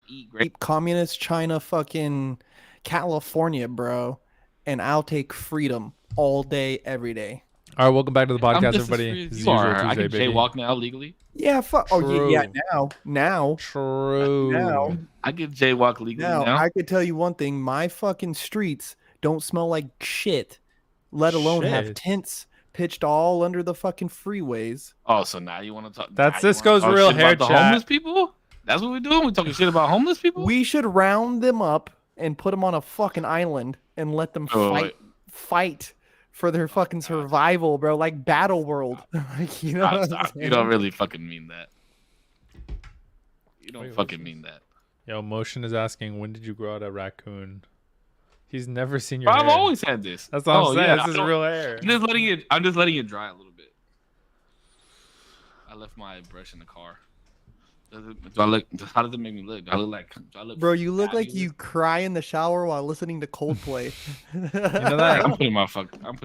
eat great. Communist China, fucking California, bro, and I'll take freedom all day, every day. All right, welcome back to the I'm podcast, just as everybody. free as This is you usual are. I Tuesday, can baby. jaywalk now legally. Yeah, fuck. Oh yeah, True. now, True. I can jaywalk legally now. I could tell you one thing: my fucking streets don't smell like shit, let alone have Shit. tents pitched all under the fucking freeways. Oh, so now you want to talk? That's now you wanna Cisco's talk real shit hair about the chat. homeless people. That's what we're doing. We're talking shit about homeless people. We should round them up and put them on a fucking island and let them fight for their fucking survival, bro. Like Battle World. Like, you know, what I'm Stop. You saying? don't really fucking mean that. You don't fucking mean that. Yo, Motion is asking, when did you grow out a raccoon? He's never seen your Bro, hair. I've always had this. That's what I'm saying. Yeah, this is real hair. I'm just letting it dry a little bit. I left my brush in the car. Do I look? How does it make me look? Do I look like? Bro, you look like you cry in the shower while listening to Coldplay. You know that? I'm putting my hair up.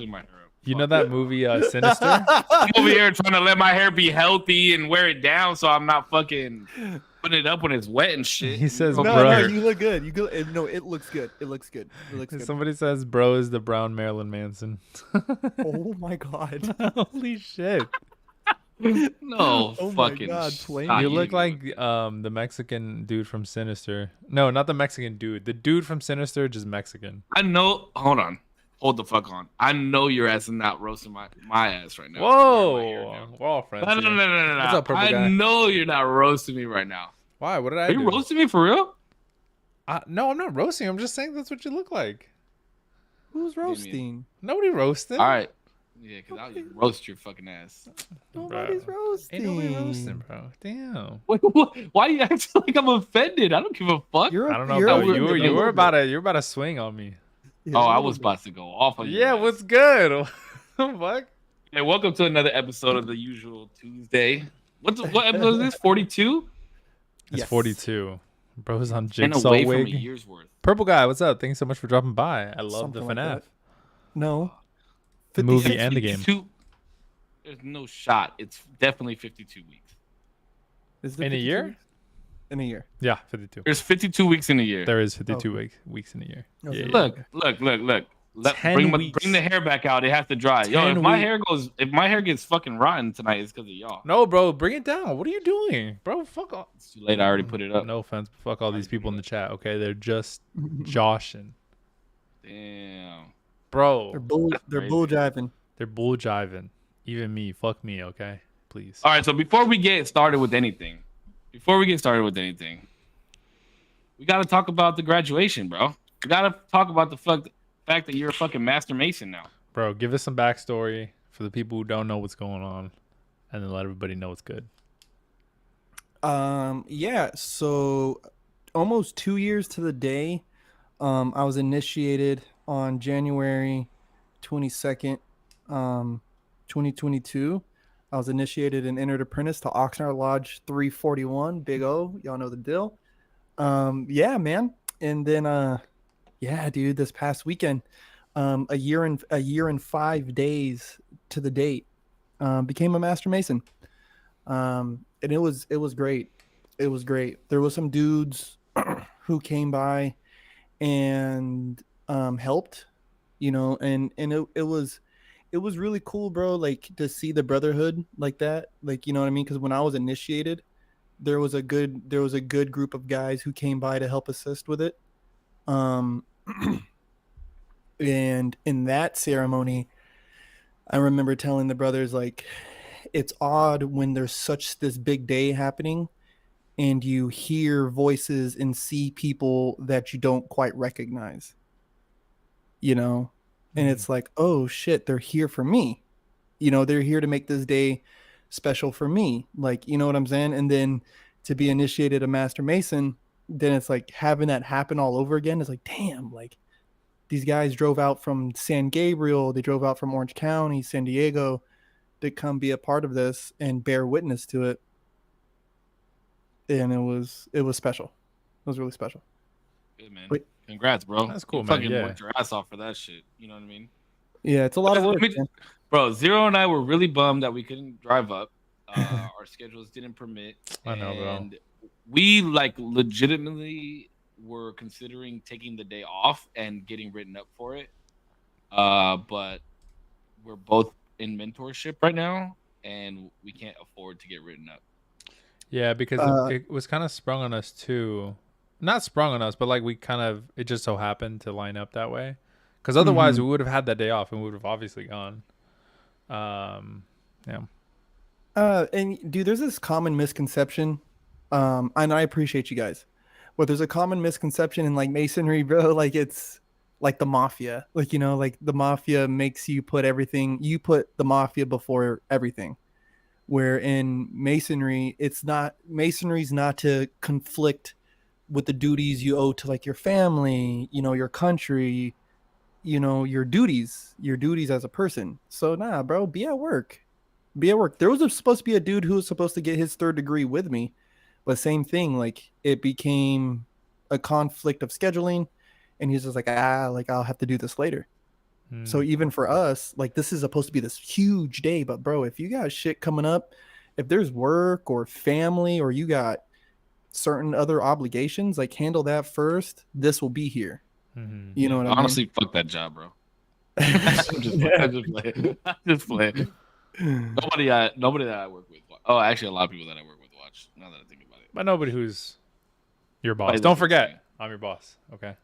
You know that movie Sinister? I'm over here trying to let my hair be healthy and wear it down so I'm not fucking putting it up when it's wet and shit. He says, no, bro. you look good. You go. No, it looks good. It looks good. It looks good. Somebody says, bro is the brown Marilyn Manson. Oh my god. Holy shit. No, Oh my fucking. God, stop. plain. You look like the Mexican dude from Sinister. No, not the Mexican dude. The dude from Sinister, just Mexican. I know. Hold the fuck on. I know your ass is not roasting my ass right now. Whoa. Whoa, friends. No. What's up, purple I guy? know you're not roasting me right now. Why? What did I Are do? you roasting me for real? No, I'm not roasting. I'm just saying that's what you look like. Who's roasting? Nobody roasted. All right. Yeah, because I'll roast your fucking ass. Nobody's roasting. Ain't nobody roasting, bro. Damn. Wait, why you acting like I'm offended? I don't give a fuck. I don't know, bro. You were about to swing on me. Yeah, I was about to go off on you. Yeah, what's good? What? Hey, welcome to another episode of the usual Tuesday. What episode is this? 42? It's Yes. 42. Bro's on And Jigsaw away from a wig. year's worth. Purple guy, what's up? Thanks so much for dropping by. I love Something the like FNAF. that. No. The movie 56 and the game. 52 There's no shot. It's definitely 52 weeks. Is there In a 52 year? weeks? In a year. Yeah, 52. There's 52 weeks in a year. There is 52 Okay. weeks in a year. Okay. Yeah, Look. 10 Bring weeks. the hair back out. It has to dry. Yo, 10 if my hair gets fucking rotten tonight, it's because of y'all. No, bro, bring it down. What are you doing? Bro, fuck off. It's too late. I already put it up. No offense, but fuck all these people in the chat, okay? They're just joshing. Damn. Bro, They're bull jiving. they're bull jiving. Even me. Fuck me, okay? Please. All right. So before we get started with anything, we got to talk about the graduation, bro. We got to talk about the fact that you're a fucking master mason now. Bro, give us some backstory for the people who don't know what's going on, and then let everybody know what's good. Yeah, so almost 2 years to the day, I was initiated on January 22nd, 2022. I was initiated and entered apprentice to Oxnard Lodge 341, Big O. Y'all know the deal. Yeah, man. And then, yeah, dude, this past weekend, a year and 5 days to the date, became a master mason. And it was great. It was great. There was some dudes who came by and helped, you know, and it was really cool, bro. Like to see the brotherhood like that, like, you know what I mean? Because when I was initiated, there was a good group of guys who came by to help assist with it. And in that ceremony, I remember telling the brothers, like, it's odd when there's this big day happening and you hear voices and see people that you don't quite recognize, you know? And it's like, oh shit, they're here for me. You know, they're here to make this day special for me. Like, you know what I'm saying? And then to be initiated a master mason, then it's like having that happen all over again. It's like, damn, like these guys drove out from San Gabriel. They drove out from Orange County, San Diego to come be a part of this and bear witness to it. And it was special. It was really special. Good, man. Wait. Congrats, bro. That's cool, you man. Fucking Yeah. worked your ass off for that shit. You know what I mean? Yeah, it's a lot of work, man. Bro, Zero and I were really bummed that we couldn't drive up. Our schedules didn't permit. I know, bro. And we like legitimately were considering taking the day off and getting written up for it. But we're both in mentorship right now, and we can't afford to get written up. Yeah, because Uh, it was kind of sprung on us too. Not sprung on us, but like we kind of it just so happened to line up that way. Because otherwise, mhm. we would have had that day off and we would have obviously gone. Yeah. And dude, there's this common misconception. And I appreciate you guys, but there's a common misconception in like masonry, bro. Like it's like the mafia. Like, you know, like the mafia makes you put everything, you put the mafia before everything. Where in masonry, it's not, masonry's not to conflict with the duties you owe to like your family, you know, your country, you know, your duties as a person. So nah, bro, be at work. Be at work. There was supposed to be a dude who was supposed to get his third degree with me, but same thing. Like it became a conflict of scheduling, and he's just like, like I'll have to do this later. So Mm. even for us, like this is supposed to be this huge day, but bro, if you got shit coming up, if there's work or family or you got certain other obligations, like handle that first. This will be here. Mm-hmm. You know Yeah, what I mean? honestly, fuck that job, bro. I'm just playing. I'm just playing. I'm just playing. Nobody that I work with. Oh, actually, a lot of people that I work with watch. Now that I think about it, But nobody who's your boss. nobody Don't that's forget, insane. I'm your boss. Okay.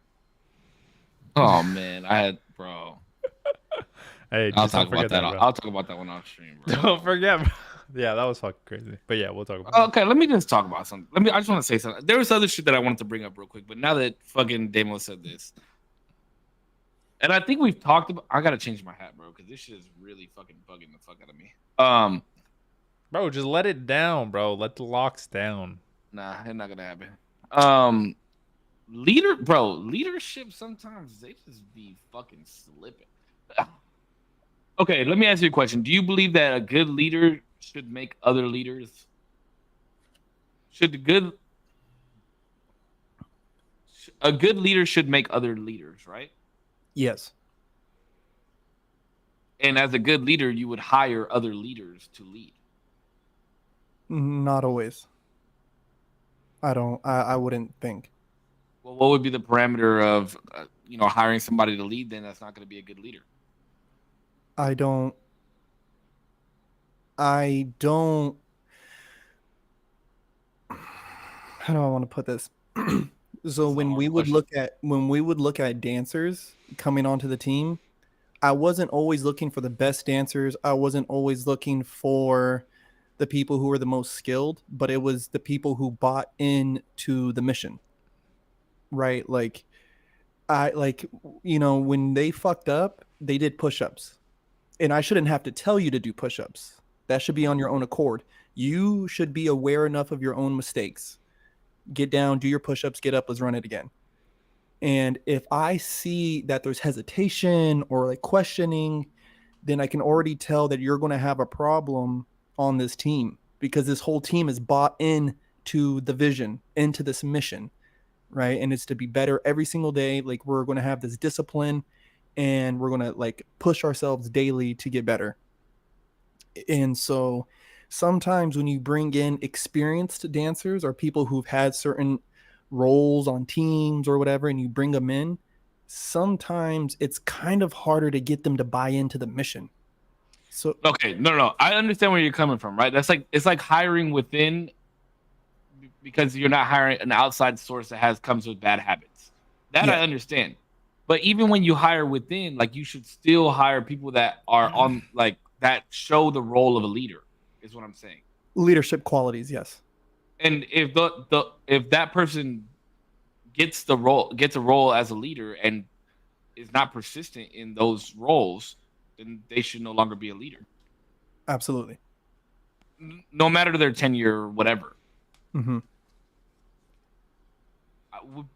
Oh man, I had bro. Hey, I'll just talk don't about forget that. that, I'll, bro. I'll talk about that one off stream, bro. Don't forget, bro. Yeah, that was fucking crazy. But yeah, we'll talk about it. Okay, let me just talk about something. I just want to say something. There was other shit that I wanted to bring up real quick, but now that fucking Damo said this, and I think we've talked about. I gotta change my hat, bro, because this shit is really fucking bugging the fuck out of me. Bro, just let it down, bro. Let the locks down. Nah, it's not gonna happen. Um, leadership sometimes they just be fucking slipping. Okay, let me ask you a question. Do you believe that a good leader should make other leaders? Should a good a good leader should make other leaders, right? Yes. And as a good leader, you would hire other leaders to lead. Not always. I don't. I wouldn't think. Well, what would be the parameter of hiring somebody to lead? Then that's not going to be a good leader. I don't. I don't. How do I want to put this? So This is a hard question. when we would look at dancers coming onto the team, I wasn't always looking for the best dancers. I wasn't always looking for the people who were the most skilled, but it was the people who bought into the mission, right? Like I like when they fucked up, they did push-ups. And I shouldn't have to tell you to do push-ups. That should be on your own accord. You should be aware enough of your own mistakes. Get down, do your push-ups, get up, let's run it again. And if I see that there's hesitation or like questioning, then I can already tell that you're going to have a problem on this team because this whole team is bought in to the vision, into this mission, right? And it's to be better every single day. Like we're going to have this discipline and we're going to like push ourselves daily to get better. And so sometimes when you bring in experienced dancers or people who've had certain roles on teams or whatever and you bring them in, sometimes it's kind of harder to get them to buy into the mission. So Okay, no. I understand where you're coming from, right? That's like it's like hiring within because you're not hiring an outside source that has comes with bad habits. That I yeah, understand. But even when you hire within, like you should still hire people that are on like that show the role of a leader, is what I'm saying. leadership qualities, yes. And if the if that person gets a role as a leader and is not persistent in those roles, then they should no longer be a leader. Absolutely. No matter their tenure or whatever. Mm-hmm.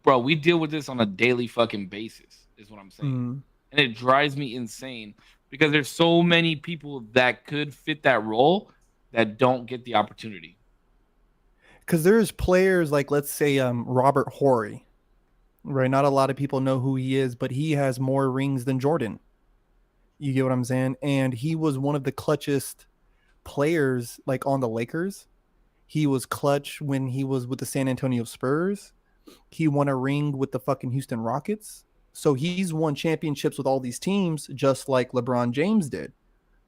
Bro, we deal with this on a daily fucking basis, is what I'm saying. Mm. And it drives me insane because there's so many people that could fit that role that don't get the opportunity. Because there's players like, let's say, Robert Horry, right? Not a lot of people know who he is, but he has more rings than Jordan. You get what I'm saying? And he was one of the clutchest players like on the Lakers. He was clutch when he was with the San Antonio Spurs. He won a ring with the fucking Houston Rockets. So he's won championships with all these teams, just like LeBron James did.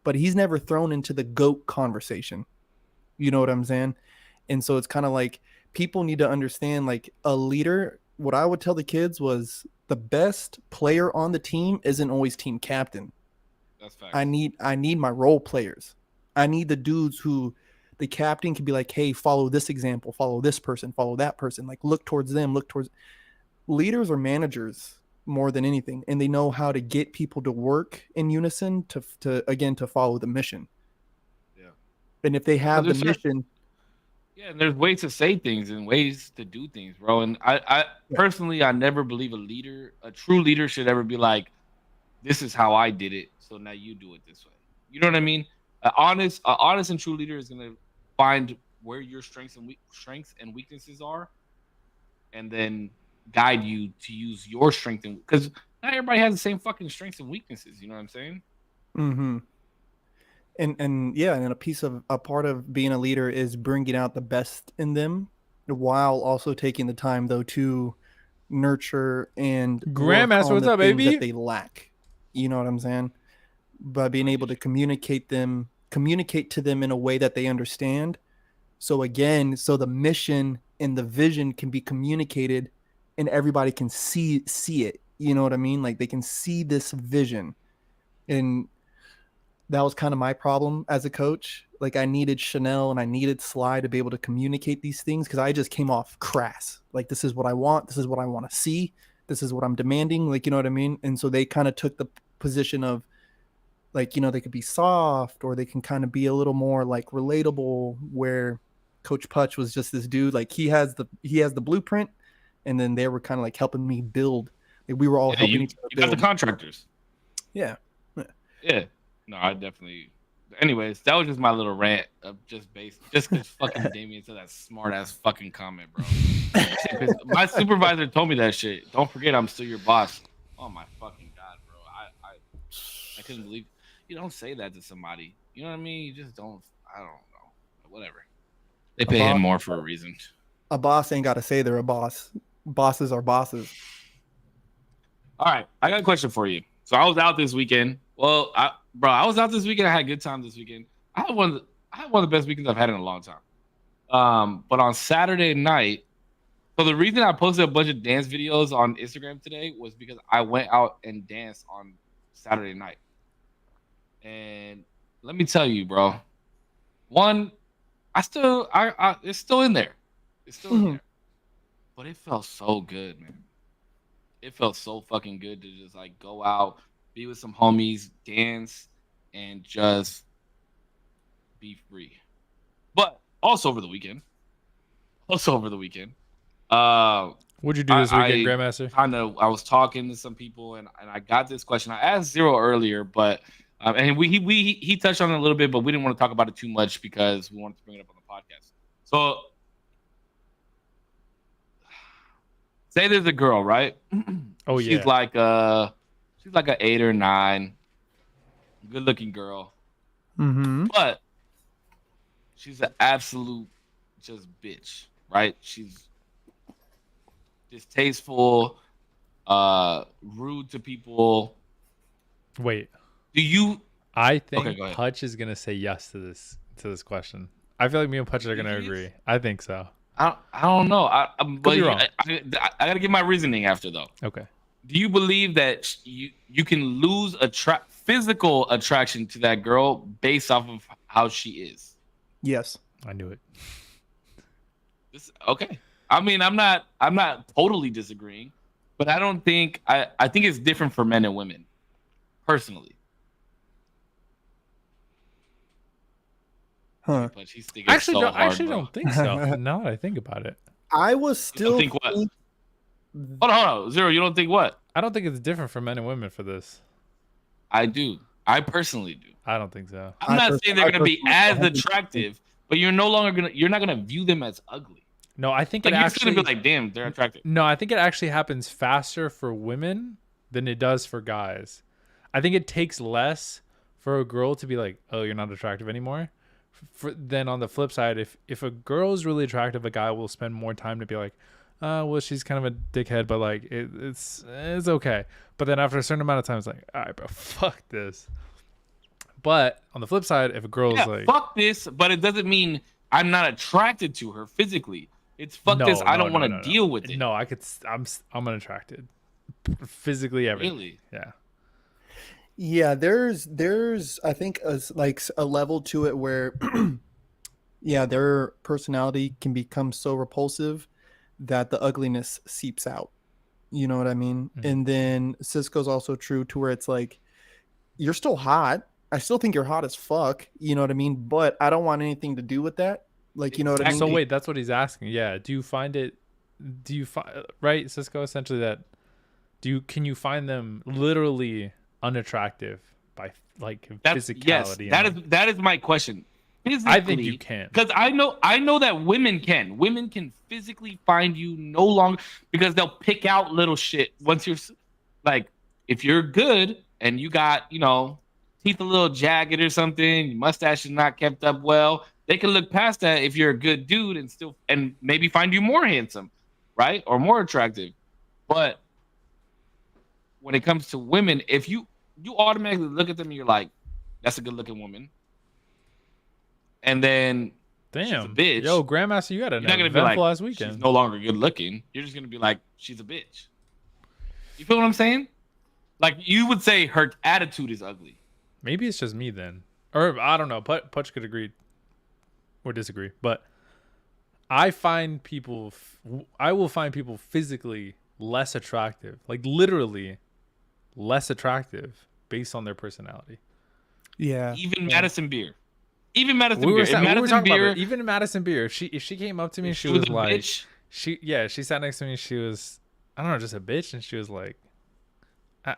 But he's never thrown into the GOAT conversation. You know what I'm saying? And so it's kind of like people need to understand, like, a leader. What I would tell the kids was the best player on the team isn't always team captain. That's fact. I need my role players. I need the dudes who the captain can be like, hey, follow this example, follow this person, follow that person. Like, look towards them, look towards leaders or managers more than anything. And they know how to get people to work in unison to follow the mission. Yeah. And if they have the mission. Yeah, and there's ways to say things and ways to do things, bro. And I personally, I never believe a true leader should ever be like, this is how I did it, so now you do it this way. You know what I mean? An honest and true leader is gonna find where your strengths and weaknesses are, and then guide you to use your strength, because not everybody has the same fucking strengths and weaknesses. You know what I'm saying? Mm-hmm. And yeah, and a part of being a leader is bringing out the best in them, while also taking the time though to nurture and Grandmaster, what's up, baby? that they lack. You know what I'm saying? By being able to communicate to them in a way that they understand. So the mission and the vision can be communicated, and everybody can see it. You know what I mean? Like, they can see this vision. And that was kind of my problem as a coach. Like, I needed Chanel and I needed Sly to be able to communicate these things, because I just came off crass. Like, this is what I want. This is what I want to see. This is what I'm demanding. Like, you know what I mean? And so they kind of took the position of, like, you know, they could be soft, or they can kind of be a little more like relatable, where Coach Putch was just this dude. Like, he has the blueprint, and then they were kind of like helping me build. Like, we were all helping each other build. You got the contractors. Yeah. No, I definitely. Anyways, that was just my little rant of just because fucking Damien said that smart ass fucking comment, bro. My supervisor told me that shit. Don't forget, I'm still your boss. Oh my fucking god, bro. I couldn't believe you don't say that to somebody. You know what I mean? You just don't. I don't know. Whatever. They pay him more for a reason. A boss ain't got to say they're a boss. Bosses are bosses. All right, I got a question for you. So I was out this weekend. Well, I was out this weekend. I had a good time this weekend. I had one of the best weekends I've had in a long time. But on Saturday night, so the reason I posted a bunch of dance videos on Instagram today was because I went out and danced on Saturday night. And let me tell you, bro. One, it's still in there. It's still in there. But it felt so good, man. It felt so fucking good to just like go out, be with some homies, dance, and just be free. But also over the weekend. What'd you do this weekend, Grandmaster? I was talking to some people, and I got this question. I asked Zero earlier, but and he touched on it a little bit, but we didn't want to talk about it too much because we wanted to bring it up on the podcast. So say there's a girl, right? Oh yeah. She's like an 8 or 9, good looking girl. Mm-hmm. But she's an absolute just bitch, right? She's distasteful, rude to people. Wait. Do you? I think Putch is gonna say yes to this question. I feel like me and Putch are gonna agree. I think so. I don't know. Could be wrong. I gotta give my reasoning after though. Okay. Do you believe that you can lose physical attraction to that girl based off of how she is? Yes. I knew it. Okay. I mean, I'm not totally disagreeing, but I don't think I think it's different for men and women, personally. Huh. But she's Actually, so hard, don't think so. Now that I think about it, I was still think what? Hold on, Zero. You don't think what? I don't think it's different for men and women for this. I do. I personally do. I don't think so. I'm not saying they're gonna be as attractive, but you're not gonna view them as ugly. No, I think Like, it you're actually. just gonna be like, damn, they're attractive. No, I think it actually happens faster for women than it does for guys. I think it takes less for a girl to be like, "Oh, you're not attractive anymore," Then on the flip side, if a girl is really attractive, a guy will spend more time to be like, well, she's kind of a dickhead, but like it's okay. But then after a certain amount of time, it's like, all right, bro, fuck this. But on the flip side, if a girl's like, fuck this, but it doesn't mean I'm not attracted to her physically. It's fuck this. I don't want to deal with it. No, I'm unattracted, physically, everything. Really? Yeah. Yeah, there's I think a level to it where yeah, their personality can become so repulsive that the ugliness seeps out. You know what I mean? Mhm. And then Cisco's also true to where it's like you're still hot. I still think you're hot as fuck. You know what I mean? But I don't want anything to do with that. Like, you know what I mean? So wait, that's what he's asking. Yeah. Do you find right, Cisco, essentially that can you find them literally unattractive by like physicality? Yes, that is my question. Physically, I think you can. Because I know that women can. Women can physically find you no longer because they'll pick out little shit once you're like, if you're good and you got, teeth a little jagged or something, your mustache is not kept up well, they can look past that if you're a good dude and maybe find you more handsome, right? Or more attractive. But when it comes to women, if you automatically look at them and you're like, that's a good looking woman. And then damn, she's a bitch. Yo, Grandmaster, you had an you're not gonna be like, last weekend. She's no longer good looking. You're just gonna be like, she's a bitch. You feel what I'm saying? Like you would say her attitude is ugly. Maybe it's just me then, or I don't know. Putch could agree or disagree, but I will find people physically less attractive, like literally less attractive based on their personality. Yeah. Even Madison Beer. Even Madison we Beer. Were talking about that. Even Madison Beer. If she came up to me, she was like, bitch. she sat next to me. She was, I don't know, just a bitch, and she was like,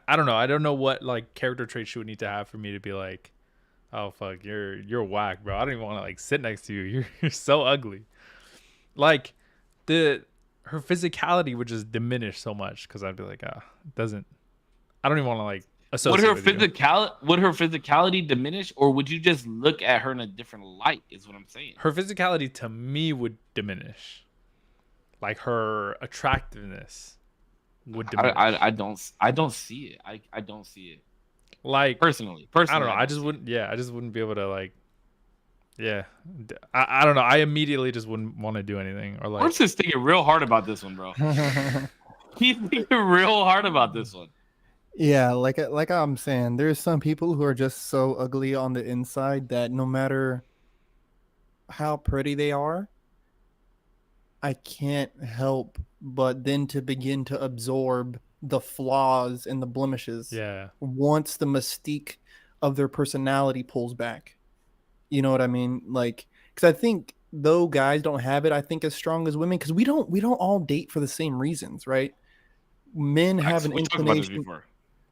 I don't know. I don't know what like character traits she would need to have for me to be like, oh fuck, you're whack, bro. I don't even want to like sit next to you. You're so ugly. Like her physicality would just diminish so much because I'd be like, it doesn't. I don't even want to like associate. Would her physicality diminish, or would you just look at her in a different light? Is what I'm saying. Her physicality to me would diminish. Like her attractiveness would diminish. I don't see it. I don't see it. Like personally, I don't know. I just wouldn't. Yeah, I just wouldn't be able to like. Yeah, I don't know. I immediately just wouldn't want to do anything or like. I'm just thinking real hard about this one, bro. He's thinking real hard about this one. Yeah, like I'm saying, there's some people who are just so ugly on the inside that no matter how pretty they are, I can't help but then to begin to absorb the flaws and the blemishes. Yeah. Once the mystique of their personality pulls back. You know what I mean? Like, because I think though guys don't have it, I think as strong as women, because we don't all date for the same reasons, right? Men have an inclination.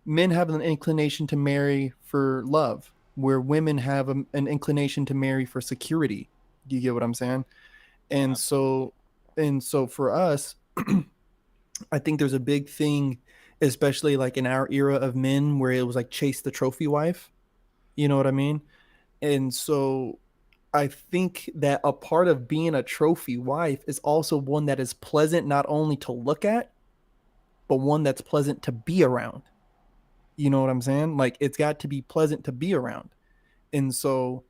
Men have an inclination to marry for love, where women have an inclination to marry for security. Do you get what I'm saying? And so for us, I think there's a big thing, especially like in our era of men, where it was like chase the trophy wife. You know what I mean? And so I think that a part of being a trophy wife is also one that is pleasant not only to look at, but one that's pleasant to be around. You know what I'm saying? Like it's got to be pleasant to be around. And so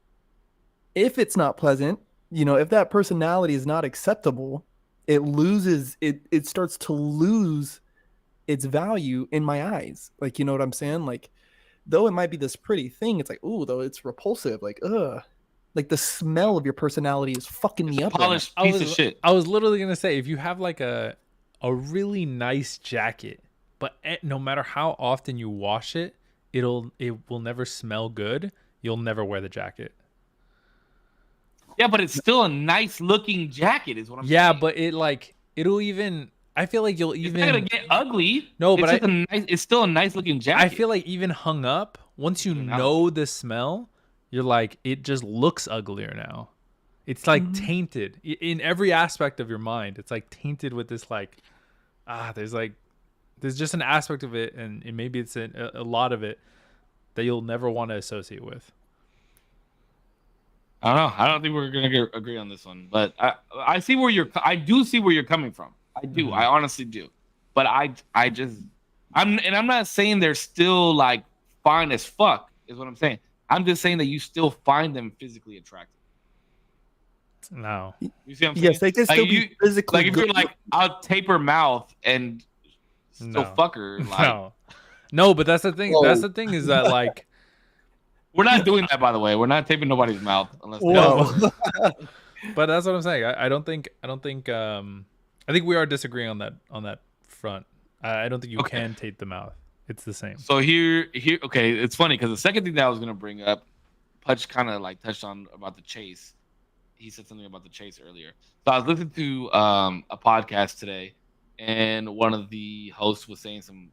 if it's not pleasant, if that personality is not acceptable, it starts to lose its value in my eyes. Like, you know what I'm saying? Like, though it might be this pretty thing, it's like, ooh, though it's repulsive. Like, ugh. Like the smell of your personality is fucking me up. Polished piece of shit. I was literally gonna say, if you have like a really nice jacket, but no matter how often you wash it, it will never smell good. You'll never wear the jacket. Yeah, but it's still a nice looking jacket, is what I'm saying. Yeah, but it'll even. I feel like you'll even. It's not gonna get ugly. No, but it's still a nice looking jacket. I feel like even hung up, once you know the smell, you're like, it just looks uglier now. It's like tainted in every aspect of your mind. It's like tainted with this like, there's just an aspect of it, and maybe it's a lot of it that you'll never want to associate with. I don't know. I don't think we're gonna agree on this one, but I see where I do see where you're coming from. I do. I honestly do. But I just I'm not saying they're still like fine as fuck. Is what I'm saying. I'm just saying that you still find them physically attractive. No. You see what I'm saying? Yes, they can Like still be physically like if good. you're like I'll tape her mouth and still No. fuck her. Like No, but that's the thing. Whoa. That's the thing is that like we're not doing that, by the way. We're not taping nobody's mouth unless they no, Whoa. but that's what I'm saying. I don't think I think we are disagreeing on that front. I don't think you can tape the mouth. It's the same. So here, okay, it's funny because the second thing that I was gonna bring up, Pudge kind of like touched on about the chase. He said something about the chase earlier. So I was listening to a podcast today, and one of the hosts was saying some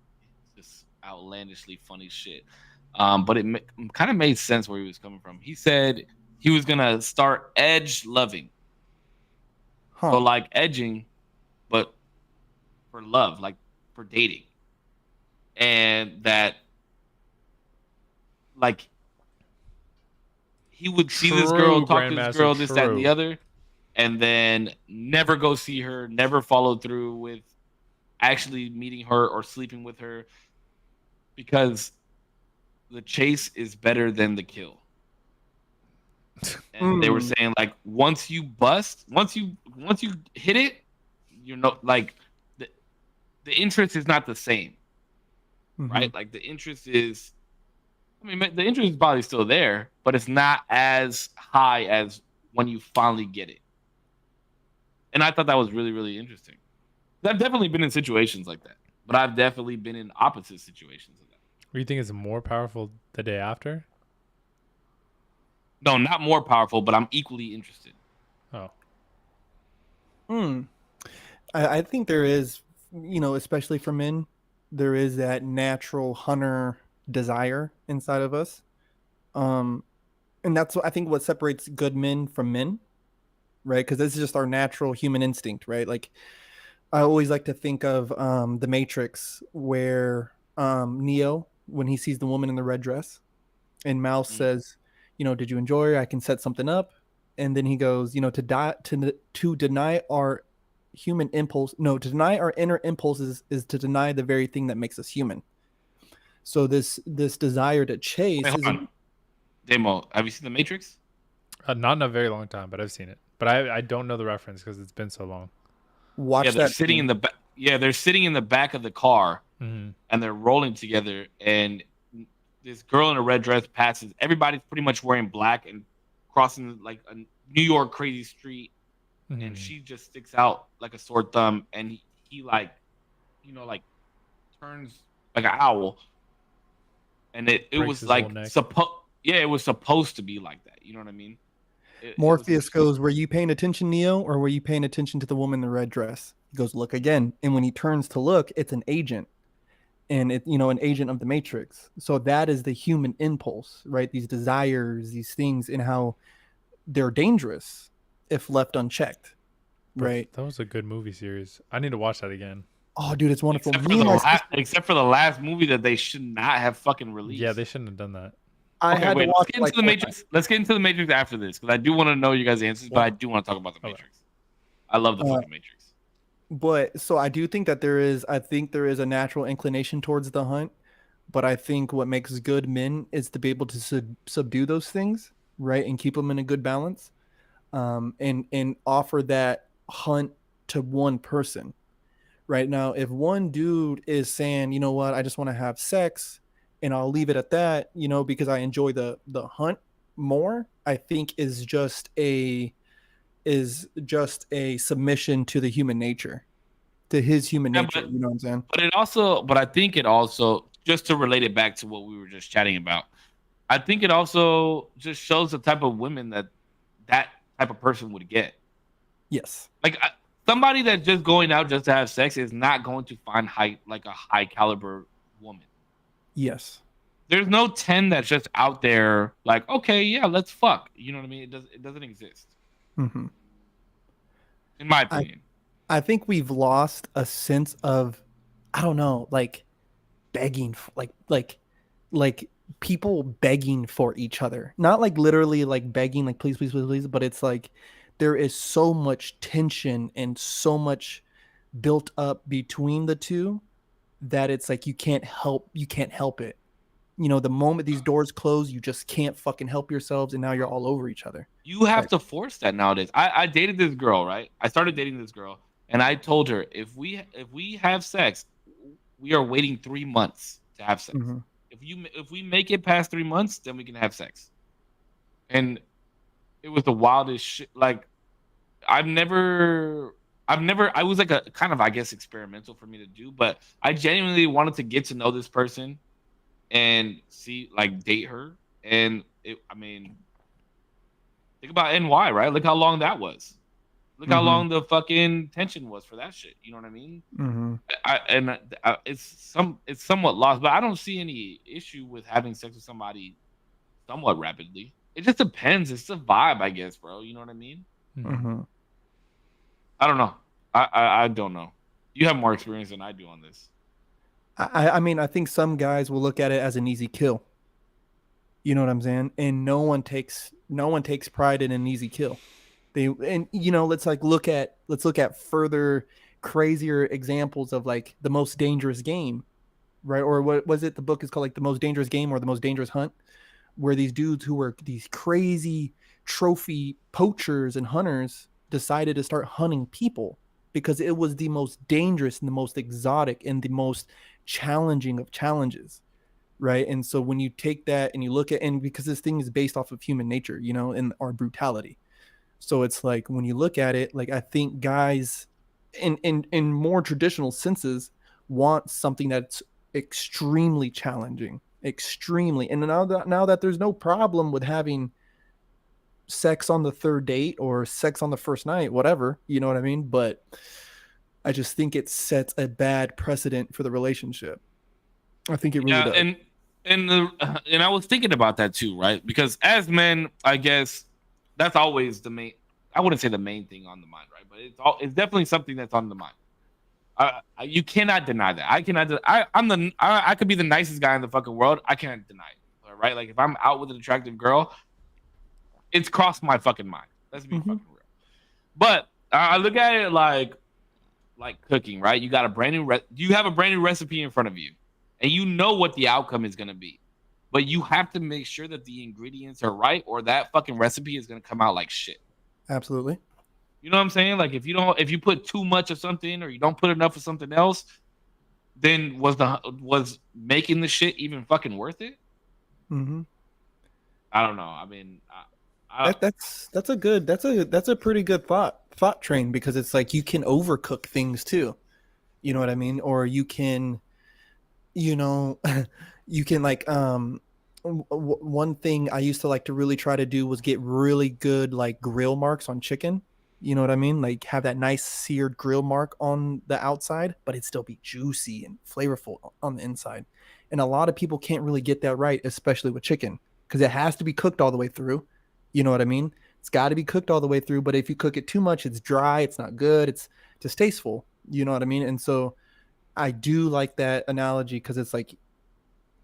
just outlandishly funny shit. But it kind of made sense where he was coming from. He said he was gonna start edge loving, so like edging, but for love, like for dating. And that like he would see this girl, talk to this girl, this, that, and the other, and then never go see her, never follow through with actually meeting her or sleeping with her because the chase is better than the kill. And they were saying like once you hit it, you're not like the interest is not the same. Right? Like the interest is, I mean, the interest is probably still there, but it's not as high as when you finally get it. And I thought that was really, really interesting. I've definitely been in situations like that, but I've definitely been in opposite situations of that. Do you think it's more powerful the day after? No, not more powerful, but I'm equally interested. Oh. I think there is, especially for men, there is that natural hunter desire inside of us. And that's what I think what separates good men from men, right? Because this is just our natural human instinct, right? Like I always like to think of the Matrix where Neo, when he sees the woman in the red dress and Mouse says, did you enjoy her? I can set something up. And then he goes, to deny our human impulse, to deny our inner impulses is to deny the very thing that makes us human. So this desire to chase. Demo, have you seen The Matrix? Not in a very long time, but I've seen it. But I don't know the reference because it's been so long. Watch they're that. Sitting in the back. Yeah, they're sitting in the back of the car, and they're rolling together. And this girl in a red dress passes. Everybody's pretty much wearing black and crossing like a New York crazy street. And she just sticks out like a sore thumb, and he like, like turns like an owl, and it was like it was supposed to be like that. You know what I mean? Morpheus goes, "Were you paying attention, Neo, or were you paying attention to the woman in the red dress?" He goes, "Look again." And when he turns to look, it's an agent, and an agent of the Matrix. So that is the human impulse, right? These desires, these things, and how they're dangerous if left unchecked, right? That was a good movie series. I need to watch that again. Oh, dude, it's wonderful. Except for the last movie that they should not have fucking released. Yeah, they shouldn't have done that. Let's get into the Matrix. Let's get into the Matrix after this because I do want to know you guys' answers, but I do want to talk about the Matrix. I love the fucking Matrix. But so I do think that there is a natural inclination towards the hunt, but I think what makes good men is to be able to subdue those things, right, and keep them in a good balance. And offer that hunt to one person. Right now, if one dude is saying, you know what, I just want to have sex and I'll leave it at that, because I enjoy the hunt more, I think is just a submission to the human nature, to his human nature. You know what I'm saying? But I think it also, just to relate it back to what we were just chatting about, I think it also just shows the type of women that type of person would get. Yes. Like somebody that's just going out just to have sex is not going to find a high caliber woman. Yes. There's no 10 that's just out there like, okay, yeah, let's fuck. You know what I mean? It doesn't exist. Mm-hmm. In my opinion. I think we've lost a sense of, I don't know, like begging, like people begging for each other, not like literally like begging, like please, please, please, please, but it's like there is so much tension and so much built up between the two that it's like you can't help it. You know, the moment these doors close, you just can't fucking help yourselves, and now you're all over each other. You have Right. to force that nowadays. I dated this girl, right? I started dating this girl, and I told her if we have sex, we are waiting 3 months to have sex. Mm-hmm. If we make it past 3 months, then we can have sex. And it was the wildest shit. Like I've never I was like a kind of I guess experimental for me to do, but I genuinely wanted to get to know this person and see like date her. And I mean, think about NY, right? Look how long that was. Look how Mm-hmm. long the fucking tension was for that shit. You know what I mean? Mm-hmm. It's somewhat lost, but I don't see any issue with having sex with somebody somewhat rapidly. It just depends. It's the vibe, I guess, bro. You know what I mean? Mm-hmm. I don't know. I don't know. You have more experience than I do on this. I mean, I think some guys will look at it as an easy kill. You know what I'm saying? And no one takes pride in an easy kill. Let's look at further crazier examples of like the most dangerous game, right? Or what was it? The book is called like The Most Dangerous Game or The Most Dangerous Hunt, where these dudes who were these crazy trophy poachers and hunters decided to start hunting people because it was the most dangerous and the most exotic and the most challenging of challenges, right? And so when you take that and you look at, and because this thing is based off of human nature, you know, and our brutality, so it's like when you look at it, like I think guys in more traditional senses want something that's extremely challenging, extremely. And now that there's no problem with having sex on the third date or sex on the first night, whatever, you know what I mean? But I just think it sets a bad precedent for the relationship. I think it really does. And I was thinking about that too, right? Because as men, I guess that's always the main. I wouldn't say the main thing on the mind, right? But it's definitely something that's on the mind. You cannot deny that. I cannot. I could be the nicest guy in the fucking world. I can't deny it, right? Like if I'm out with an attractive girl, it's crossed my fucking mind. Let's be fucking real. But I look at it like cooking, right? You got a brand new. You have a brand new recipe in front of you, and you know what the outcome is going to be. But you have to make sure that the ingredients are right, or that fucking recipe is going to come out like shit. Absolutely. You know what I'm saying? Like if you put too much of something or you don't put enough of something else, then was making the shit even fucking worth it? Mm-hmm. I don't know. I mean, that's a pretty good thought train, because it's like you can overcook things too. You know what I mean? Or you can, you know, you can like one thing I used to like to really try to do was get really good like grill marks on chicken. You know what I mean? Like have that nice seared grill mark on the outside, but it still be juicy and flavorful on the inside. And a lot of people can't really get that right, especially with chicken, because it has to be cooked all the way through. You know what I mean? It's got to be cooked all the way through. But if you cook it too much, it's dry. It's not good. It's distasteful. You know what I mean? And so I do like that analogy, because it's like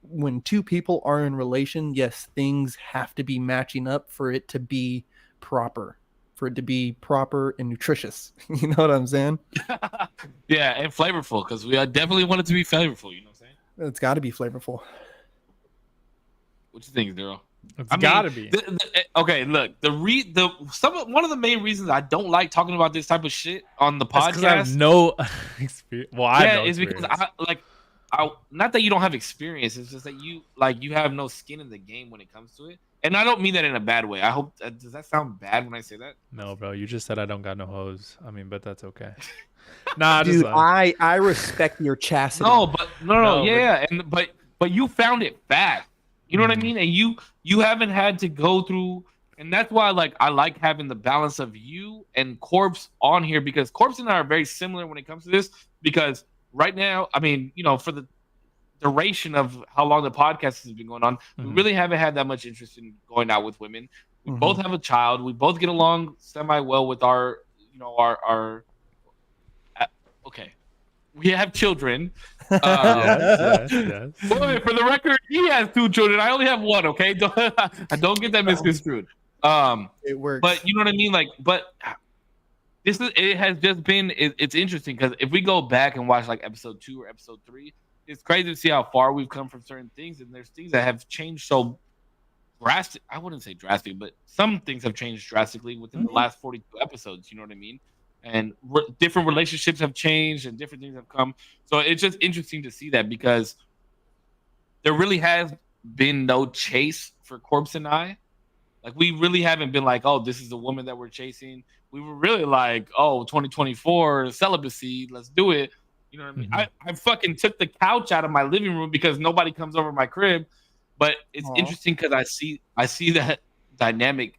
when two people are in relation, yes, things have to be matching up for it to be proper, and nutritious. You know what I'm saying? Yeah, and flavorful, because we definitely want it to be flavorful. You know what I'm saying? It's got to be flavorful. What you think, Daryl? It's gotta be. Okay, look, one of the main reasons I don't like talking about this type of shit on the That's 'cause I have podcast. no experience. Well, I have no Is experience. because not that you don't have experience. It's just that you have no skin in the game when it comes to it. And I don't mean that in a bad way. I hope does that sound bad when I say that? No, bro, you just said I don't got no hose. I mean, but that's okay. Nah, Dude, just I respect your chastity. No, but No, yeah, but you found it fast. You know what I mean? And you haven't had to go through, and that's why I like having the balance of you and Corpse on here, because Corpse and I are very similar when it comes to this. Because right now, I mean, you know, for the duration of how long the podcast has been going on, we really haven't had that much interest in going out with women. We both have a child. We both get along semi well with our, you know, our okay, we have children, Yes. Boy, for the record, he has 2 children. I only have one. Okay, don't get that misconstrued. It works. But you know what I mean. Like, but it has just been. It's interesting because if we go back and watch like episode 2 or episode 3, it's crazy to see how far we've come from certain things, and there's things that have changed so drastic. I wouldn't say drastic, but some things have changed drastically within the last 42 episodes. You know what I mean? And different relationships have changed, and different things have come. So it's just interesting to see that because there really has been no chase for Corpse and I. Like we really haven't been like, oh, this is the woman that we're chasing. We were really like, oh, 2024 celibacy, let's do it. You know what I mean? I fucking took the couch out of my living room because nobody comes over my crib. But it's interesting because I see that dynamic.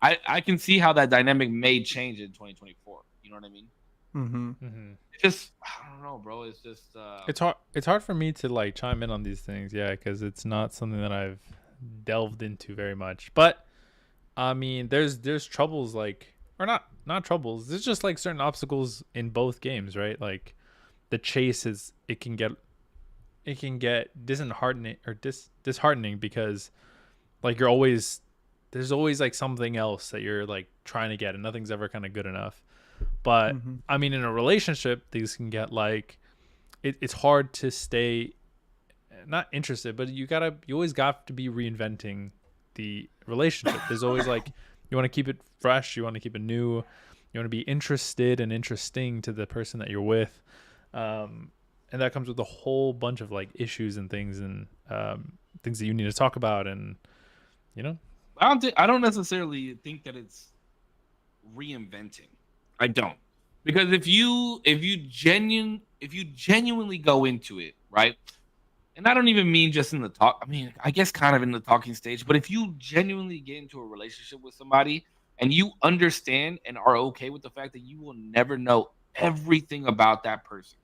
I can see how that dynamic may change in 2024. You know what I mean? It's just I don't know, bro. It's just it's hard for me to like chime in on these things, yeah, because it's not something that I've delved into very much. But I mean, there's troubles like, or not troubles. There's just like certain obstacles in both games, right? Like the chase it can get disheartening or disheartening because like there's always like something else that you're like trying to get and nothing's ever kind of good enough. But I mean, in a relationship, these can get like it's hard to stay not interested, but you always got to be reinventing the relationship. There's always like you want to keep it fresh, you want to keep it new, you want to be interested and interesting to the person that you're with, and that comes with a whole bunch of like issues and things and things that you need to talk about. And you know, I don't necessarily think that it's reinventing. I don't, because if you genuinely go into it, right? And I don't even mean just in the talk. I mean, I guess kind of in the talking stage. But if you genuinely get into a relationship with somebody and you understand and are okay with the fact that you will never know everything about that person,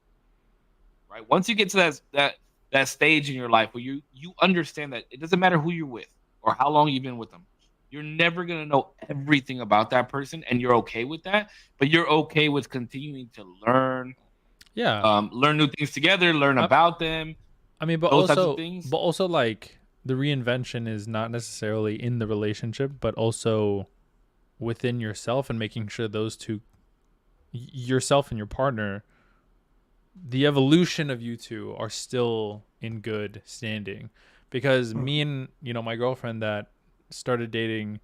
right? Once you get to that stage in your life where you understand that it doesn't matter who you're with or how long you've been with them, you're never gonna know everything about that person, and you're okay with that. But you're okay with continuing to learn, learn new things together, learn about them. I mean, but also like the reinvention is not necessarily in the relationship, but also within yourself and making sure those two, yourself and your partner, the evolution of you two are still in good standing. Because me and my girlfriend that started dating,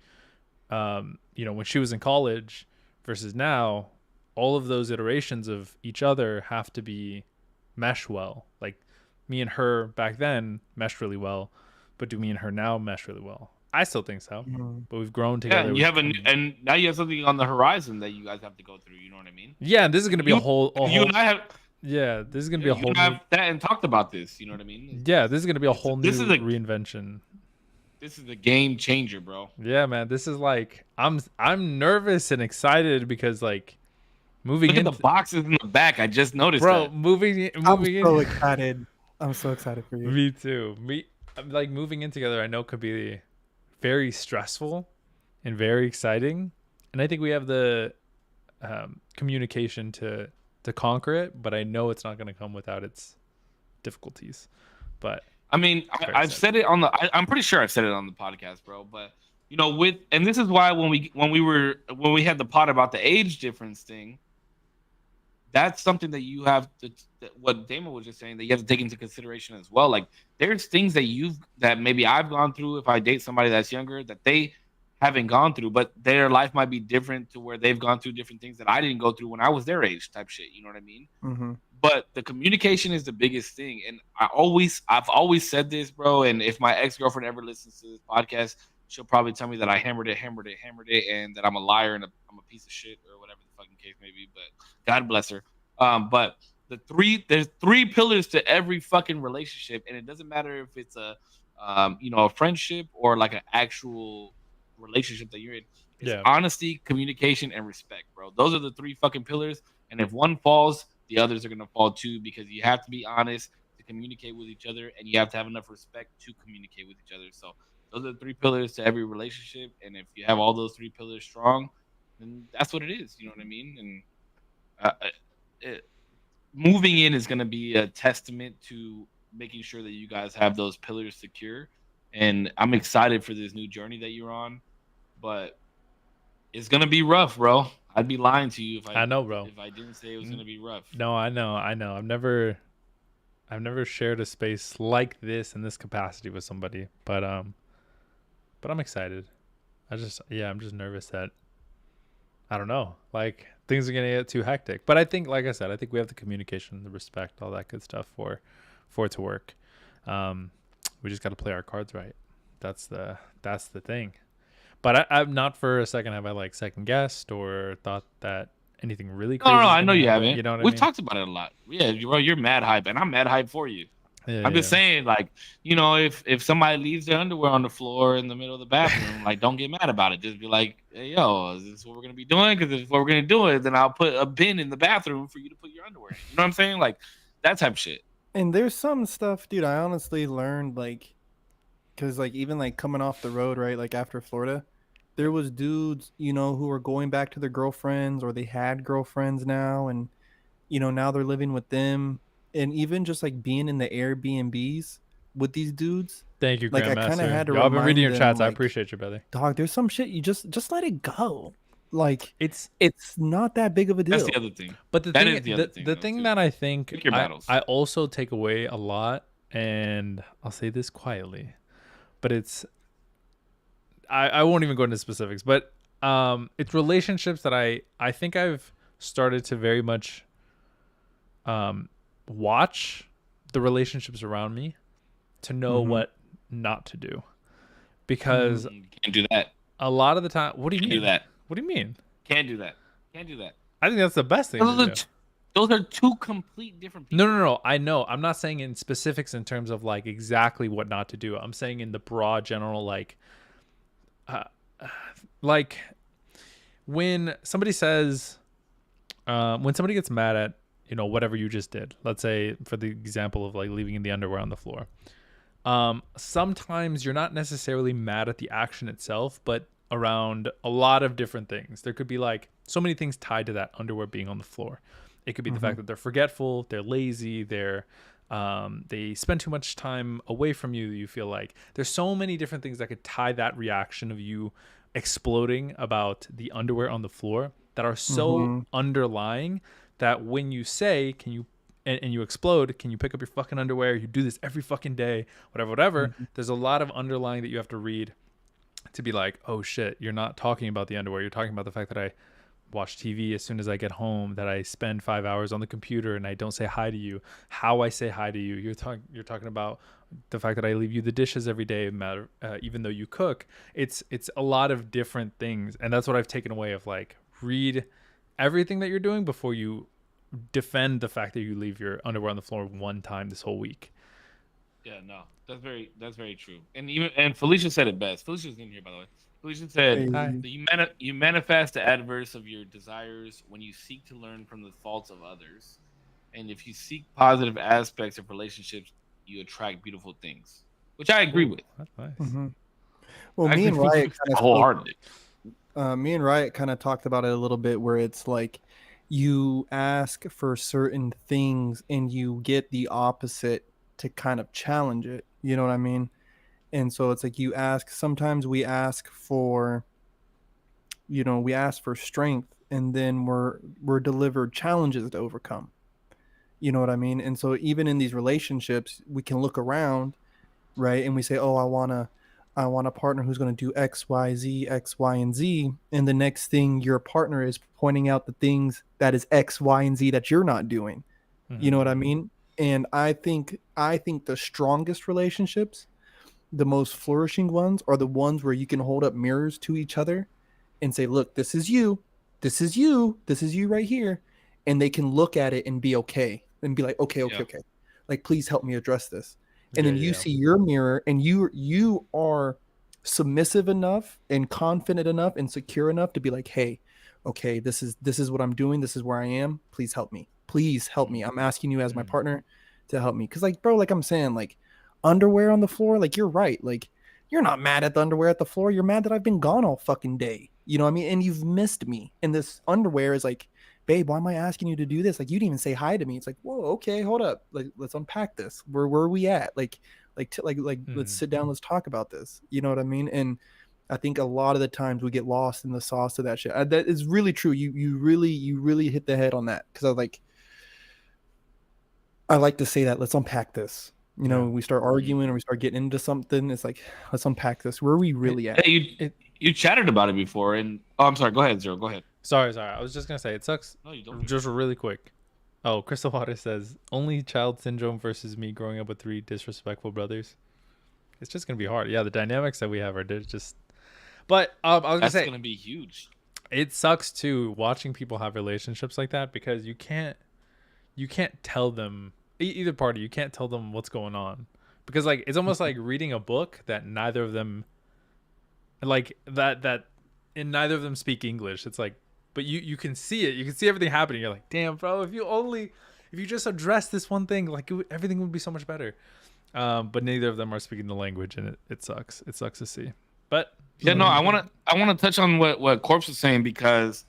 when she was in college versus now, all of those iterations of each other have to be mesh well. Like me and her back then meshed really well, but do me and her now mesh really well? I still think so, but we've grown together. Yeah, and now you have something on the horizon that you guys have to go through. You know what I mean? Yeah, this is gonna be a whole. You and I have. Yeah, this is gonna be a whole. Have that and talked about this. You know what I mean? Yeah, this is gonna be a whole new reinvention. This is a game changer, bro. Yeah, man. This is like I'm nervous and excited because like moving. Look at the boxes in the back. I just noticed, bro. That. Moving. I'm so excited. I'm so excited for you. Me too. I'm like moving in together. I know could be very stressful and very exciting, and I think we have the communication to conquer it. But I know it's not going to come without its difficulties. But I mean, I've said it on I'm pretty sure I've said it on the podcast, bro. But and this is why when we had the pod about the age difference thing, that's something that you have to, what Damon was just saying, that you have to take into consideration as well. Like there's things that maybe I've gone through if I date somebody that's younger that they haven't gone through, but their life might be different to where they've gone through different things that I didn't go through when I was their age type shit. You know what I mean? But the communication is the biggest thing. And I've always said this, bro. And if my ex-girlfriend ever listens to this podcast, she'll probably tell me that I hammered it, and that I'm a liar and I'm a piece of shit or whatever the fucking case may be. But God bless her. But there's 3 pillars to every fucking relationship, and it doesn't matter if it's a friendship or like an actual relationship that you're in. It's honesty, communication, and respect, bro. Those are the 3 fucking pillars. And if one falls, the others are gonna fall too, because you have to be honest to communicate with each other, and you have to have enough respect to communicate with each other. So those are the 3 pillars to every relationship, and if you have all those 3 pillars strong, then that's what it is. You know what I mean? And moving in is going to be a testament to making sure that you guys have those pillars secure. And I'm excited for this new journey that you're on, but it's going to be rough, bro. I'd be lying to you I know, bro. if I didn't say it was going to be rough. No, I know. I've never shared a space like this in this capacity with somebody, but I'm excited. I'm just nervous that I don't know, like things are gonna get too hectic. But I think, like I said, I think we have the communication, the respect, all that good stuff for it to work. We just got to play our cards right. That's the thing. But I'm not for a second have I like second guessed or thought that anything really crazy. No, I know you haven't. You know what We've I mean? talked about it a lot. Yeah, bro, you're mad hype, and I'm mad hype for you. Yeah, I'm just saying, like, you know, if somebody leaves their underwear on the floor in the middle of the bathroom, like, don't get mad about it. Just be like, hey, yo, is this what we're gonna be doing? Because if what we're gonna do it, then I'll put a bin in the bathroom for you to put your underwear in. You know what I'm saying? Like, that type of shit. And there's some stuff, dude, I honestly learned, like, because, like, even, like, coming off the road, right, like, after Florida, there was dudes, you know, who were going back to their girlfriends or they had girlfriends now, and, you know, now they're living with them. And even just, like, being in the Airbnbs with these dudes, Thank you, like, I Grandmaster. kind of had to Y'all been reading your remind chats. them, I like, appreciate you, brother. dog, there's some shit you just let it go. Like, It's not that big of a deal. That's the other thing. But the That thing, is the other thing, the though, thing too. that I think Pick your battles. I also take away a lot, and I'll say this quietly, but it's I won't even go into specifics, but it's relationships that I think I've started to very much watch the relationships around me to know what not to do, because Can't do that. a lot of the time, what do you Can't mean? do that. What do you mean? Can't do that. Can't do that. I think that's the best thing to do. Those are two complete different people. No. I know. I'm not saying in specifics in terms of like exactly what not to do. I'm saying in the broad general, like when somebody says, when somebody gets mad at, you know, whatever you just did, let's say for the example of like leaving the underwear on the floor. Sometimes you're not necessarily mad at the action itself, but around a lot of different things. There could be like so many things tied to that underwear being on the floor. It could be the fact that they're forgetful, they're lazy, they spend too much time away from you. You feel like there's so many different things that could tie that reaction of you exploding about the underwear on the floor that are so underlying that when you say, can you, and you explode, can you pick up your fucking underwear? You do this every fucking day, whatever. There's a lot of underlying that you have to read to be like, oh shit, you're not talking about the underwear. You're talking about the fact that I watch TV as soon as I get home, that I spend 5 hours on the computer and I don't say hi to you, how I say hi to you. You're talking about the fact that I leave you the dishes every day, even though you cook. It's a lot of different things. And that's what I've taken away of like, read everything that you're doing before you defend the fact that you leave your underwear on the floor one time this whole week. Yeah, no, that's very true. And Felicia said it best. Felicia's in here, by the way. Felicia said, that you manifest the adverse of your desires when you seek to learn from the faults of others. And if you seek positive aspects of relationships, you attract beautiful things, which I agree with. That's nice. Well, me and Riot kind of talked about it a little bit, where it's like you ask for certain things and you get the opposite to kind of challenge it. You know what I mean? And so it's like sometimes we ask for, you know, we ask for strength, and then we're delivered challenges to overcome. You know what I mean? And so even in these relationships, we can look around, right? And we say, oh, I want a partner who's going to do X, Y, Z, X, Y, and Z. And the next thing your partner is pointing out the things that is X, Y, and Z that you're not doing. You know what I mean? And I think the strongest relationships, the most flourishing ones, are the ones where you can hold up mirrors to each other and say, look, this is you, this is you, this is you right here. And they can look at it and be okay and be like, okay. Like, please help me address this. And then you see your mirror, and you are submissive enough and confident enough and secure enough to be like, hey, okay, this is what I'm doing. This is where I am. Please help me. Please help me. I'm asking you as my partner to help me. Cause like, bro, like I'm saying, like underwear on the floor, like you're right. Like you're not mad at the underwear at the floor. You're mad that I've been gone all fucking day. You know what I mean? And you've missed me. And this underwear is like babe, why am I asking you to do this? Like, you didn't even say hi to me. It's like, whoa, okay, hold up. Like, let's unpack this. Where are we at? Like, let's sit down. Let's talk about this. You know what I mean? And I think a lot of the times we get lost in the sauce of that shit. That is really true. You really hit the head on that. Cause I like to say that, let's unpack this. You know, we start arguing or we start getting into something. It's like, let's unpack this. Where are we really at? Hey, you chatted about it before, and I'm sorry. Go ahead, Zero. Go ahead. Sorry. I was just gonna say it sucks. No, you don't. Just really quick. Oh, Crystal Water says only child syndrome versus me growing up with 3 disrespectful brothers. It's just gonna be hard. Yeah, the dynamics that we have are just. But I was gonna say that's gonna be huge. It sucks too watching people have relationships like that because you can't tell them either party. You can't tell them what's going on because like it's almost like reading a book that neither of them like that and neither of them speak English. It's like, but you can see it. You can see everything happening. You're like, damn, bro. If you just address this one thing, like everything would be so much better. But neither of them are speaking the language, and it sucks. It sucks to see. But yeah, no, I want to touch on what Corpse was saying because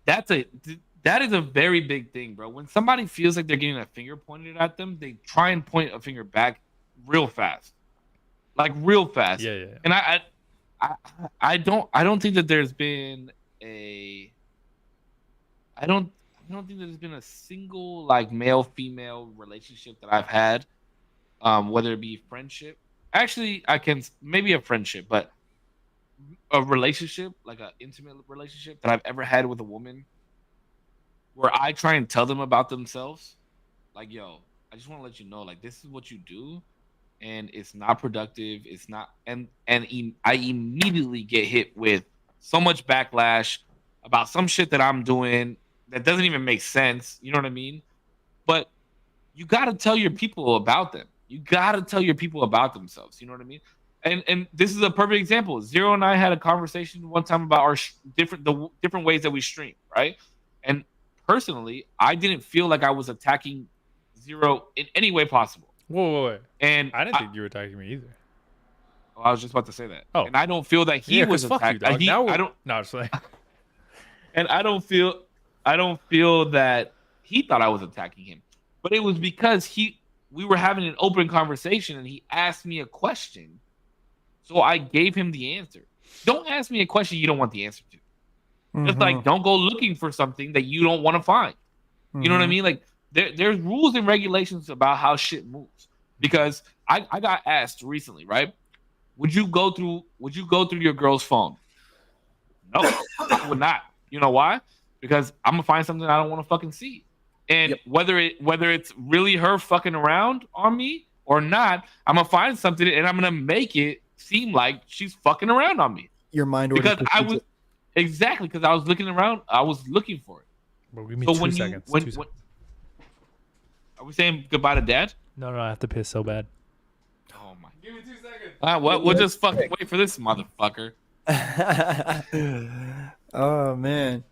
that is a very big thing, bro. When somebody feels like they're getting a finger pointed at them, they try and point a finger back real fast, like real fast. Yeah. And I don't think that there's been I don't think there's been a single like male female relationship that I've had, whether it be friendship. Actually, I can maybe a friendship, but a relationship, like an intimate relationship that I've ever had with a woman, where I try and tell them about themselves, like, yo, I just want to let you know, like, this is what you do, and it's not productive. It's not, I immediately get hit with so much backlash about some shit that I'm doing that doesn't even make sense. You know what I mean? But you got to tell your people about them. You got to tell your people about themselves. You know what I mean? And this is a perfect example. Zero and I had a conversation one time about our different ways that we stream, right? And personally, I didn't feel like I was attacking Zero in any way possible. Whoa. And I didn't think you were attacking me either. Oh, I was just about to say that. Oh. And I don't feel that he was attacking. I don't. No, it's like. And I don't feel that he thought I was attacking him, but it was because we were having an open conversation and he asked me a question, so I gave him the answer. Don't ask me a question you don't want the answer to. Mm-hmm. Just like don't go looking for something that you don't want to find. Mm-hmm. You know what I mean? Like there's rules and regulations about how shit moves. Because I got asked recently, right? Would you go through your girl's phone? No, I would not. You know why? Because I'm gonna find something I don't want to fucking see. And whether it's really her fucking around on me or not, I'm gonna find something and I'm gonna make it seem like she's fucking around on me. Your mind because I was exactly because I was looking around. I was looking for it. Bro, give me 2 seconds. Are we saying goodbye to Dad? No, I have to piss so bad. Oh my! Give me 2 seconds. We'll just fucking wait for this motherfucker. Oh man.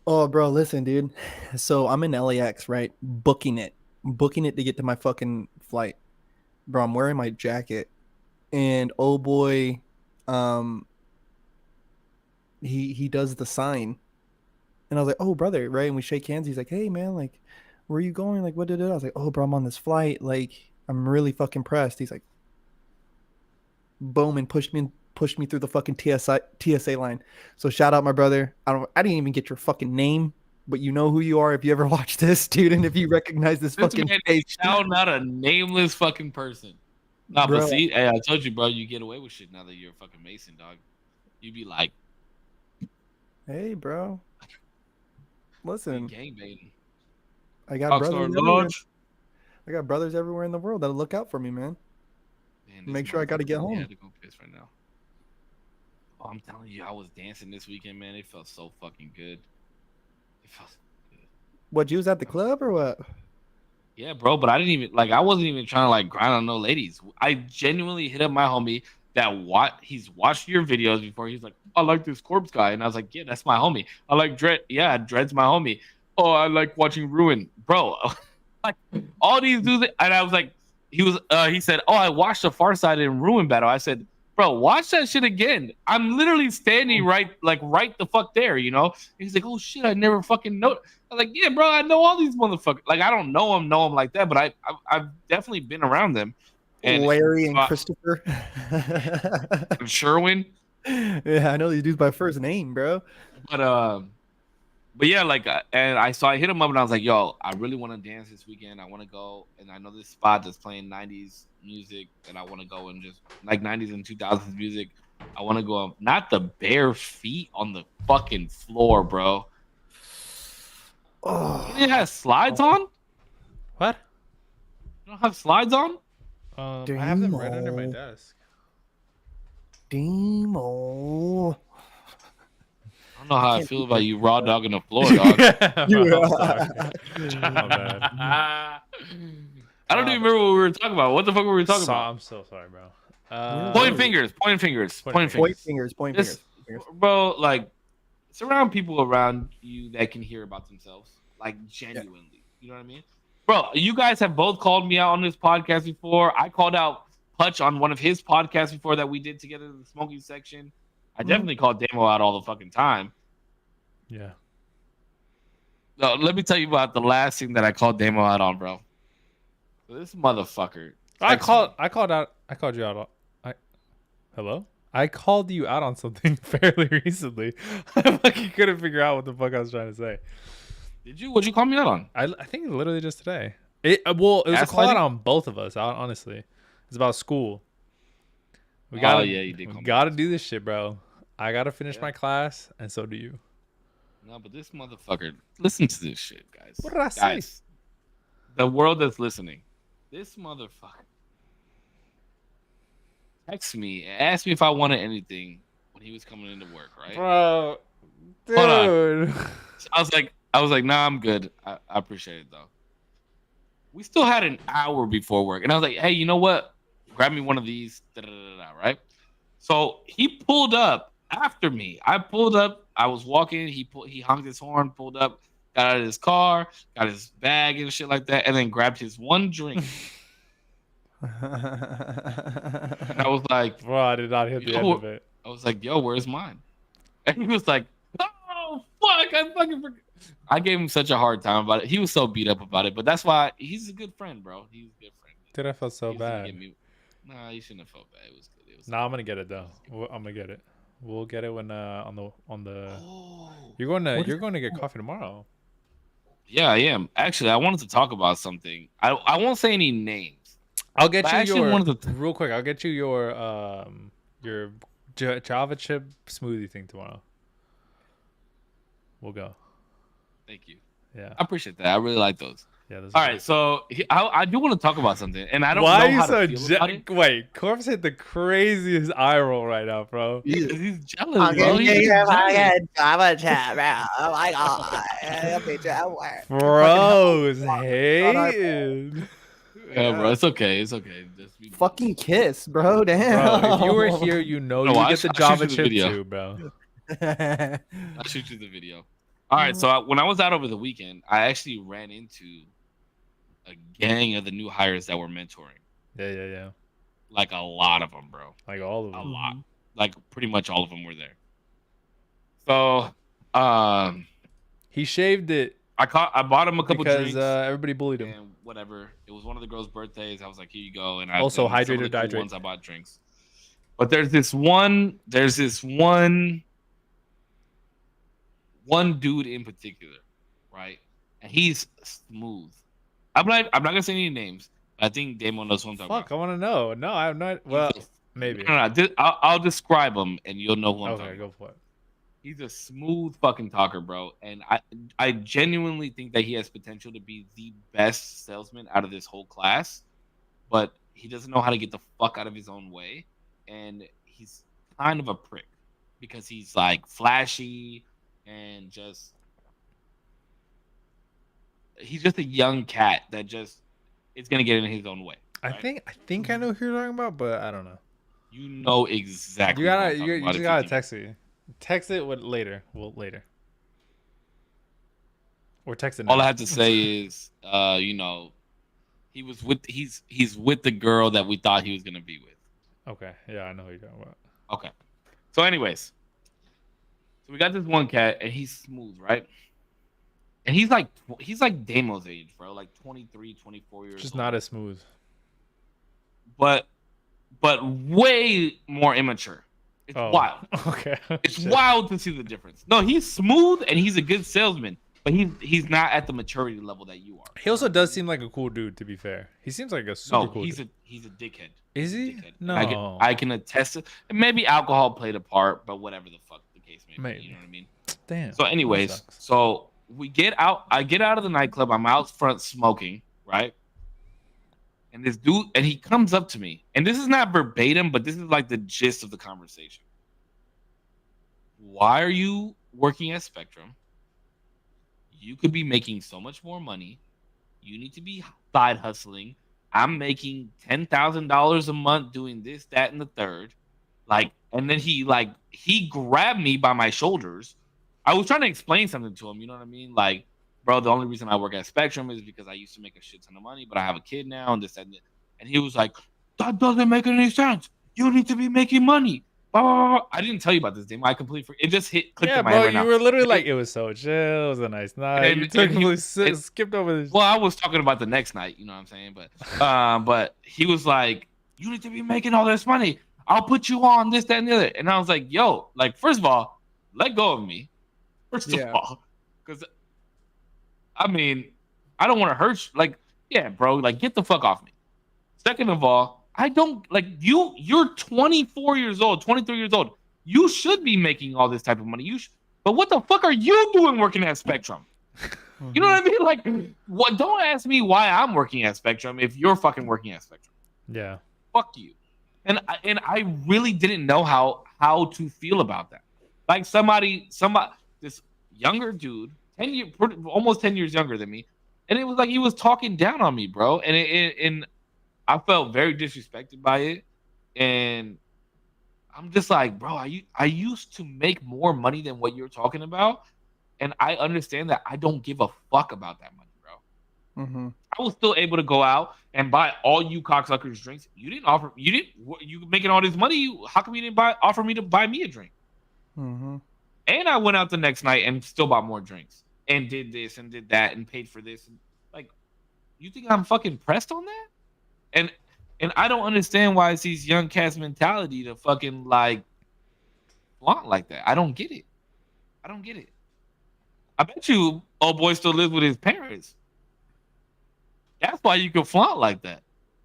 Oh, bro, listen, dude. So I'm in LAX, right? Booking it to get to my fucking flight. Bro, I'm wearing my jacket, and oh boy, he does the sign, and I was like, oh brother, right? And we shake hands. He's like, hey man, like, where are you going? Like, what did it? I was like, oh bro, I'm on this flight. Like, I'm really fucking pressed. He's like, boom, and pushed me through the fucking TSA line. So shout out my brother. I didn't even get your fucking name, but you know who you are if you ever watch this, dude, and if you recognize this fucking face. Shouting out a nameless fucking person. Nah, but see, hey, I told you, bro, you get away with shit now that you're a fucking Mason, dog. You be like, hey, bro. Listen, gangbaiting. I got brothers everywhere in the world that'll look out for me, man. Make sure I got to get home. I had to go piss right now. Oh, I'm telling you, I was dancing this weekend, man. It felt so fucking good. It felt so good. What, you was at the club or what? Yeah, bro, but I wasn't even trying to like grind on no ladies. I genuinely hit up my homie he's watched your videos before. He's like, I like this Corpse guy. And I was like, yeah, that's my homie. I like Dread. Yeah, Dread's my homie. Oh, I like watching Ruin. Bro, like all these dudes. And I was like, he said, oh, I watched the Far Side in Ruin battle. I said, bro, watch that shit again. I'm literally standing right the fuck there, you know? He's like, oh shit, I never fucking know. I'm like, yeah, bro, I know all these motherfuckers. Like, I don't know them like that, but I've definitely been around them. And Larry and Christopher. Sherwin. Yeah, I know these dudes by first name, bro. But yeah, like, and I hit him up and I was like, yo, I really want to dance this weekend. I want to go, and I know this spot that's playing 90s music, and I want to go and just like 90s and 2000s music. I want to go, not the bare feet on the fucking floor, bro. Oh, It has slides on. What? You don't have slides on? I have them right under my desk. Demo. I don't know how I feel about you raw dogging the floor, dog. My bad. I don't even remember what we were talking about. What the fuck were we talking about? I'm so sorry, bro. Point fingers. Bro, like, surround people around you that can hear about themselves, like, genuinely. Yeah. You know what I mean? Bro, you guys have both called me out on this podcast before. I called out Hutch on one of his podcasts before that we did together in the smoking section. I definitely called Damo out all the fucking time. Yeah. No, let me tell you about the last thing that I called Damo out on, bro. This motherfucker. I called you out. Hello? I called you out on something fairly recently. I fucking couldn't figure out what the fuck I was trying to say. Did you? What'd you call me out on? I think literally just today. It was a call out on both of us, honestly. It's about school. You gotta do this shit, bro. I gotta finish my class, and so do you. No, but this motherfucker, listen to this shit, guys. What did I say? Guys, the world that's listening. This motherfucker texted me and asked me if I wanted anything when he was coming into work, right? Bro, dude. Hold on. I was like, nah, I'm good. I appreciate it though. We still had an hour before work, and I was like, hey, you know what? Grab me one of these, right? So he pulled up after me. I pulled up. I was walking. He honked his horn, pulled up, got out of his car, got his bag and shit like that, and then grabbed his one drink. And I was like, bro, I did not hit the end of it. I was like, yo, where's mine? And he was like, oh, fuck, I fucking forgot. I gave him such a hard time about it. He was so beat up about it, but that's why he's a good friend, bro. He's a good friend. Dude, I felt so bad. Nah, you shouldn't have felt bad. It was good. I'm gonna get it though. I'm gonna get it. We'll get it when on the. Oh, you're going to get coffee tomorrow. Yeah, I am. Actually, I wanted to talk about something. I won't say any names. I'll get you real quick. I'll get you your Java chip smoothie thing tomorrow. We'll go. Thank you. Yeah, I appreciate that. I really like those. Yeah. All right, so I do want to talk about something, and I don't know how to feel about it. Wait, Corpse hit the craziest eye roll right now, bro. He's jealous, bro. He's jealous. Java chat, bro. Oh my god. Bro's hating. Yeah, bro, it's okay. It's okay. Just fucking kiss, bro. Damn. Bro, if you were here, you get the Java chip too, bro. I'll shoot you the video. All right, so when I was out over the weekend, I actually ran into a gang of the new hires that were mentoring. Yeah. Like a lot of them, bro. Like all of them. A lot. Like pretty much all of them were there. So, he shaved it. I bought him a couple drinks because everybody bullied him. And whatever. It was one of the girls' birthdays. I was like, here you go. And also hydrate or dihydrate. Ones I bought drinks. But there's this one dude in particular, right? And he's smooth. I'm not gonna say any names. But I think Damon knows what I'm talking about. Fuck, I want to know. No, I'm not. Well, maybe. No. I'll describe him, and you'll know who I'm talking about. Okay, go for it. He's a smooth fucking talker, bro. And I genuinely think that he has potential to be the best salesman out of this whole class. But he doesn't know how to get the fuck out of his own way. And he's kind of a prick because he's like flashy and he's just a young cat that just is gonna get in his own way. Right? I think I know who you're talking about, but I don't know. You know exactly. You just gotta text me. Text it later. Well, later. Or text it now. All I have to say is, he's with the girl that we thought he was gonna be with, Okay, yeah, I know who you're talking about. Okay. So, anyways, so we got this one cat, and he's smooth, right? And he's like Damo's age, bro, like 23, 24 years Just old. not as smooth. But way more immature. It's wild. Okay. It's wild to see the difference. No, he's smooth and he's a good salesman, but he's not at the maturity level that you are. He also does seem like a cool dude, to be fair. He seems like a super cool dude. He's a dickhead. Is he? Dickhead. No. I can attest it. And maybe alcohol played a part, but whatever the fuck the case may be. Maybe. You know what I mean? Damn. So, anyways, so we get out. I get out of the nightclub. I'm out front smoking, right? And this dude, and he comes up to me, and this is not verbatim, but this is like the gist of the conversation. Why are you working at Spectrum? You could be making so much more money. You need to be side hustling. I'm making $10,000 a month doing this, that, and the third. Like, and then he grabbed me by my shoulders. I was trying to explain something to him. You know what I mean? Like, bro, the only reason I work at Spectrum is because I used to make a shit ton of money, but I have a kid now, and this, that, and that. And he was like, that doesn't make any sense. You need to be making money. Blah, blah, blah. I didn't tell you about this, Dame. I completely forgot. It just clicked in my head right now. You were literally like, it was so chill. It was a nice night. You totally skipped over this. Well, I was talking about the next night, you know what I'm saying? But he was like, you need to be making all this money. I'll put you on this, that, and the other. And I was like, yo, like, first of all, let go of me. First of all. Because, I mean, I don't want to hurt you. Like, yeah, bro, like, get the fuck off me. Second of all, I don't, like, you're 24 years old, 23 years old. You should be making all this type of money. But what the fuck are you doing working at Spectrum? You know what I mean? Like, what? Don't ask me why I'm working at Spectrum if you're fucking working at Spectrum. Yeah. Fuck you. And I really didn't know how to feel about that. Like somebody, this younger dude, almost 10 years younger than me, and it was like he was talking down on me, bro. And I felt very disrespected by it. And I'm just like, bro, I used to make more money than what you're talking about. And I understand that I don't give a fuck about that money, bro. Mm-hmm. I was still able to go out and buy all you cocksuckers drinks. You making all this money. How come you didn't offer me to buy me a drink? Mm-hmm. And I went out the next night and still bought more drinks and did this and did that and paid for this. And like, you think I'm fucking pressed on that? And I don't understand why it's these young cats mentality to fucking like flaunt like that. I don't get it. I bet you old boy still lives with his parents. That's why you can flaunt like that.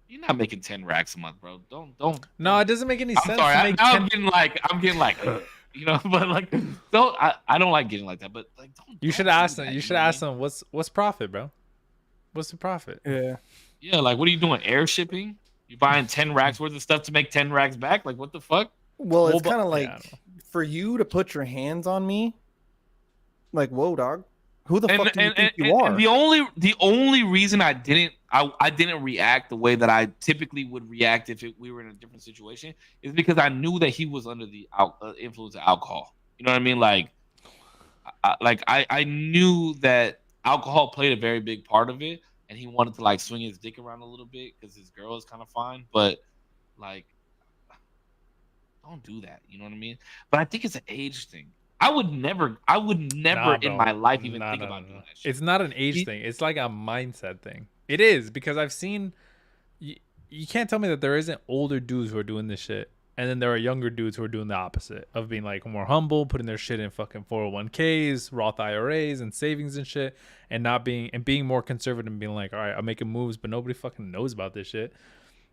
You're not making 10 racks a month, bro. Don't. No, it doesn't make any sense. Sorry, I'm getting like, you know, but like, I don't like getting like that. But like, you should ask them. You should ask them what's profit, bro. What's the profit? Yeah. Like, what are you doing? Air shipping? You buying 10 racks worth of stuff to make 10 racks back? Like, what the fuck? Well, it's kind of like for you to put your hands on me. Like, whoa, dog. Who the fuck do you think you are? And the only reason I didn't react the way that I typically would react if we were in a different situation is because I knew that he was under the influence of alcohol. You know what I mean? Like, I knew that alcohol played a very big part of it, and he wanted to like swing his dick around a little bit because his girl is kind of fine. But like, don't do that. You know what I mean? But I think it's an age thing. I would never in my life even think about doing that shit. It's not an age thing. It's like a mindset thing. It is, because I've seen you can't tell me that there isn't older dudes who are doing this shit, and then there are younger dudes who are doing the opposite of being like more humble, putting their shit in fucking 401ks, Roth IRAs, and savings and shit, and being more conservative and being like, all right, I'm making moves, but nobody fucking knows about this shit.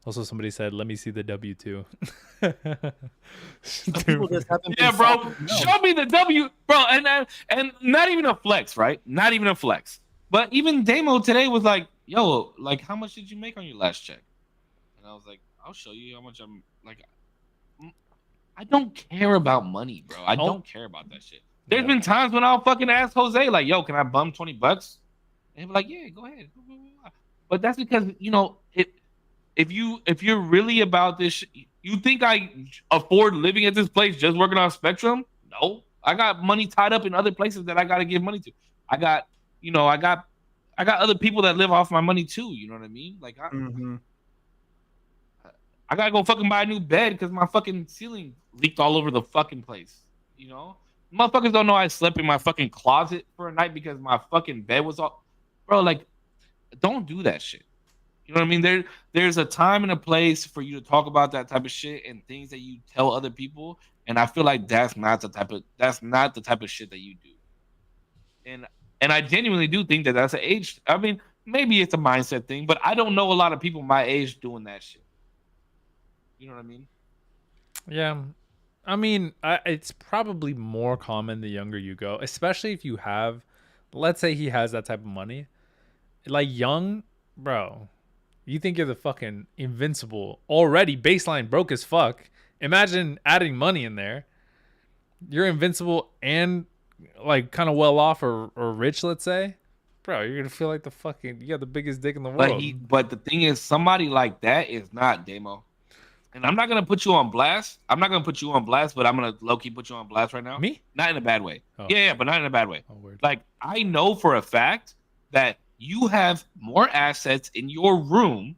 Also, somebody said, "Let me see the W-2." Yeah, bro. Show me the W, bro. And not even a flex, right? Not even a flex. But even Damo today was like, "Yo, like, how much did you make on your last check?" And I was like, "I'll show you how much I'm like." I don't care about money, bro. I don't care about that shit. There's been times when I'll fucking ask Jose, like, "Yo, can I bum $20?" And he'll be like, "Yeah, go ahead." But that's because, you know, if you're really about this, you think I afford living at this place just working on Spectrum? No, I got money tied up in other places that I got to give money to. I got other people that live off my money too. You know what I mean? Like, I gotta go fucking buy a new bed because my fucking ceiling leaked all over the fucking place. You know, motherfuckers don't know I slept in my fucking closet for a night because my fucking bed was all, bro. Like, don't do that shit. You know what I mean? There's a time and a place for you to talk about that type of shit and things that you tell other people. And I feel like that's not the type of shit that you do. And I genuinely do think that that's an age. I mean, maybe it's a mindset thing, but I don't know a lot of people my age doing that shit. You know what I mean? Yeah. I mean, it's probably more common the younger you go, especially if you have, let's say he has that type of money. Like young, bro, you think you're the fucking invincible, already baseline broke as fuck. Imagine adding money in there. You're invincible and like kind of well off or rich, let's say. Bro, you're gonna feel like the fucking you got the biggest dick in the world. But the thing is, somebody like that is not Demo. And I'm not gonna put you on blast. I'm not gonna put you on blast, but I'm gonna low key put you on blast right now. Me? Not in a bad way. Oh. Yeah, but not in a bad way. Oh, weird. Like I know for a fact that you have more assets in your room.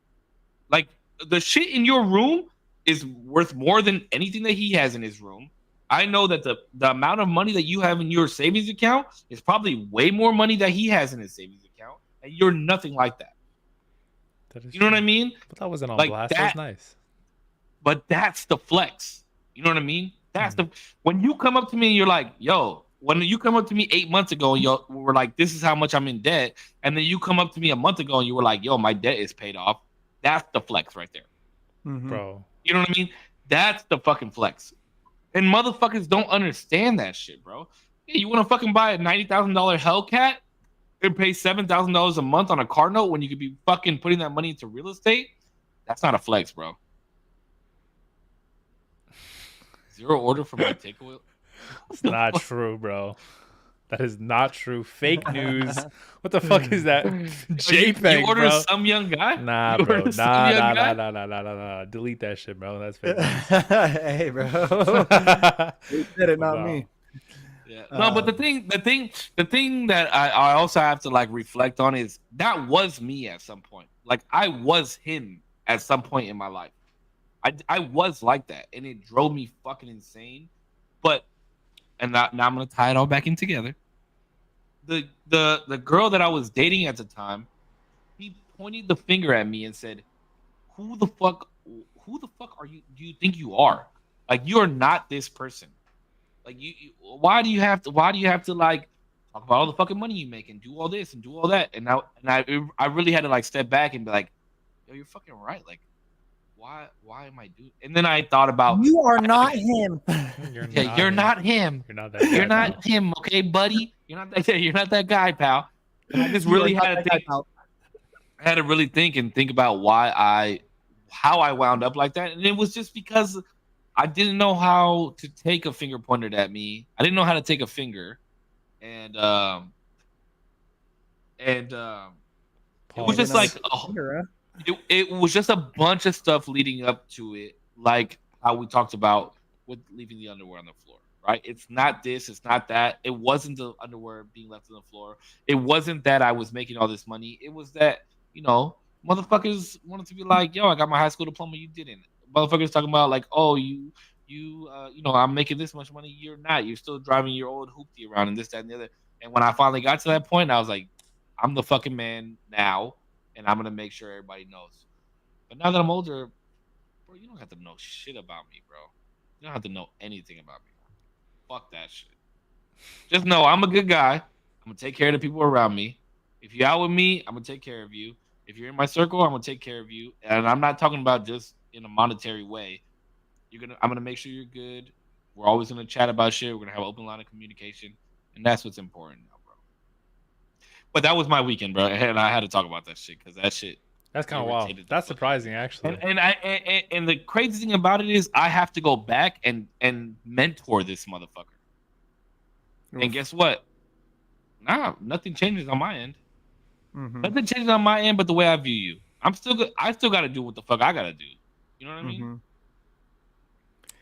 Like the shit in your room is worth more than anything that he has in his room. I know that the amount of money that you have in your savings account is probably way more money that he has in his savings account, and you're nothing like that. You know what I mean? But that wasn't on like blast. That was nice. But that's the flex. You know what I mean? That's the when you come up to me and you're like, yo, when you come up to me 8 months ago and you were like, this is how much I'm in debt, and then you come up to me a month ago and you were like, yo, my debt is paid off. That's the flex right there. Bro. You know what I mean? That's the fucking flex. And motherfuckers don't understand that shit, bro. Yeah, you want to fucking buy a $90,000 Hellcat and pay $7,000 a month on a car note when you could be fucking putting that money into real estate? That's not a flex, bro. Zero order for my takeaway. It's not true, bro. That is not true. Fake news. What the fuck is that? JPEG, you order bro. some young guy? Nah, You bro. order some young guy? Nah. Delete that shit, bro. That's fake news. Hey, bro. You said it, not me. Yeah. No, but the thing that I also have to like reflect on is that was me at some point. Like I was him at some point in my life. I was like that, and it drove me fucking insane. But now I'm gonna tie it all back in together. The girl that I was dating at the time, he pointed the finger at me and said, who the fuck are you? Do you think you are? Like you're not this person. Like why do you have to like talk about all the fucking money you make and do all this and do all that? And I really had to like step back and be like, yo, you're fucking right. Like why am I doing? And then I thought about you are not him. You're not him. You're not that guy, You're not pal. him, okay, buddy. You're not that guy, pal. And I just really had to think. I had to really think about how I wound up like that, and it was just because I didn't know how to take a finger pointed at me. I didn't know how to take a finger, and it was just like it was just a bunch of stuff leading up to it, like how we talked about with leaving the underwear on the floor. Right? It's not this, it's not that. It wasn't the underwear being left on the floor. It wasn't that I was making all this money. It was that, motherfuckers wanted to be like, yo, I got my high school diploma, you didn't. Motherfuckers talking about like, oh, I'm making this much money. You're not. You're still driving your old hoopty around and this, that, and the other. And when I finally got to that point, I was like, I'm the fucking man now, and I'm gonna make sure everybody knows. But now that I'm older, bro, you don't have to know shit about me, bro. You don't have to know anything about me. Fuck that shit. Just know I'm a good guy. I'm gonna take care of the people around me. If you're out with me, I'm gonna take care of you. If you're in my circle, I'm gonna take care of you. And I'm not talking about just in a monetary way. I'm gonna make sure you're good. We're always gonna chat about shit. We're gonna have an open line of communication, and that's what's important now, bro. But that was my weekend, bro, and I had to talk about that shit because that shit. That's kind of wild. That's surprising, actually. And the crazy thing about it is, I have to go back and mentor this motherfucker. Oof. And guess what? Nah, nothing changes on my end. Mm-hmm. Nothing changes on my end, but the way I view you. I still got to do what the fuck I gotta do. You know what I mean? Mm-hmm.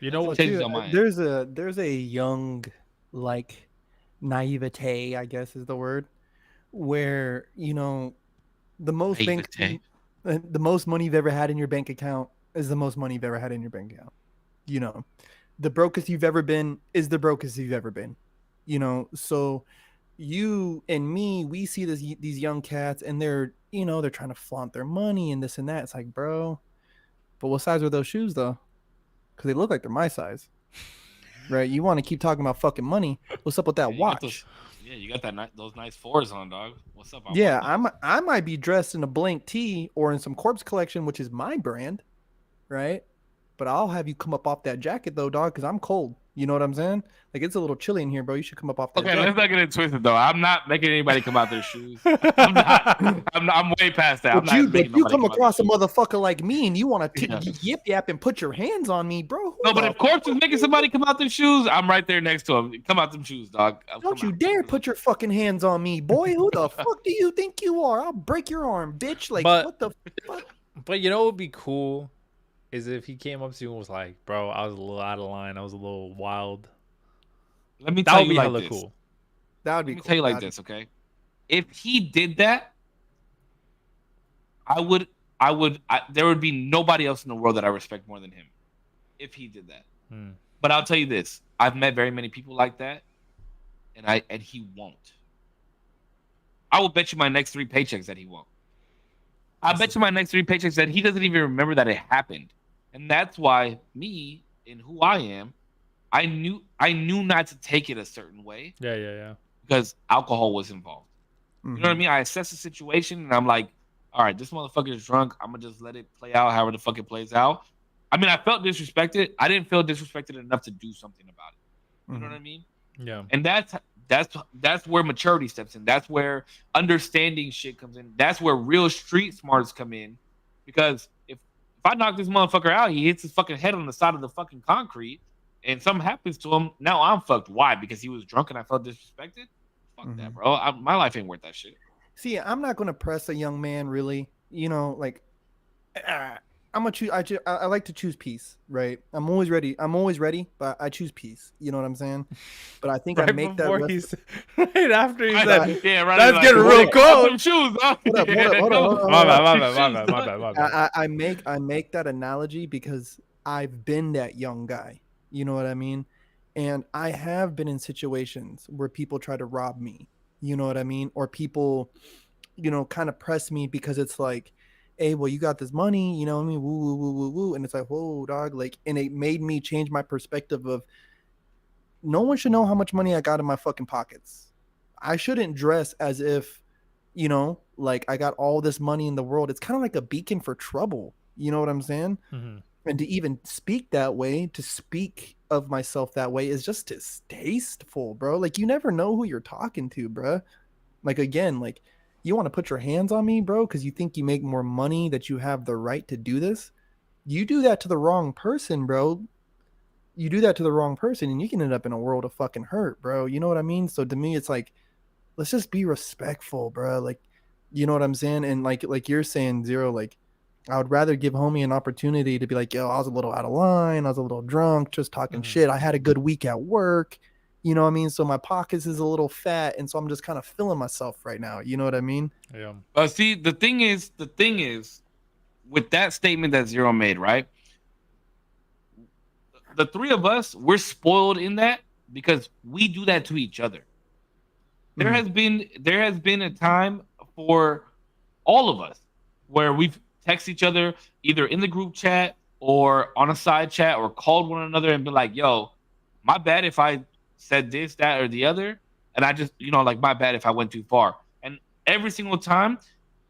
You know what? There's a young, like, naivete, I guess is the word, where the most money you've ever had in your bank account is the most money you've ever had in your bank account. You know, the brokest you've ever been is the brokest you've ever been. You know, so you and me, we see these young cats, and they're they're trying to flaunt their money and this and that. It's like, bro, but what size are those shoes though? Because they look like they're my size, right? You want to keep talking about fucking money? What's up with that watch? You got those nice fours on, dog. What's up? Yeah, I might be dressed in a blank tee or in some Corpse Collection, which is my brand, right? But I'll have you come up off that jacket though, dog, because I'm cold. You know what I'm saying? Like, it's a little chilly in here, bro. You should come up off that jacket. Let's not get it twisted though. I'm not making anybody come out their shoes. I'm way past that. But you come across a motherfucker like me and you want to yip yap and put your hands on me, bro. No, but if Corpse is making somebody come out their shoes, I'm right there next to him. Come out them shoes, dog. Don't you dare put your fucking hands on me, boy. Who the fuck do you think you are? I'll break your arm, bitch. Like, what the fuck? But you know what would be cool is if he came up to you and was like, bro, I was a little out of line. I was a little wild. Let me tell you like this. Cool. That would be cool. Let me tell you like this, okay? If he did that, there would be nobody else in the world that I respect more than him. If he did that. But I'll tell you this. I've met very many people like that, and he won't. I will bet you my next 3 paychecks that he won't. I bet you my next 3 paychecks that he doesn't even remember that it happened. And that's why me and who I am, I knew not to take it a certain way. Yeah. Because alcohol was involved. You know what I mean? I assess the situation and I'm like, all right, this motherfucker is drunk. I'm gonna just let it play out however the fuck it plays out. I mean, I felt disrespected. I didn't feel disrespected enough to do something about it. You know what I mean? Yeah. And that's where maturity steps in. That's where understanding shit comes in. That's where real street smarts come in. Because if I knock this motherfucker out, he hits his fucking head on the side of the fucking concrete, and something happens to him, now I'm fucked. Why? Because he was drunk and I felt disrespected? Fuck that, bro. My life ain't worth that shit. See, I'm not going to press a young man, really. You know, like, I'm gonna choose. I like to choose peace, right? I'm always ready, but I choose peace. You know what I'm saying? But I think I make that right after he said, "Yeah, right." That's getting real cold. Shoes, hold on. My bad. I make that analogy because I've been that young guy. You know what I mean? And I have been in situations where people try to rob me. You know what I mean? Or people, kind of press me because it's like, hey, well, you got this money, you know what I mean? Woo, woo, woo, woo, woo. And it's like, whoa, dog. Like, and it made me change my perspective of no one should know how much money I got in my fucking pockets. I shouldn't dress as if, like I got all this money in the world. It's kind of like a beacon for trouble. You know what I'm saying? Mm-hmm. And to even speak that way, to speak of myself that way is just distasteful, bro. Like, you never know who you're talking to, bro. Like, again, like, you want to put your hands on me, bro, because you think you make more money, that you have the right to do this? You do that to the wrong person, bro. You do that to the wrong person, and you can end up in a world of fucking hurt, bro. You know what I mean? So to me, it's like, let's just be respectful, bro. Like, you know what I'm saying? And like you're saying, Zero, like, I would rather give homie an opportunity to be like, yo, I was a little out of line. I was a little drunk, just talking shit. I had a good week at work. You know what I mean? So my pockets is a little fat, and so I'm just kind of feeling myself right now. You know what I mean? Yeah. But see, the thing is, with that statement that Zero made, right? The 3 of us, we're spoiled in that because we do that to each other. There has been a time for all of us where we've texted each other either in the group chat or on a side chat or called one another and been like, yo, my bad if I said this, that, or the other. And I just, like, my bad if I went too far. And every single time,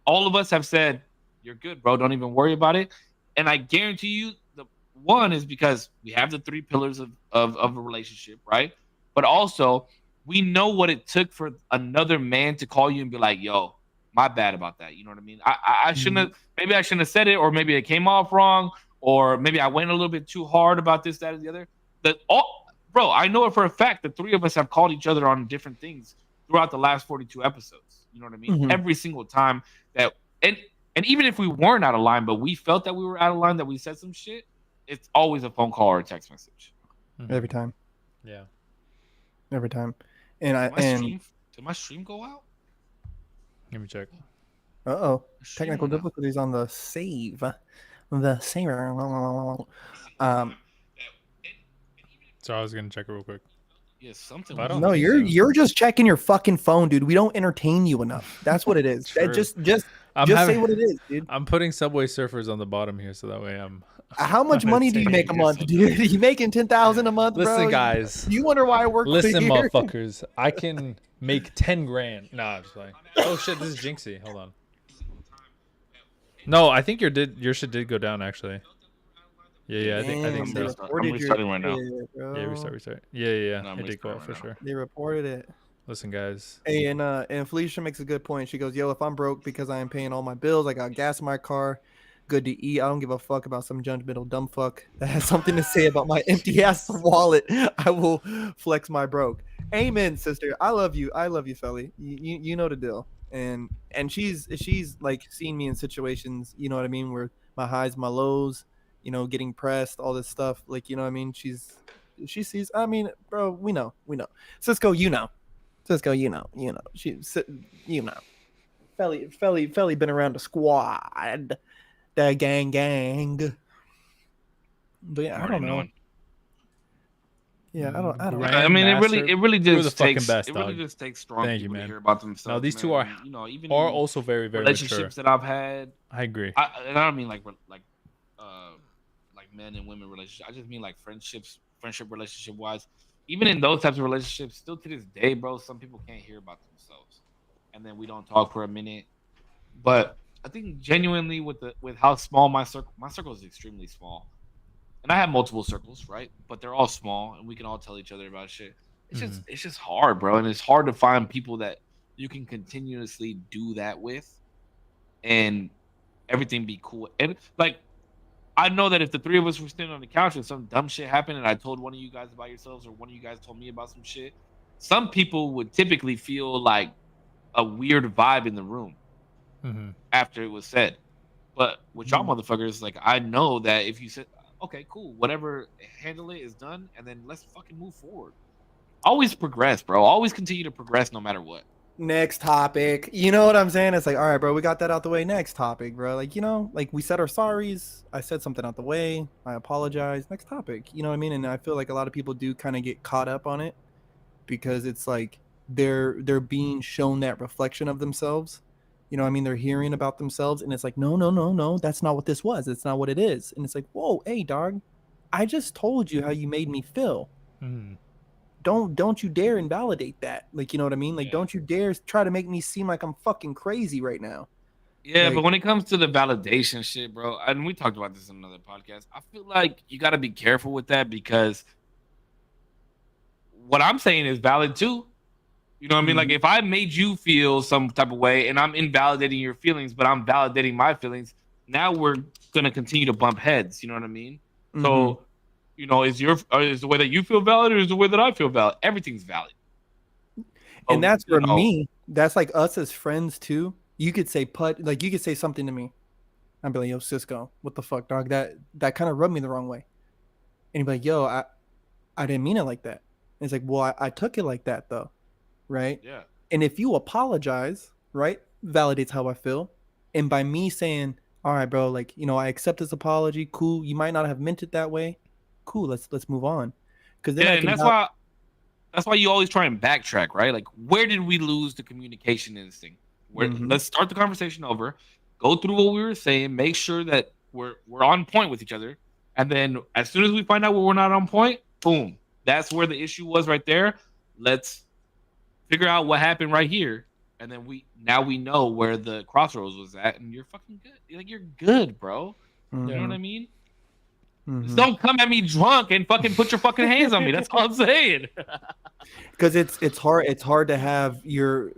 all of us have said, you're good, bro. Don't even worry about it. And I guarantee you, the one is because we have the 3 pillars of a relationship, right? But also, we know what it took for another man to call you and be like, yo, my bad about that. You know what I mean? I shouldn't have, maybe I shouldn't have said it, or maybe it came off wrong, or maybe I went a little bit too hard about this, that, or the other. Bro, I know it for a fact that 3 of us have called each other on different things throughout the last 42 episodes. You know what I mean? Every single time that, and even if we weren't out of line, but we felt that we were out of line, that we said some shit, it's always a phone call or a text message. Every time. Yeah. Every time. Did my stream go out? Let me check. Technical difficulties on the save. the saber. So I was gonna check it real quick. Yeah, something. But I was don't No, think missing. so. you're just checking your fucking phone, dude. We don't entertain you enough. That's what it is. True. Just I'm say having, what it is, dude. I'm putting Subway Surfers on the bottom here, so that way I'm. How much money do you make a month, dude? You making 10,000 a month, bro? Listen, guys. You wonder why I work for Listen, here? motherfuckers. I can make 10 grand. Nah, I'm just playing. Oh shit, this is Jinxie. Hold on. No, I think your shit did go down actually. Yeah, I think Damn, so. they I'm reported restarting your right now. shit, bro. Yeah, restart. Yeah. No, I'm It did go restarting up for right sure. They reported it. Listen, guys. Hey, and Felicia makes a good point. She goes, "Yo, if I'm broke because I am paying all my bills, I got gas in my car, good to eat. I don't give a fuck about some judgmental dumb fuck that has something to say about my empty ass wallet. I will flex my broke." Amen, sister. I love you, Felly. You know the deal. And she's like seen me in situations, you know what I mean, where my highs, my lows, you know, getting pressed, all this stuff. Like, you know what I mean? She sees. I mean, bro, we know. Cisco, you know. She, you know. Felly been around the squad, the gang. But yeah, I don't know. Yeah, I don't know. I mean, it really You're the just fucking takes best, it really dog. just takes strong Thank you, people to man. hear about themselves. No, these man. two are, And, you know, even are in also very, very relationships mature. that I've had. I agree. And I don't mean like men and women relationships. I just mean like friendship relationship wise. Even in those types of relationships, still to this day, bro, some people can't hear about themselves, and then we don't talk for a minute. But I think genuinely with how small my circle is extremely small, and I have multiple circles, right? But they're all small, and we can all tell each other about shit. It's just hard, bro, and it's hard to find people that you can continuously do that with, and everything be cool. And like, I know that if the three of us were sitting on the couch and some dumb shit happened, and I told one of you guys about yourselves, or one of you guys told me about some shit, some people would typically feel like a weird vibe in the room after it was said. But with y'all motherfuckers, like, I know that if you said, okay, cool, whatever, handle it is done, and then let's fucking move forward. Always progress, bro. Always continue to progress no matter what. Next topic. You know what I'm saying? It's like, all right, bro, we got that out the way. Next topic, bro. Like, you know, like we said our sorries. I said something out the way. I apologize. Next topic. You know what I mean? And I feel like a lot of people do kind of get caught up on it because it's like they're being shown that reflection of themselves. You know what I mean? They're hearing about themselves, and it's like, no, that's not what this was. It's not what it is. And it's like, whoa, hey, dog, I just told you how you made me feel. Don't you dare invalidate that. Like, you know what I mean? Like, don't you dare try to make me seem like I'm fucking crazy right now. Yeah, like, but when it comes to the validation shit, bro, and we talked about this in another podcast, I feel like you got to be careful with that because what I'm saying is valid too. You know what I mean? Like, if I made you feel some type of way and I'm invalidating your feelings, but I'm validating my feelings, now we're going to continue to bump heads. You know what I mean? So, you know, is the way that you feel valid, or is the way that I feel valid? Everything's valid. And that's for me. That's like us as friends too. You could say you could say something to me. I'd be like, yo, Cisco, what the fuck, dog? That kind of rubbed me the wrong way. And you'd be like, yo, I didn't mean it like that. And it's like, well, I took it like that though. Right? Yeah. And if you apologize, right, validates how I feel. And by me saying, all right, bro, like, you know, I accept this apology. Cool. You might not have meant it that way. Cool. Let's move on. Because then that's why you always try and backtrack, right? Like, where did we lose the communication in this thing? Let's start the conversation over, go through what we were saying, make sure that we're on point with each other, and then as soon as we find out where we're not on point, boom, that's where the issue was right there. Let's figure out what happened right here, and then we know where the crossroads was at, and you're fucking good. Like, you're good, bro. You know what I mean? Just don't come at me drunk and fucking put your fucking hands on me. That's all I'm saying. Because it's hard to have your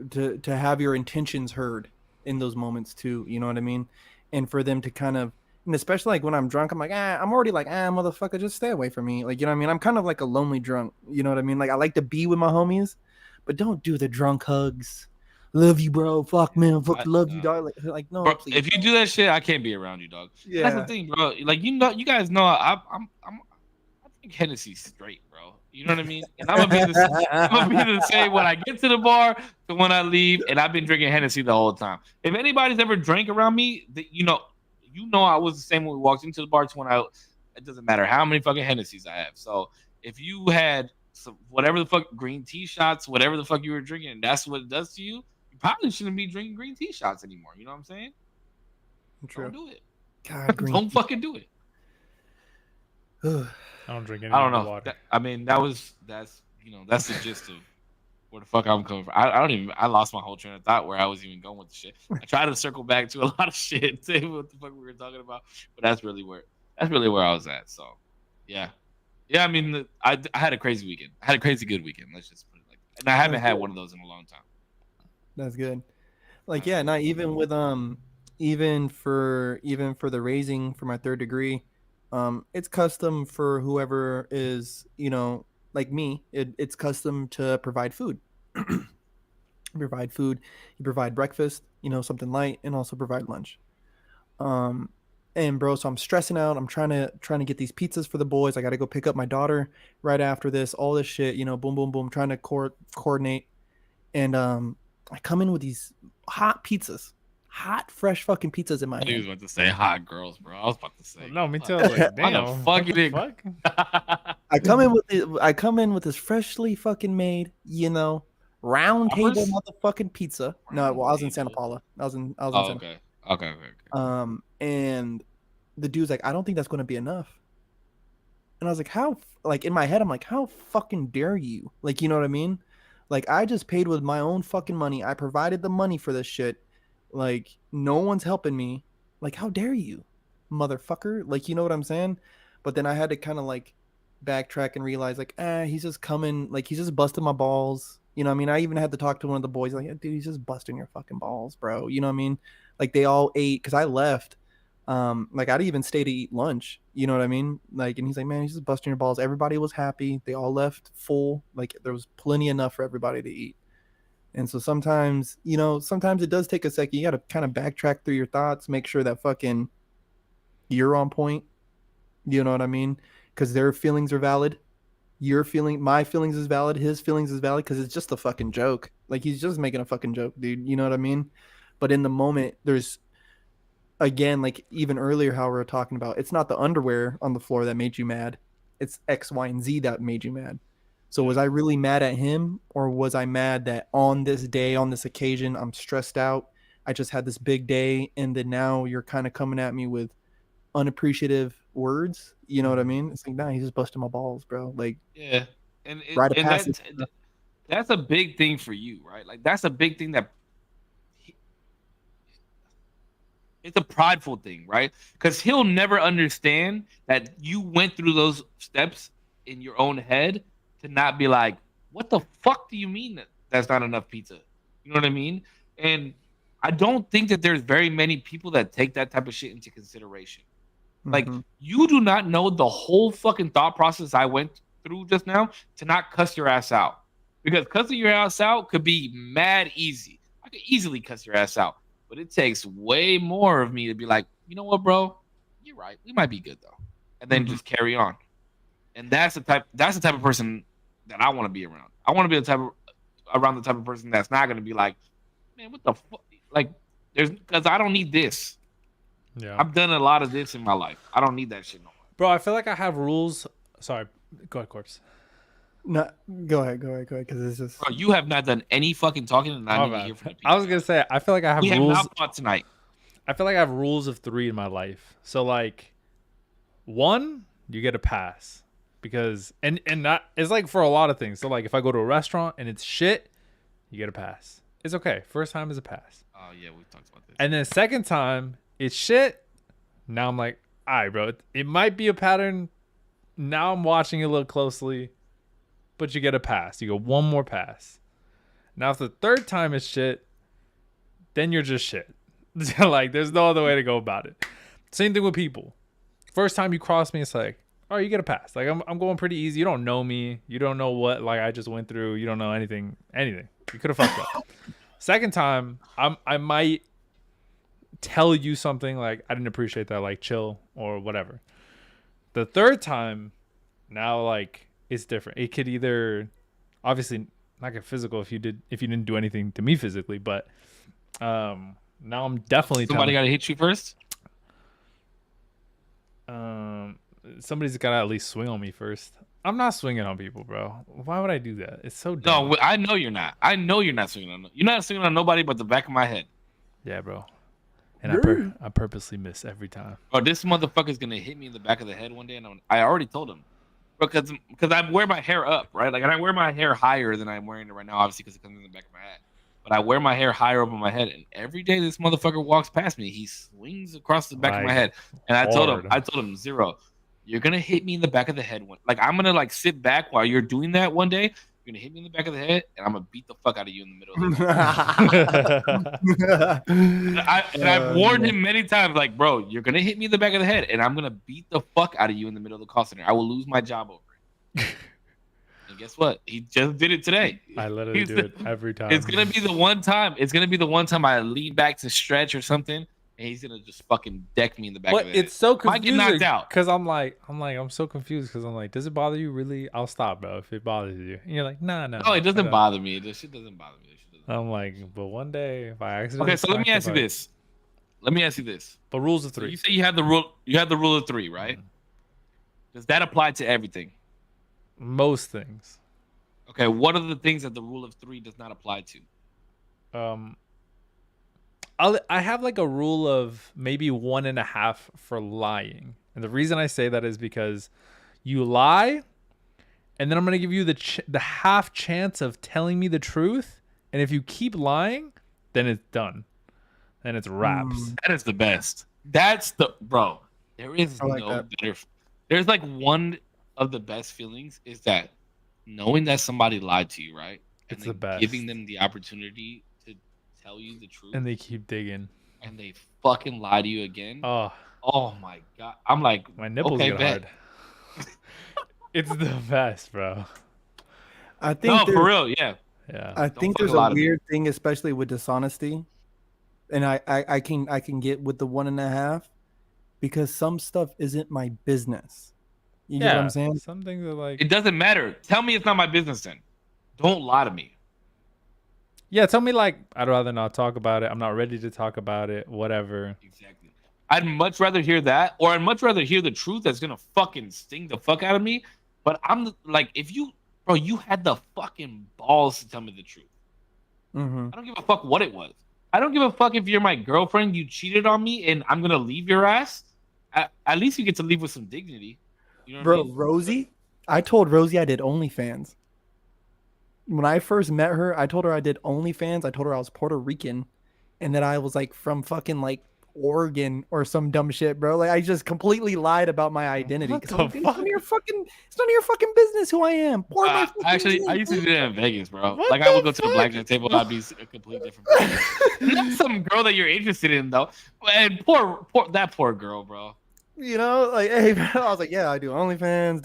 have your intentions heard in those moments too. You know what I mean? And for them to kind of, and especially like when I'm drunk, I'm like, I'm already like, motherfucker, just stay away from me. Like, you know what I mean? I'm kind of like a lonely drunk. You know what I mean? Like, I like to be with my homies, but don't do the drunk hugs. Love you, bro. Fuck, man. Fuck, love you, dog. Like no, bro, please. If you do that shit, I can't be around you, dog. Yeah. That's the thing, bro. Like, you know, you guys know I think Hennessy's straight, bro. You know what I mean? And I'm gonna be the same when I get to the bar to when I leave, and I've been drinking Hennessy the whole time. If anybody's ever drank around me, you know, You know, I was the same when we walked into the bar. It doesn't matter how many fucking Hennessy's I have. So if you had some whatever the fuck green tea shots, whatever the fuck you were drinking, and that's what it does to you, you probably shouldn't be drinking green tea shots anymore. You know what I'm saying? True. Don't do it. God, green Don't fucking do it. tea. I don't drink any I don't know. water. That's the gist of where the fuck I'm coming from. I lost my whole train of thought where I was even going with the shit. I tried to circle back to a lot of shit, say what the fuck we were talking about, but that's really where I was at. So, yeah. I mean, I had a crazy weekend. I had a crazy good weekend. Let's just put it like that. And I haven't had one of those in a long time. That's good. Like, yeah, not even with even for the raising for my third degree, it's custom for whoever is, like me. It's custom to provide food. Provide food. You provide breakfast, something light, and also provide lunch. And bro, so I'm stressing out. I'm trying to get these pizzas for the boys. I got to go pick up my daughter right after this. All this shit, boom, boom, boom. Trying to coordinate, and I come in with these hot pizzas, hot fresh fucking pizzas in my He was hand. about to say hot girls, bro. I was about to say. No, me too. I was like, Why damn. the fuck what you the didn't? fuck? I come in with this freshly fucking made, round table Whoppers? motherfucking pizza. No, well, I was in Santa Table? Paula. I was in Oh, Santa. okay. And the dude's like, I don't think that's going to be enough. And I was like, how? Like in my head, I'm like, how fucking dare you? Like, you know what I mean? Like, I just paid with my own fucking money. I provided the money for this shit. Like, no one's helping me. Like, how dare you, motherfucker? Like, you know what I'm saying? But then I had to kind of like backtrack and realize, like, he's just coming, like, he's just busting my balls. You know what I mean? I even had to talk to one of the boys, like, dude, he's just busting your fucking balls, bro. You know what I mean? Like, they all ate because I left. Like, I didn't even stay to eat lunch. You know what I mean? Like, and he's like, man, he's just busting your balls. Everybody was happy. They all left full. Like, there was plenty enough for everybody to eat. And so sometimes, sometimes it does take a second. You got to kind of backtrack through your thoughts, make sure that fucking you're on point. You know what I mean? Because their feelings are valid. My feelings is valid. His feelings is valid because it's just a fucking joke. Like, he's just making a fucking joke, dude. You know what I mean? But in the moment, there's, again, like even earlier, how we were talking about, it's not the underwear on the floor that made you mad. It's X, Y, and Z that made you mad. So was I really mad at him, or was I mad that on this day, on this occasion, I'm stressed out? I just had this big day, and then now you're kind of coming at me with unappreciative words. You know what I mean? It's like, nah, he's just busting my balls, bro. Like, Yeah, rite of passage. that's a big thing for you, right? Like, that's a big thing it's a prideful thing, right? Because he'll never understand that you went through those steps in your own head to not be like, what the fuck do you mean that that's not enough pizza? You know what I mean? And I don't think that there's very many people that take that type of shit into consideration. Like, you do not know the whole fucking thought process I went through just now to not cuss your ass out. Because cussing your ass out could be mad easy. I could easily cuss your ass out. But it takes way more of me to be like, you know what, bro? You're right. We might be good though. And then just carry on. And that's the type of person that I want to be around. I want to be around the type of person that's not gonna be like, man, what the fuck? Like, because I don't need this. Yeah. I've done a lot of this in my life. I don't need that shit no more. Bro, I feel like I have rules. Sorry. Go ahead, Corpse. No, go ahead, because it's just. Bro, you have not done any fucking talking, and I need to hear from the people. I was gonna say, I feel like I have we rules. have not fought tonight. I feel like I have rules of 3 in my life. So like, 1, you get a pass because and not it's like for a lot of things. So like, if I go to a restaurant and it's shit, you get a pass. It's okay. First time is a pass. Oh yeah, we talked about this. And then second time it's shit. Now I'm like, all right, bro. It might be a pattern. Now I'm watching it a little closely, but you get a pass. You go one more pass. Now if the third time is shit, then you're just shit. Like, there's no other way to go about it. Same thing with people. First time you cross me, it's like, oh, you get a pass. Like, I'm going pretty easy. You don't know me. You don't know what like I just went through. You don't know anything. You could have fucked up. Second time, I might tell you something like, I didn't appreciate that, like, chill or whatever. The third time, now like it's different. It could either, obviously not get physical if you didn't do anything to me physically, but now I'm definitely somebody got to hit you first. somebody's gotta at least swing on me first. I'm not swinging on people, bro. Why would I do that? It's so dumb. No, I know you're not. I know you're not swinging on. You're not swinging on nobody but the back of my head. Yeah, bro. And Yeah. I purposely miss every time. Bro, this motherfucker's gonna hit me in the back of the head one day, and I already told him because I wear my hair up, right? Like, and I wear my hair higher than I'm wearing it right now, obviously, because it comes in the back of my head. But I wear my hair higher up on my head, and every day this motherfucker walks past me, he swings across the back of my head, and I told him, Zero, you're gonna hit me in the back of the head. Like, I'm gonna like sit back while you're doing that one day. You're gonna hit me in the back of the head, and I'm gonna beat the fuck out of you in the middle of the and I've warned him many times, like, bro, you're gonna hit me in the back of the head, and I'm gonna beat the fuck out of you in the middle of the call center. I will lose my job over it. And guess what? He just did it today. I literally do it every time. It's gonna be the one time. It's gonna be the one time I lean back to stretch or something, and he's gonna just fucking deck me in the back of the head. It's so Might get knocked confusing out. because I'm so confused because I'm like, does it bother you really? I'll stop, bro, if it bothers you. And you're like, no. No, it doesn't bother me. This shit doesn't bother me. I'm like, but one day if I accidentally. Okay, so let me ask you this. The rules of So three. you say you had the rule. You had the rule of three, right? Mm-hmm. Does that apply to everything? Most things. Okay, what are the things that the rule of three does not apply to? I have like a rule of maybe 1.5 for lying, and the reason I say that is because you lie, and then I'm gonna give you the half chance of telling me the truth, and if you keep lying, then it's done, then it's wraps. That is the best. That's the bro. There is like no that. better. There's like one of the best feelings is that knowing that somebody lied to you, right? And It's then the best. giving them the opportunity to tell you the truth, And they keep digging. and they fucking lie to you again. Oh, Oh my god! I'm like, my nipples okay, get bet. hard. It's the best, bro. I think No, for there's- real, yeah. Yeah. I Don't think fuck there's a lot a of me. weird thing, especially with dishonesty, and I can get with the 1.5 because some stuff isn't my business. You get what I'm saying? Some things are like, It doesn't matter. Tell me it's not my business then. Don't lie to me. yeah, tell me like, I'd rather not talk about it. I'm not ready to talk about it. Whatever. Exactly. I'd much rather hear that, or I'd much rather hear the truth that's gonna fucking sting the fuck out of me. But I'm like, if you, bro, you had the fucking balls to tell me the truth. Mm-hmm. I don't give a fuck what it was. I don't give a fuck if you're my girlfriend, you cheated on me, and I'm gonna leave your ass. At least you get to leave with some dignity. You know what I Bro, mean? Rosie, I told Rosie I did OnlyFans. When I first met her, I told her I did OnlyFans. I told her I was Puerto Rican and that I was like from fucking like Oregon or some dumb shit, bro. Like I just completely lied about my identity. What 'Cause the I'm like, it's none fuck? of your fucking, it's none of your fucking business who I am. Pour my fucking Actually, I tea. used to do that in Vegas, bro. What Like I would the go to the fuck? blackjack table, I'd be a complete different person. Not some girl that you're interested in though. And poor girl, bro. You know, like, hey, bro. I was like, yeah, I do OnlyFans.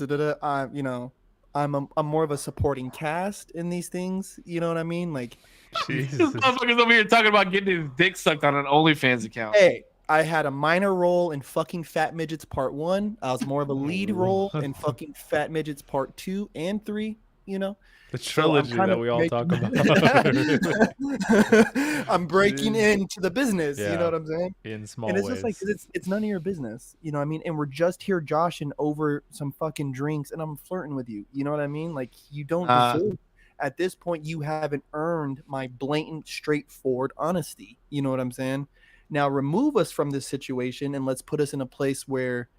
I'm, I'm more of a supporting cast in these things. You know what I mean? Like, This Jesus. motherfucker's over here talking about getting his dick sucked on an OnlyFans account. hey, I had a minor role in fucking Fat Midgets Part 1. I was more of a lead role in fucking Fat Midgets Part 2 and 3. You know, The So I'm trilogy kind that of we all making- talk about. I'm breaking Jeez. into the business. You Yeah. know what I'm saying? In small And it's ways. just like 'cause it's none of your business. You know what I mean? And we're just here joshing over some fucking drinks, and I'm flirting with you. You know what I mean? Like you don't deserve. At this point, you haven't earned my blatant, straightforward honesty. You know what I'm saying? Now remove us from this situation and let's put us in a place where,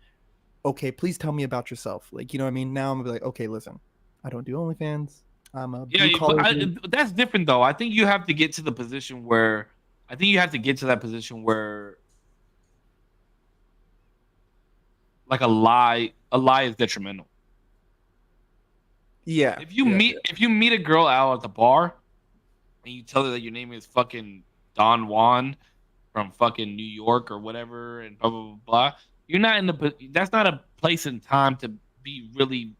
okay, please tell me about yourself. Like, you know what I mean? Now I'm gonna be like, okay, listen, I don't do OnlyFans. I'm a Yeah, blue collar. but that's different though. I think you have to get to the position where like a lie is detrimental. Yeah. If you meet a girl out at the bar and you tell her that your name is fucking Don Juan from fucking New York or whatever and blah blah blah blah, you're not in the that's not a place and time to be really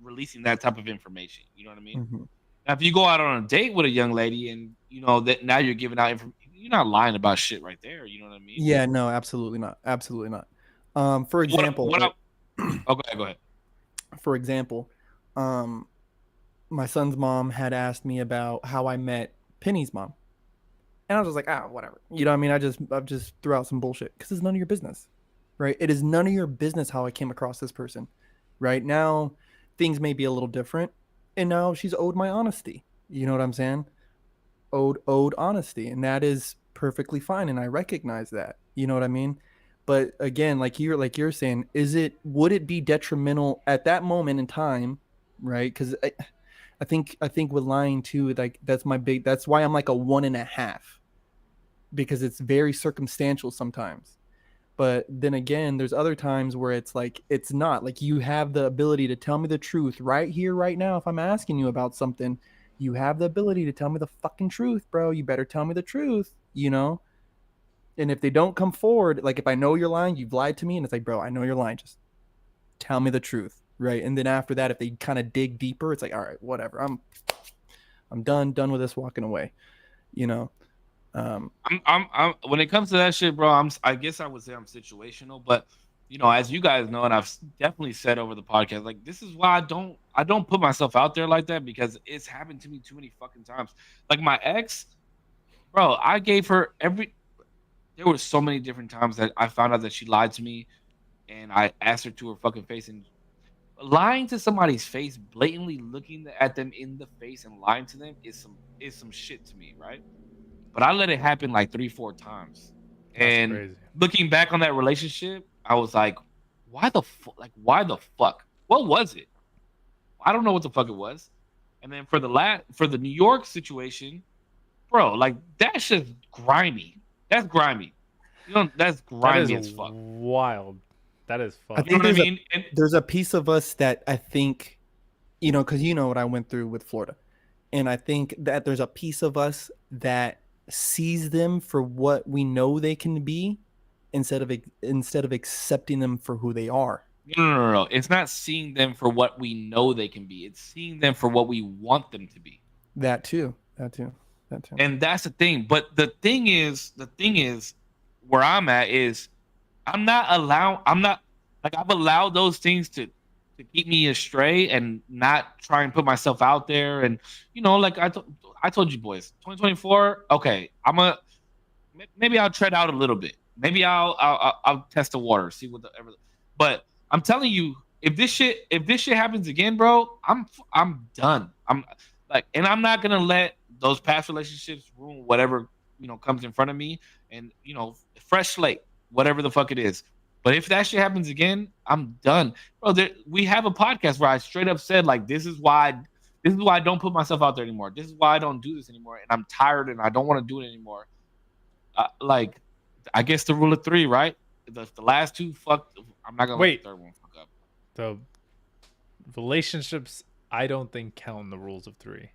releasing that type of information. You know what I mean? Mhm. Now, if you go out on a date with a young lady and you know that now you're giving out information, you're not lying about shit right there. You know what I mean? Yeah, no, absolutely not. Absolutely not. For example, Go ahead. for example, my son's mom had asked me about how I met Penny's mom. And I was just like, whatever. You know what I mean? I just threw out some bullshit because it's none of your business. right? It is none of your business how I came across this person. Right now, things may be a little different, and now she's owed my honesty. You know what I'm saying? Owed honesty, and that is perfectly fine, and I recognize that. You know what I mean? But again, like you're saying, would it be detrimental at that moment in time, right? Because I think with lying too, like that's why I'm like a 1.5, because it's very circumstantial sometimes. But then again, there's other times where it's like it's not. Like you have the ability to tell me the truth right here, right now. If I'm asking you about something, you have the ability to tell me the fucking truth, bro. You better tell me the truth, you know? And if they don't come forward, like if I know you're lying, you've lied to me, and it's like, bro, I know you're lying. Just tell me the truth, right? And then after that, if they kind of dig deeper, it's like, all right, whatever. I'm done with this, walking away, you know? I'm when it comes to that shit, bro. I guess I would say I'm situational, but you know, as you guys know, and I've definitely said over the podcast, like this is why I don't put myself out there like that, because it's happened to me too many fucking times. Like my ex, bro, I gave her there were so many different times that I found out that she lied to me, and I asked her to her fucking face, and lying to somebody's face, blatantly looking at them in the face and lying to them is some shit to me, right? But I let it happen like 3-4 times. That's And crazy. looking back on that relationship, I was like, why the fuck? What was it? I don't know what the fuck it was. And then for the New York situation, bro, like that's just grimy. That's grimy. You know, that's That grimy is as fuck. wild. That is I fuck. You know think what I there's mean? And there's a piece of us that I think, you know, because you know what I went through with Florida. And I think that there's a piece of us that sees them for what we know they can be, instead of accepting them for who they are. no. It's not seeing them for what we know they can be. It's seeing them for what we want them to be. That too. That too. That too. And that's the thing. But the thing is, where I'm at is I'm not like I've allowed those things to keep me astray and not try and put myself out there. And you know, like I told you boys, 2024. Okay, maybe I'll tread out a little bit. Maybe I'll test the water, see what ever. But I'm telling you, if this shit happens again, bro, I'm done. I'm like, and I'm not gonna let those past relationships ruin whatever comes in front of me. And fresh slate, whatever the fuck it is. But if that shit happens again, I'm done, bro. We have a podcast where I straight up said like, this is why I don't put myself out there anymore. This is why I don't do this anymore, and I'm tired and I don't want to do it anymore. Like, I guess the rule of three, right? The last two fucked. I'm not gonna let the third one fuck up. The relationships, I don't think count in the rules of three.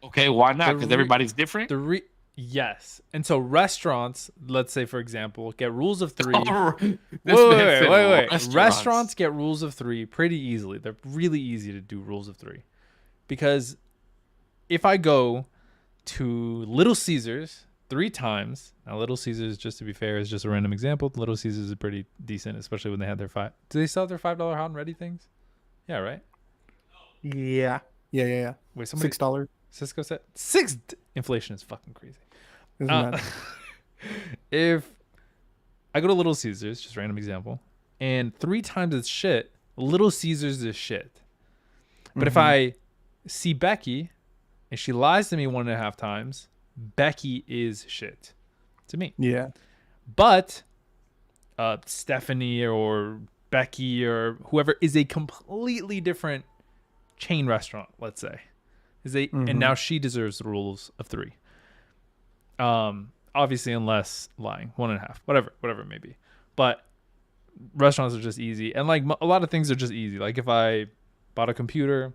Okay, why not? Because everybody's different. Yes, and so restaurants, let's say for example, get rules of three. Wait. Restaurants get rules of three pretty easily. They're really easy to do rules of three, because if I go to Little Caesars 3 times. Now, Little Caesars, just to be fair, is just a random example. Little Caesars is pretty decent, especially when they had their Do they still have their $5 hot and ready things? Yeah, right. Yeah. Wait, somebody $6. Cisco said inflation is fucking crazy. Doesn't matter. If I go to Little Caesars, just random example, and 3 times it's shit, Little Caesars is shit. But if I see Becky and she lies to me 1.5 times, Becky is shit to me. Yeah. But Stephanie or Becky or whoever is a completely different chain restaurant, let's say. And now she deserves the rules of 3. Obviously, unless lying, 1.5, whatever it may be. But restaurants are just easy, and like a lot of things are just easy. Like if I bought a computer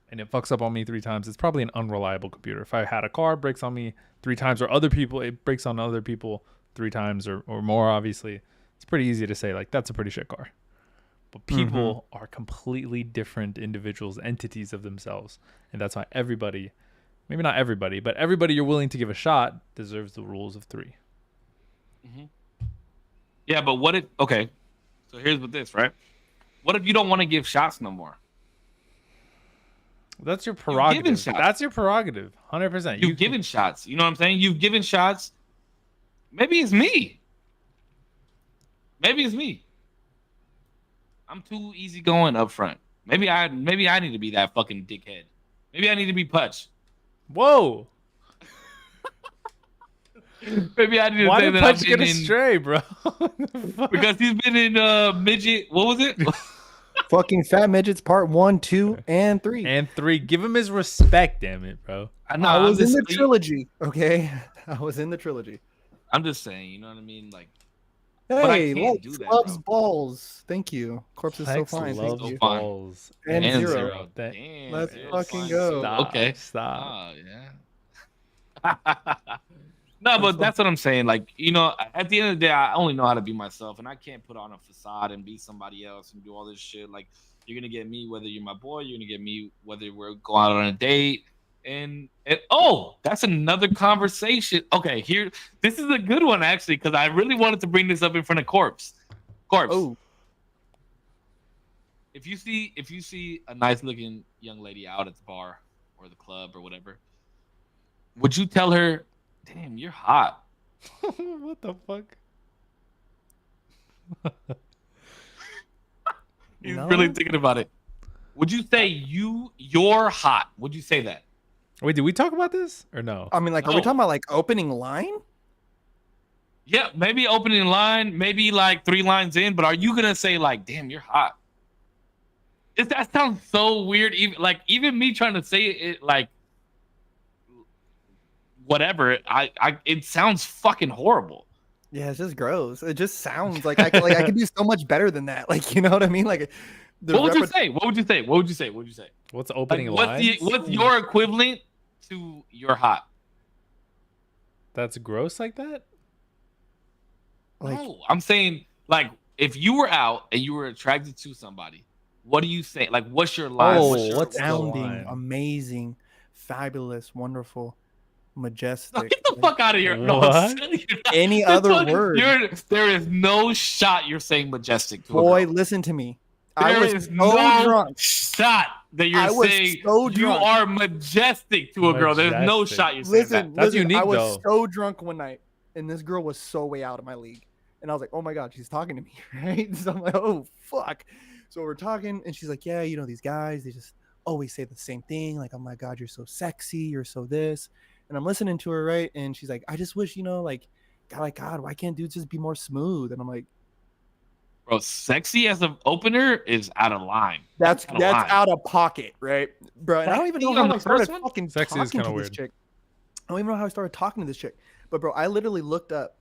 and it fucks up on me 3 times, it's probably an unreliable computer. If I had a car, it breaks on me 3 times, or it breaks on other people 3 times or more, obviously, it's pretty easy to say, like, that's a pretty shit car. But people are completely different individuals, entities of themselves. And that's why everybody, maybe not everybody, but everybody you're willing to give a shot deserves the rules of 3. Yeah, but okay, so here's with this, right? What if you don't want to give shots no more? That's your prerogative. That's your prerogative. 100%. You've given shots. You know what I'm saying? You've given shots. Maybe it's me. Maybe it's me. I'm too easygoing up front. Maybe I need to be that fucking dickhead. Maybe I need to be Putch. Whoa. Maybe I need to Why say did that Punch I've get been in astray, bro? because he's been in midget. What was it? Fucking Fat Midgets Part 1, 2, and 3. And 3. Give him his respect, damn it, bro. I was in the trilogy, okay? I was in the trilogy. I'm just saying, you know what I mean? Like, but I Hey, can't do Lex that, loves bro. balls. Thank you. Corpse is so Lex fine. loves Thank you. balls. And zero. Damn, Let's zero fucking fine go. too. Stop, Okay. stop. Oh, yeah. No, but that's what I'm saying. Like, you know, at the end of the day, I only know how to be myself, and I can't put on a facade and be somebody else and do all this shit. Like, you're gonna get me whether you're my boy, you're gonna get me whether we're going out on a date. And oh, that's another conversation. Okay, this is a good one actually, because I really wanted to bring this up in front of Corpse. Oh, If you see a nice looking young lady out at the bar or the club or whatever, would you tell her, "Damn, you're hot"? What the fuck? He's No. really thinking about it. Would you say you're hot? Would you say that? Wait, did we talk about this or no? I mean, like, are we No. talking about like opening line? Yeah, maybe opening line, maybe like 3 lines in, but are you gonna say like, "Damn, you're hot"? That sounds so weird. Even me trying to say it like whatever, it sounds fucking horrible. Yeah, it's just gross. It just sounds like I could do so much better than that. Like, you know what I mean? Like, What would you say? What would you say? What would you say? What would you say? What's the opening Like, line? what's your equivalent to you're hot? That's gross like that? Like, No, I'm saying like if you were out and you were attracted to somebody, what do you say? Like, what's your line? Oh, What's your what's the astounding, line? amazing, fabulous, wonderful, majestic. Get the fuck out of here! No, What? Any other word? There is no shot you're saying majestic to Boy, a girl. listen to me. I There was is so no drunk. shot that you're I was saying so you drunk. are majestic to a girl. There's no Majestic. shot you're saying Listen, That's listen, unique, I was though. so drunk one night, and this girl was so way out of my league. And I was like, oh my God, she's talking to me, right? So I'm like, oh, fuck. So we're talking, and she's like, yeah, you know, these guys, they just always say the same thing. Like, oh my God, you're so sexy. You're so this. And I'm listening to her, right? And she's like, I just wish, you know, like, God, why can't dudes just be more smooth? And I'm like, Bro, sexy as an opener is out of line. that's Out of line. out of pocket, right, bro? And I don't even know Sexy on how the I started first one? fucking Sexy is talking kinda to this weird. chick. I don't even know how I started talking to this chick. But bro, I literally looked up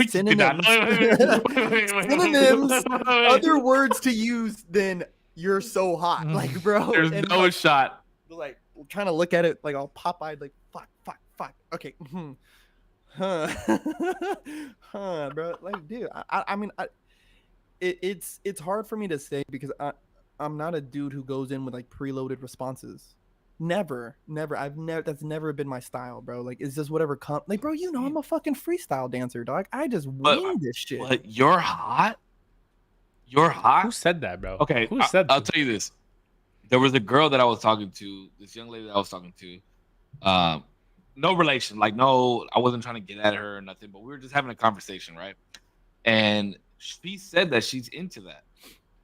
synonyms, synonyms, other words to use than "you're so hot." Like, bro, There's and no shot. like trying to look at it like all pop-eyed, like fuck. Okay, huh, bro. Like, dude, I mean, it's hard for me to say because I'm not a dude who goes in with like preloaded responses. Never. That's never been my style, bro. Like, it's just whatever comes. Like, bro, you know, I'm a fucking freestyle dancer, dog. I just wing this shit. But you're hot. You're hot. Who said that, bro? Okay, Who said I'll that? tell you this. There was a girl that I was talking to, this young lady that I was talking to. No relation, like no, I wasn't trying to get at her or nothing, but we were just having a conversation, right? And she said that she's into that.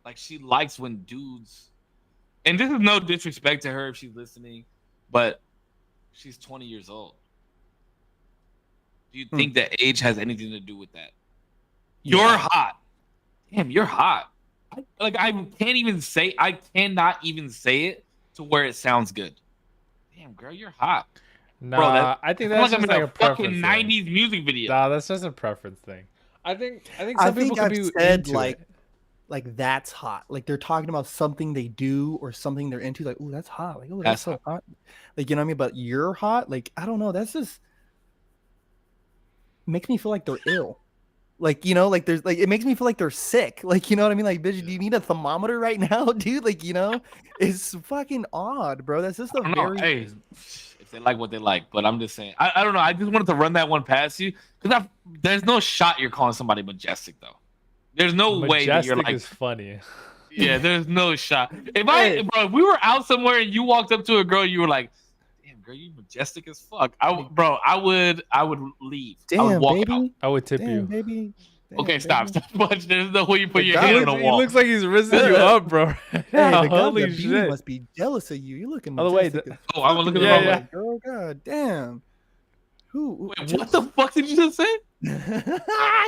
Like she likes when dudes, and this is no disrespect to her if she's listening, but she's 20 years old. Do you think that age has anything to do with that? You're hot. Damn, you're hot. I cannot even say it to where it sounds good. Damn, girl, you're hot. Nah, Bro, I think I feel that's like I'm just in like a a fucking preference thing. 90s music video. Nah, that's just a preference thing. I think some people could I've be said into like it. like that's hot. Like they're talking about something they do or something they're into. Like, ooh, that's hot. Like, oh, that's so hot. Like, you know what I mean? But you're hot. Like, I don't know. That's just makes me feel like they're ill. Like, you know, like there's like it makes me feel like they're sick. Like, you know what I mean? Like, bitch, do you need a thermometer right now, dude? Like, you know, it's fucking odd, bro. That's just a I don't know. very Hey, if they like what they like, but I'm just saying. I don't know. I just wanted to run that one past you because there's no shot you're calling somebody majestic though. There's no way that you're Majestic like. is funny. Yeah, there's no shot. If Hey. if we were out somewhere and you walked up to a girl, you were like, "Damn, girl, you majestic as fuck." I would leave. I would damn, walk baby. out. I would tip Damn, you. baby. Okay, Damn, stop. baby. Stop much. There's no way you put The your guy hand He on looks, the he wall. looks like he's rizzing you up, bro. Hey, the gods Holy of beauty shit. must be jealous of you. You're looking Oh, wait, majestic. Oh, I'm looking at the yeah, wrong way. girl. God damn. Who? Wait, what the fuck did you just say?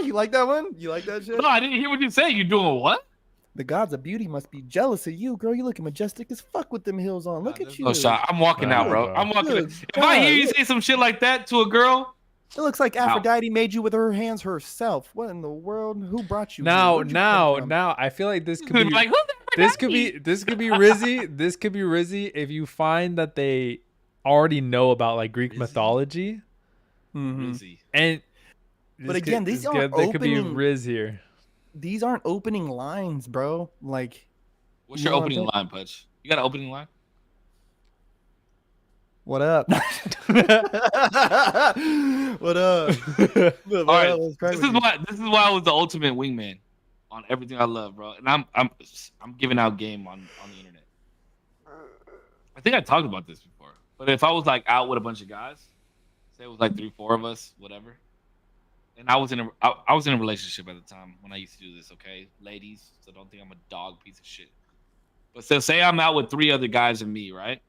You like that one? You like that shit? No, I didn't hear what you said. You doing what? The gods of beauty must be jealous of you, girl. You looking majestic as fuck with them heels on. Look at you. No shot. I'm walking Nah, out, bro. bro. I'm walking. Good If I hear you God. say some shit like that to a girl, It looks like Wow. Aphrodite made you with her hands herself. What in the world? Who brought you? here? Now, Where'd you come from? I feel like this she's could gonna be be like, "Who's that?" this could be Rizzy. This could be Rizzy if you find that they already know about like Greek Rizzy? mythology, Mhm. Rizzy. and But again, these aren't there could be opening- Riz here. These aren't opening lines, bro. Like, What's You your know what I'm opening saying? line, Pudge? You got an opening line? what up? What up? All right. This is why I was the ultimate wingman on everything I love, bro. And I'm giving out game on the internet. I think I talked about this before. But if I was like out with a bunch of guys, say it was like 3-4 of us, whatever. And I was in a relationship at the time when I used to do this, okay? Ladies, so don't think I'm a dog piece of shit. But so say I'm out with 3 other guys and me, right?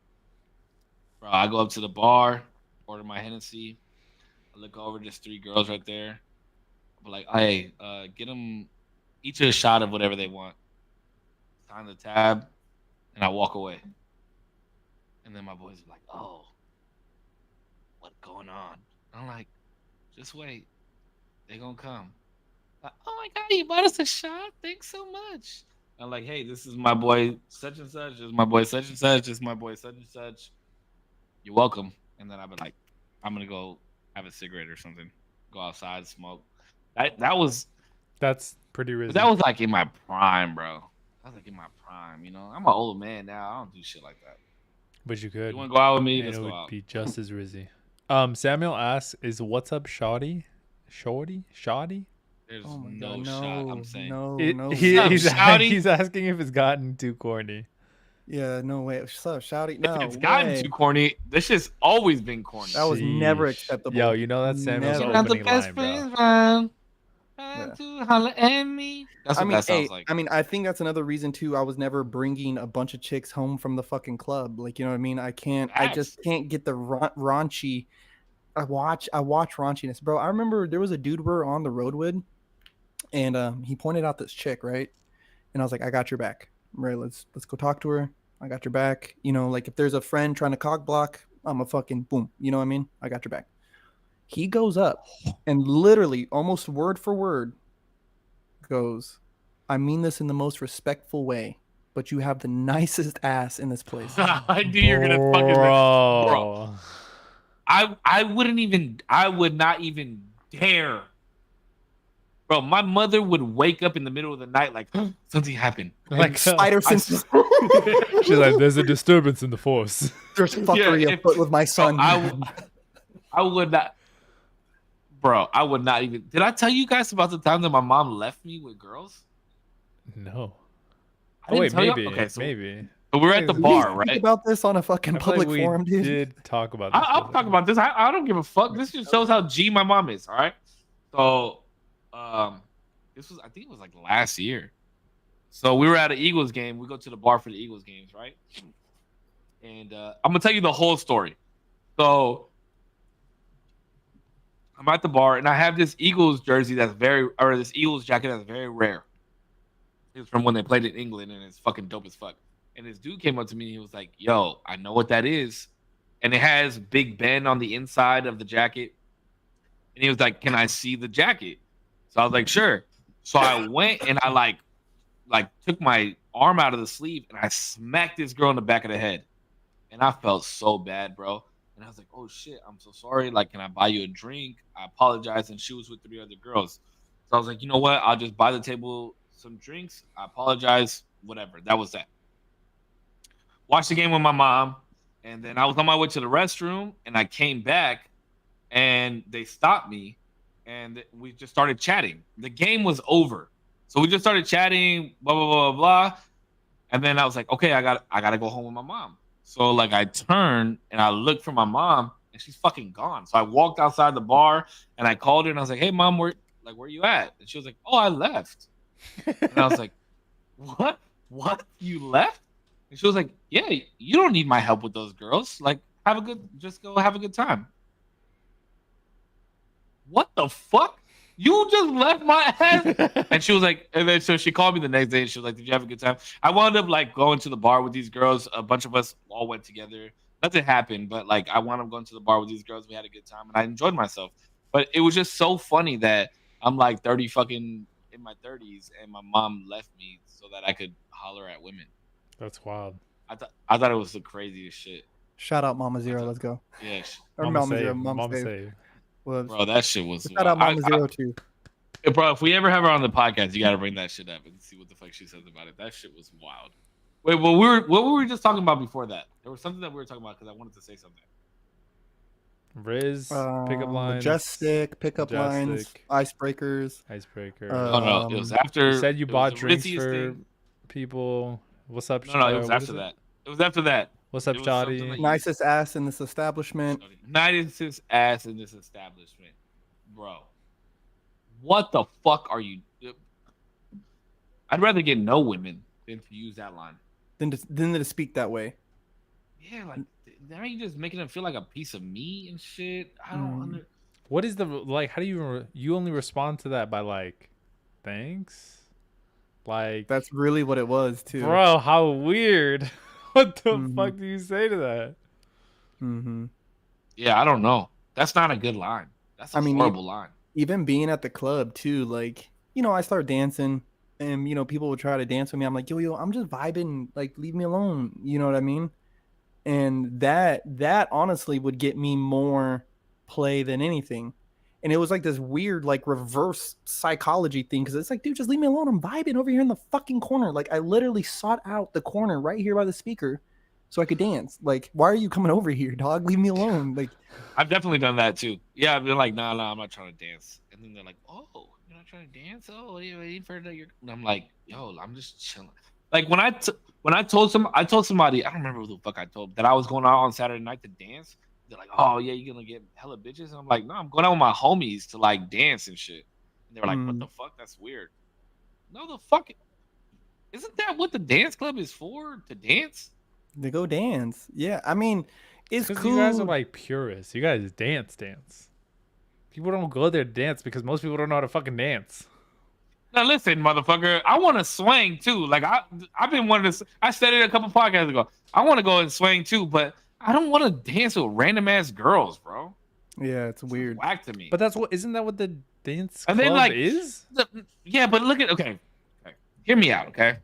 Bro, I go up to the bar, order my Hennessy. I look over, there's 3 girls right there. I'm like, hey, get them each a shot of whatever they want. Sign the tab, and I walk away. And then my boys are like, oh, what's going on? I'm like, just wait. They're going to come. Like, oh my God, you bought us a shot? Thanks so much. I'm like, hey, this is my boy such and such. This is my boy such and such. This is my boy such and such. You're welcome. And then I've been like, I'm going to go have a cigarette or something. Go outside, smoke. That's pretty Rizzy. That was like in my prime, bro. That was like in my prime, you know? I'm an old man now. I don't do shit like that. But you could. You want to go out with me? And Let's it go would out. be just as Rizzy. Samuel asks, "Is what's up, Shawty? Shoddy? There's Oh my no God, shot, I'm saying. no. He's Shouty? he's asking if it's gotten too corny. Yeah, no way. What's up, Shouty? If No it's gotten way. too corny, this shit's always been corny. That was never Sheesh. acceptable. Yo, you know that's Samuel's Never. You're not the opening best line, bro. friends, man. Yeah. To holler at me. That's what that sounds like. I mean, I think that's another reason too. I was never bringing a bunch of chicks home from the fucking club. Like, you know what I mean? I just can't get the raunchy. I watch raunchiness, bro. I remember there was a dude we were on the road with, and he pointed out this chick, right? And I was like, I got your back. Right, let's go talk to her. I got your back. You know, like if there's a friend trying to cock block, I'm a fucking boom. You know what I mean? I got your back. He goes up and literally, almost word for word, goes, I mean this in the most respectful way, but you have the nicest ass in this place. I knew you were gonna fucking bro. I would not even dare. Bro, my mother would wake up in the middle of the night like something happened. Like Spider senses. she's like, there's a disturbance in the force. There's fuckery afoot with my son. I would not. Bro, I would not even. Did I tell you guys about the time that my mom left me with girls? No. I Oh didn't wait, tell y'all? maybe. Okay, so Maybe. we're at the We bar, speak right? about this on a fucking I feel public like we forum, dude. did talk about this. I'll talk about this. I don't give a fuck. This just shows how G my mom is. All right. So, I think it was like last year. So we were at an Eagles game. We go to the bar for the Eagles games, right? And I'm gonna tell you the whole story. So I'm at the bar and I have this Eagles jersey this Eagles jacket that's very rare. It's from when they played in England and it's fucking dope as fuck. And this dude came up to me and he was like, yo, I know what that is. And it has Big Ben on the inside of the jacket. And he was like, can I see the jacket? So I was like, sure. So I went and I like took my arm out of the sleeve and I smacked this girl in the back of the head. And I felt so bad, bro. And I was like, oh shit, I'm so sorry. Like, can I buy you a drink? I apologize. And she was with 3 other girls. So I was like, you know what? I'll just buy the table some drinks. I apologize. Whatever. That was that. Watched the game with my mom. And then I was on my way to the restroom and I came back and they stopped me and we just started chatting. The game was over. So we just started chatting, blah, blah, blah, blah. And then I was like, okay, I gotta go home with my mom. So like I turned and I looked for my mom and she's fucking gone. So I walked outside the bar and I called her and I was like, hey mom, Like, where you at? And she was like, oh, I left. And I was like, what? What? You left? And she was like, yeah, you don't need my help with those girls. Like, just go have a good time. What the fuck? You just left my ass. And she was like, and then so she called me the next day and she was like, did you have a good time? I wound up like going to the bar with these girls. A bunch of us all went together. Nothing happened, but like I wound up going to the bar with these girls. We had a good time and I enjoyed myself. But it was just so funny that I'm like 30 fucking in my 30s and my mom left me so that I could holler at women. That's wild. I thought it was the craziest shit. Shout out Mama Zero. Let's go. Yeah, Or Mama Mama Zero. save. Mama Mama Save. save. Was. bro, that shit was Shout out wild. Mama Zero too. Bro, if we ever have her on the podcast, you got to bring that shit up and see what the fuck she says about it. That shit was wild. Wait, what were we just talking about before that? There was something that we were talking about because I wanted to say something. Riz, pickup lines. Majestic, pickup lines, Majestic. Icebreakers. Icebreaker. Oh no, it was after. You said you it bought was the drinks ritziest for thing. people. What's up? No, it was what after is that. It was after that. What's up, It was something Jotty? like- Nicest ass in this establishment. Nicest ass in this establishment, bro. What the fuck are you? I'd rather get no women than to use that line. Than to speak that way. Yeah, like now you just making them feel like a piece of meat and shit. I don't. What is the like? How do you only respond to that by like, thanks? Like That's really what it was too. bro, how weird. What the fuck do you say to that? Mm-hmm. Yeah, I don't know. That's not a good line. That's a horrible line. Even being at the club too, like, I start dancing and, people would try to dance with me. I'm like, yo, I'm just vibing. Like, leave me alone. You know what I mean? And that honestly would get me more play than anything. And it was like this weird, like, reverse psychology thing. Cause it's like, dude, just leave me alone. I'm vibing over here in the fucking corner. Like, I literally sought out the corner right here by the speaker so I could dance. Like, why are you coming over here, dog? Leave me alone. Like, I've definitely done that too. Yeah, I've been like, nah, I'm not trying to dance. And then they're like, oh, you're not trying to dance? Oh, what are you waiting for? And I'm like, yo, I'm just chilling. Like when I told somebody, I don't remember who the fuck I told, that I was going out on Saturday night to dance. They're like, oh yeah, you're gonna get hella bitches. And I'm like, no, I'm going out with my homies to like dance and shit. And they were like, what the fuck? That's weird. No, the fuck. Isn't that what the dance club is for? To dance? they go dance. Yeah. I mean, it's cool. You guys are like purists. You guys dance. People don't go there to dance because most people don't know how to fucking dance. Now listen, motherfucker, I want to swing too. Like I've been wanting to. I said it a couple podcasts ago. I want to go and swing too, but I don't want to dance with random ass girls, bro. Yeah, it's weird. Whack to me. But isn't that what the dance And club then, like, is? Yeah, but look at okay. Hear me out, okay?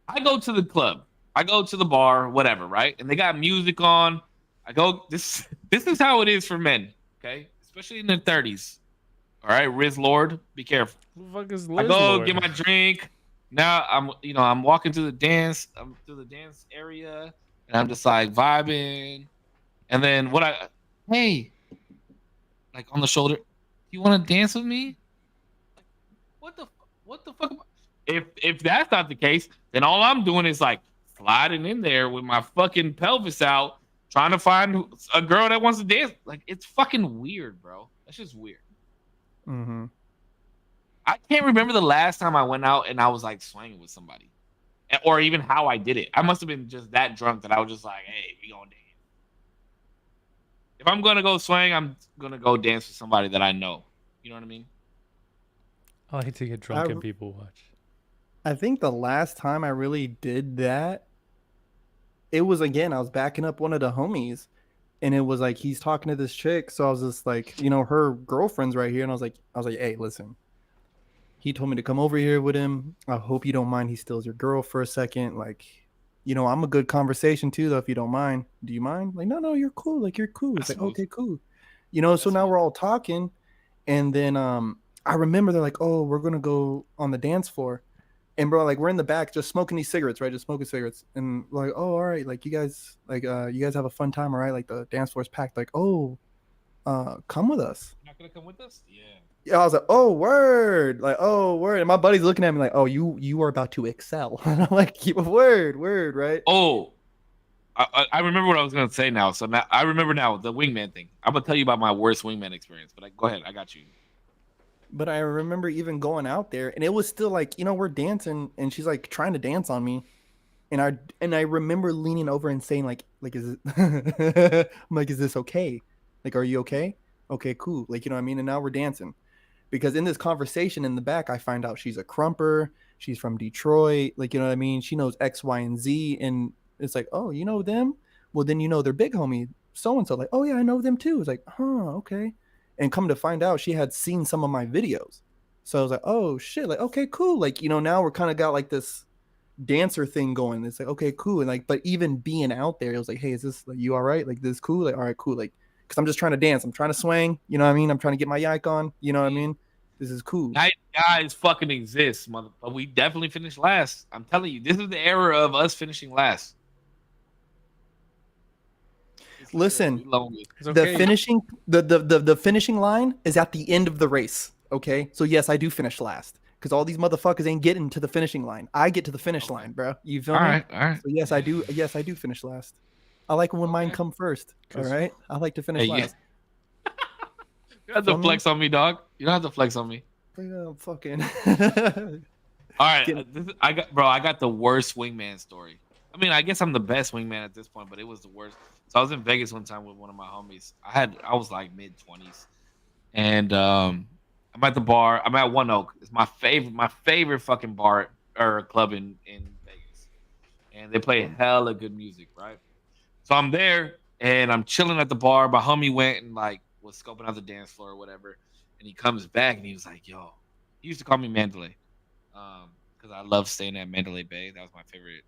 I go to the club. I go to the bar, whatever, right? And they got music on. I go. This is how it is for men, okay? Especially in their 30s. All right, Riz Lord, be careful. Who the fuck is I Liz go Lord? get my drink. Now I'm walking to the dance. I'm through the dance area, and I'm just like vibing. And then hey, like on the shoulder, you want to dance with me? What the fuck? If that's not the case, then all I'm doing is like sliding in there with my fucking pelvis out, trying to find a girl that wants to dance. Like it's fucking weird, bro. That's just weird. Mm-hmm. I can't remember the last time I went out and I was like swinging with somebody, or even how I did it. I must have been just that drunk that I was just like, "Hey, we gonna dance." If I'm gonna go swing, I'm gonna go dance with somebody that I know. You know what I mean? I like to get drunk and people watch. I think the last time I really did that, it was again, I was backing up one of the homies. And it was like he's talking to this chick, so I was just like, her girlfriend's right here, and I was like, hey, listen, he told me to come over here with him. I hope you don't mind. He steals your girl for a second. Like, I'm a good conversation too, though. If you don't mind, do you mind? Like, no, you're cool. Like, you're cool. It's like, okay, cool. So now we're all talking, and then I remember they're like, oh, we're gonna go on the dance floor. And bro, like we're in the back just smoking these cigarettes, right? Just smoking cigarettes. And we're like, oh, all right, like you guys have a fun time, all right? Like the dance floor's packed. Like, oh, come with us. You're not gonna come with us? Yeah. Yeah, I was like, oh, word. Like, oh, word. And my buddy's looking at me like, oh, you are about to excel. And I'm like, word, right? Oh, I remember what I was gonna say now. So now I remember now the wingman thing. I'm gonna tell you about my worst wingman experience. But go ahead, I got you. But I remember even going out there, and it was still like, we're dancing, and she's like trying to dance on me, and I remember leaning over and saying like is it? I'm like, is this okay? Like, are you okay? Okay, cool. Like, you know what I mean? And now we're dancing because in this conversation in the back, I find out she's a crumper. She's from Detroit. Like, you know what I mean? She knows X, Y, and Z, and it's like, oh, you know them? Well, then you know their big homie so and so. Like, oh yeah, I know them too. It's like, huh, okay. And come to find out, she had seen some of my videos. So I was like, oh shit, like, okay, cool. Like, now we're kind of got like this dancer thing going. It's like, okay, cool. And like, but even being out there, it was like, hey, is this like you all right? Like, this cool? Like, all right, cool. Like, because I'm just trying to dance. I'm trying to swing. You know what I mean? I'm trying to get my yike on. You know what I mean? This is cool. Nice guys fucking exist, mother. But we definitely finished last. I'm telling you, this is the era of us finishing last. Listen, It's okay. the finishing line is at the end of the race. Okay, so yes, I do finish last because all these motherfuckers ain't getting to the finishing line. I get to the finish line, bro. You feel me? All right. So yes, I do. Yes, I do finish last. I like when mine come first. All right, I like to finish last. You don't have to flex on me, dog. You don't have to flex on me. Fucking. All right, I got the worst wingman story. I mean, I guess I'm the best wingman at this point, but it was the worst. So I was in Vegas one time with one of my homies. I was like mid-20s, and I'm at the bar. I'm at One Oak. It's my favorite fucking bar or club in Vegas, and they play hella good music, right? So I'm there and I'm chilling at the bar. My homie went and like was scoping out the dance floor or whatever, and he comes back and he was like, "Yo," he used to call me Mandalay, because I love staying at Mandalay Bay. That was my favorite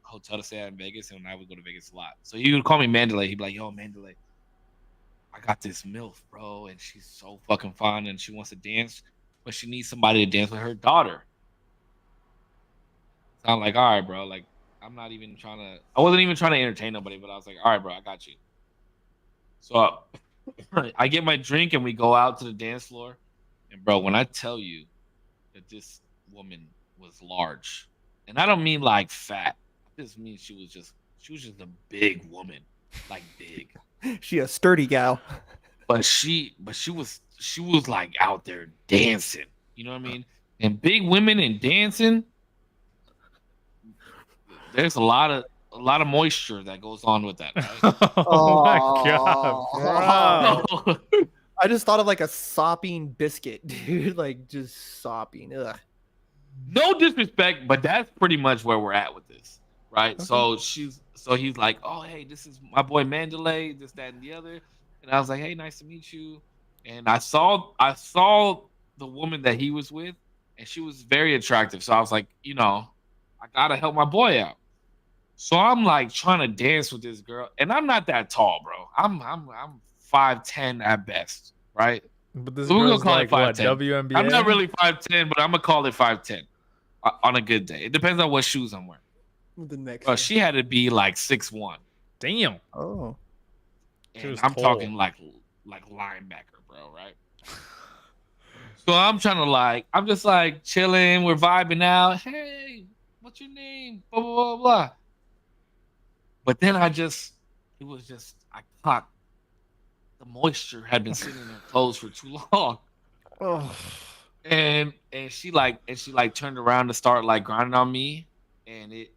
hotel to stay at in Vegas, and I would go to Vegas a lot. So he would call me Mandalay. He'd be like, "Yo, Mandalay, I got this MILF, bro, and she's so fucking fun, and she wants to dance, but she needs somebody to dance with her daughter." So I'm like, "All right, bro. Like, I wasn't even trying to entertain nobody, but I was like, all right, bro, I got you." So I get my drink and we go out to the dance floor. And bro, when I tell you that this woman was large, and I don't mean like fat, I just mean she was just a big woman, like big. She a sturdy gal. But she was like out there dancing. You know what I mean? And big women and dancing, there's a lot of moisture that goes on with that. Right? Oh my god, bro! I just thought of like a sopping biscuit, dude. Like just sopping. Ugh. No disrespect, but that's pretty much where we're at with this, right? Okay. So he's like, "Oh, hey, this is my boy Mandalay, this, that, and the other," and I was like, "Hey, nice to meet you." And I saw the woman that he was with, and she was very attractive. So I was like, I gotta help my boy out. So I'm like trying to dance with this girl, and I'm not that tall, bro. I'm 5'10" at best, right? But this girl's like what, WNBA? I'm not really 5'10", but I'm gonna call it 5'10" on a good day. It depends on what shoes I'm wearing. The next. She had to be like 6'1". Damn. Oh. And I'm talking like linebacker, bro, right? So I'm just like chilling. We're vibing out. Hey, what's your name? Blah blah blah blah. But then I caught the moisture had been sitting in her clothes for too long. Oh. And she turned around to start like grinding on me, and it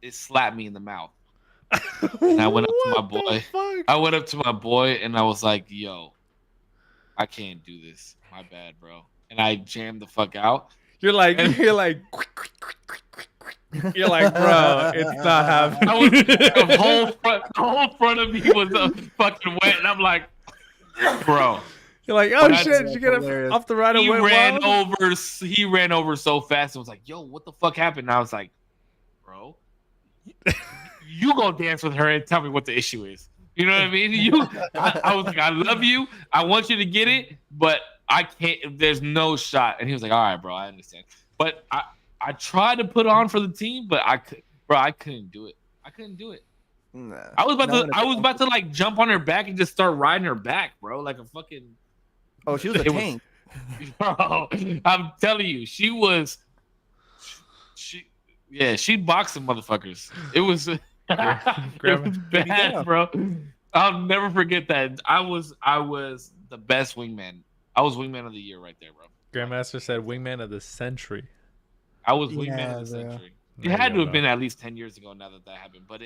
slapped me in the mouth. And I went up to my boy. And I was like, "Yo, I can't do this. My bad, bro." And I jammed the fuck out. You're like, you're like, bro, it's not happening. The whole front of me was fucking wet, and I'm like, bro. You're like, oh shit, did you get off the right away? He ran over so fast and was like, "Yo, what the fuck happened?" And I was like, "Bro, you go dance with her and tell me what the issue is." You know what I mean? I was like, "I love you. I want you to get it, but I can't. There's no shot." And he was like, "All right, bro, I understand." But I tried to put on for the team, but I couldn't do it. I couldn't do it. Nah, I was about to like jump on her back and just start riding her back, bro, like a fucking. Oh, she was a tank. Bro, I'm telling you, she boxed some motherfuckers. It was, it was bad, bro. I'll never forget that. I was the best wingman I was wingman of the year right there, bro. Grandmaster said wingman of the century. I was wingman Yeah, of the bro. century. There It you had go, to have been bro. at least 10 years ago now that happened. But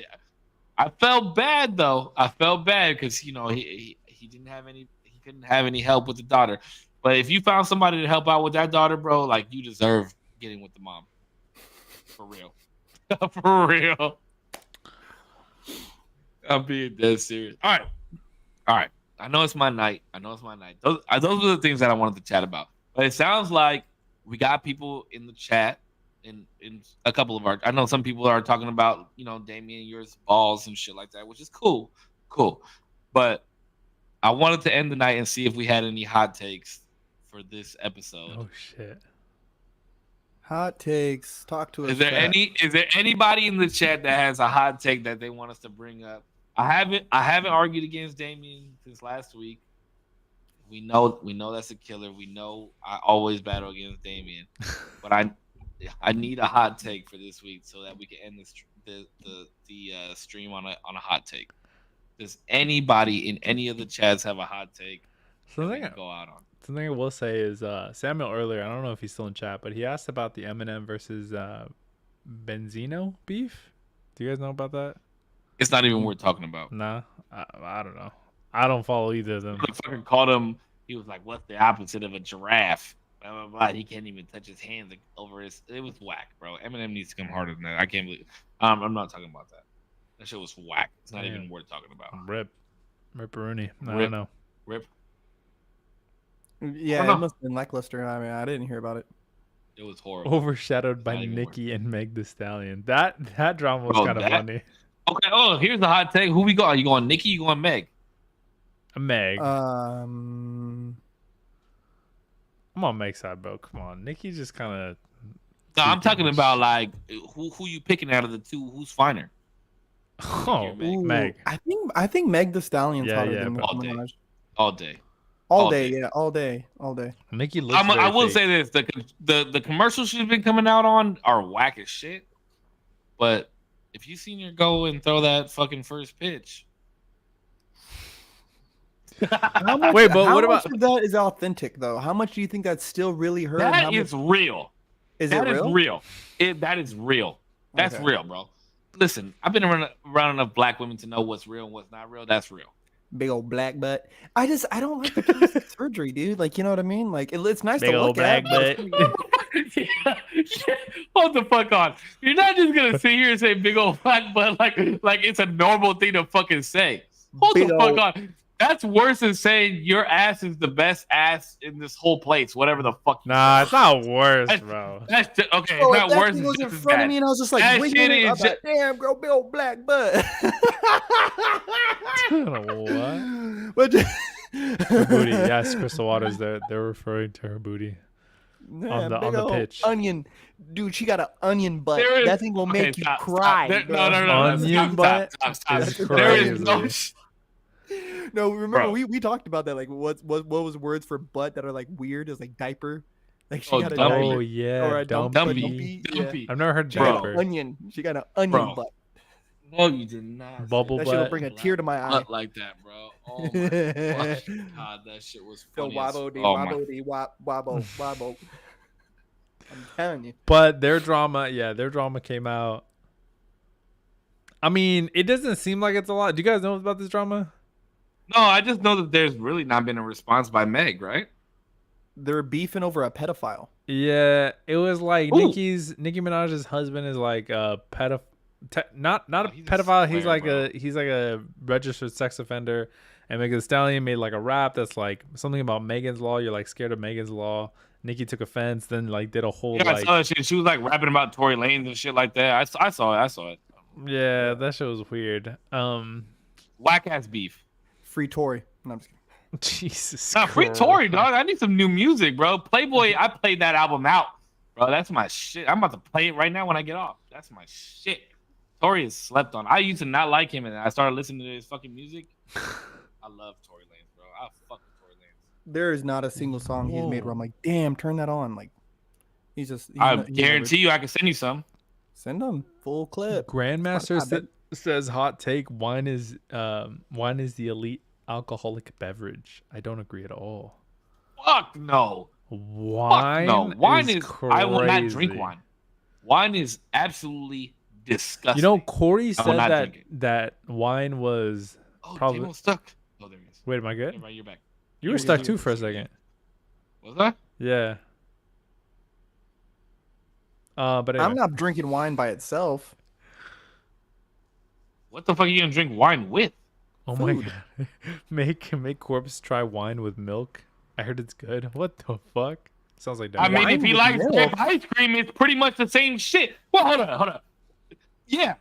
I felt bad though. I felt bad because you know he didn't have any. He couldn't have any help with the daughter. But if you found somebody to help out with that daughter, bro, like you deserve getting with the mom. For real. For real. I'm being dead serious. All right. All right. I know it's my night. Those were the things that I wanted to chat about. But it sounds like we got people in the chat in a couple of our I know some people are talking about, you know, Damien, yours balls and shit like that, which is cool. Cool. But I wanted to end the night and see if we had any hot takes for this episode. Oh shit. Hot takes. Talk to us. Is there chat. anybody in the chat that has a hot take that they want us to bring up? I haven't argued against Damien since last week. We know that's a killer. We know I always battle against Damien, but I need a hot take for this week so that we can end the stream on a hot take. Does anybody in any of the chats have a hot take that we can go out on? Something I will say is Samuel earlier, I don't know if he's still in chat, but he asked about the Eminem versus Benzino beef. Do you guys know about that? It's not even worth talking about. Nah, I don't know. I don't follow either of them. Motherfucker called him. He was like, "What's the opposite of a giraffe?" Blah, blah, blah. He can't even touch his hands over his. It was whack, bro. Eminem needs to come harder than that. I can't believe. I'm not talking about that. That shit was whack. It's not even worth talking about. Ripperoonie. I Rip. don't know. Rip. Yeah, it must have been lackluster. I mean, I didn't hear about it. It was horrible. Overshadowed by Nicki and Meg the Stallion. That drama was kind of funny. Okay. Oh, here's the hot take. Who we got? Are you going Nicki? You going Meg? Meg. I'm on Meg's side, bro. Come on, Nicki just kind of. No, I'm talking about like who you picking out of the two? Who's finer? Oh, Meg. I think Meg the Stallion's Yeah, hotter yeah, than bro. Nicki Minaj. All day. All day, yeah, all day. Nicki looks. I will fake. say this: the commercials she's been coming out on are whack as shit. But if you seen her go and throw that fucking first pitch, How much, Wait, but how what much about- of that is authentic though? How much do you think that's still really her? and how that is much, real. is That it is real? real. That is real. That's Okay. real, bro. Listen, I've been around enough black women to know what's real and what's not real. That's real. Big old black butt. I don't like the plastic surgery, dude. Like, you know what I mean? Like, it's nice Big to old look at. black but- butt. Hold the fuck on. You're not just gonna sit here and say big old black butt like it's a normal thing to fucking say. Hold Big the fuck old- on. That's worse than saying your ass is the best ass in this whole place. Whatever the fuck. Nah, it's not worse, That's- bro. That's just, okay. Bro, It's if not that worse. thing It's was in just as front of bad. me and I was just like, That wiggling shit it, I is was like, damn, girl, big old black butt. What? But Her booty. Yes, Crystal Waters. They're referring to her booty. Yeah, the big old pitch. Onion. Dude, she got an onion butt. There is- That thing will okay, make you stop. cry. There- bro. no. Onion butt Stop. is There is no. crazy. No, remember Bro. we talked about that. Like, what was words for butt that are like weird? Is like diaper. Like she Oh, got a dumpy. Oh diaper yeah, or a dumpy. Yeah. Dumpy. I've never heard She got diaper. an onion. She got an onion Bro. butt. No, you did not. Bubble That shit will butt. bring a tear to my eye. Butt like that, bro. Oh my fucking god, that shit was Go funny. as- wobble dee oh my- wobble dee wobble wobble. I'm telling you. But their drama came out. I mean, it doesn't seem like it's a lot. Do you guys know about this drama? No, I just know that there's really not been a response by Meg, right? They're beefing over a pedophile. Yeah, it was like Ooh. Nicki Minaj's husband is like a not Oh, a he's a pedophile. He's square, like he's like a registered sex offender. And Megan Thee Stallion made like a rap that's like something about Megan's Law. You're like scared of Megan's Law. Nicki took offense, then like did a whole Yeah, I like saw that shit. She was like rapping about Tory Lanez and shit like that. I saw it. yeah, that shit was weird. Whack ass beef. Free Tory. No, I'm just kidding. Jesus. Nah, free Christ. Tory, dog. I need some new music, bro. Playboy, I played that album out, bro. That's my shit. I'm about to play it right now when I get off. That's my shit. Tory is slept on. I used to not like him, and I started listening to his fucking music. I love Tory Lanez, bro. I fuck with Tory Lanez. There is not a single song he's made where I'm like, damn, turn that on. Like, he's I not- guarantee you, I can send you some. Send him full clip. Grandmaster Spotify, says hot take, wine is the elite alcoholic beverage. I don't agree at all. Fuck no. Wine, Fuck no. Wine is crazy. I will not drink wine. Wine is absolutely disgusting. You know, Corey I will said not that drink it. that wine was Oh, probably. table stuck. Oh, there it is. Wait, am I good? Yeah, right, you're back. You were stuck too for a second. Was that? Yeah. But anyway. I'm not drinking wine by itself. What the fuck are you gonna drink wine with? Oh my god. make Corpse try wine with milk. I heard it's good. What the fuck? Sounds like that. I mean, if he with likes milk? grape ice cream, it's pretty much the same shit. Well, hold on. Yeah.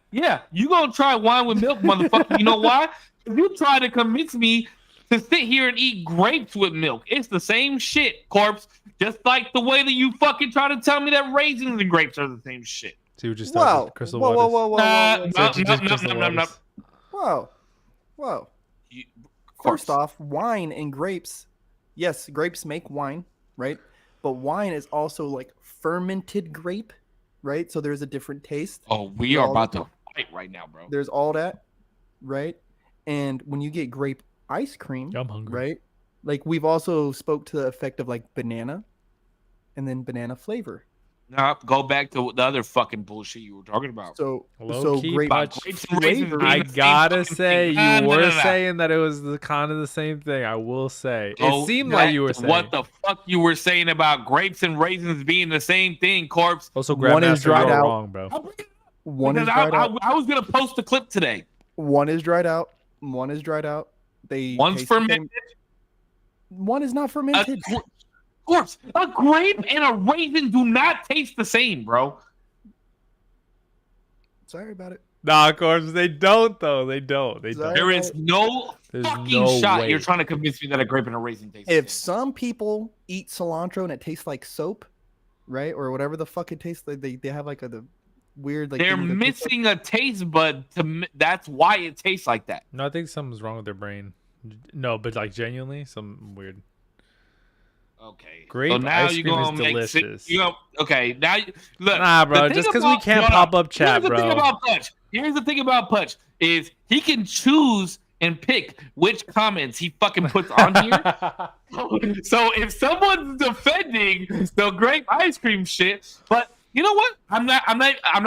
You gonna try wine with milk, motherfucker? You know why? You try to convince me to sit here and eat grapes with milk. It's the same shit, Corpse. Just like the way that you fucking try to tell me that raisins and grapes are the same shit. So you just Whoa, started Crystal whoa, Waters. whoa, whoa, whoa, So you did Crystal No. Waters. whoa. Corpse. First off, wine and grapes. Yes, grapes make wine, right? But wine is also like fermented grape, right? So there's a different taste. Oh, we are about to fight right now, bro. There's all that, right? And when you get grape ice cream, I'm hungry. right? Like we've also spoke to the effect of like banana and then banana flavor. Now go back to the other fucking bullshit you were talking about. So Low-key, grape but grapes and raisins flavor. being I the same gotta fucking say, thing. you No. were saying that it was the kind of the same thing. I will say, Oh, it seemed like you were that's saying. what the fuck you were saying about grapes and raisins being the same thing, Corpse. Also, One is Grandmaster, dried you're out. wrong, bro. One is Because dried out. I was gonna post a clip today. One is dried out. One is dried out. They One's taste the same. fermented. One is not fermented. Corpse, a grape and a raisin do not taste the same, bro. Sorry about it. Nah, of course they don't though. They don't. They Sorry. don't. There is no There's fucking no shot way. you're trying to convince me that a grape and a raisin taste If the same. some people eat cilantro and it tastes like soap, right, or whatever the fuck it tastes like, they have like the weird like. They're thing that tastes like- missing a taste bud. That's why it tastes like that. No, I think something's wrong with their brain. No, but like genuinely, some weird. Okay. Grape so now ice you're cream is gonna make delicious. okay, now look. Nah, bro. the Just thing because we about- can't no, no, pop up chat, Here's the thing bro. about Putch. Here's the thing about Putch is he can choose and pick which comments he fucking puts on here. So if someone's defending the grape ice cream shit, but you know what? I'm not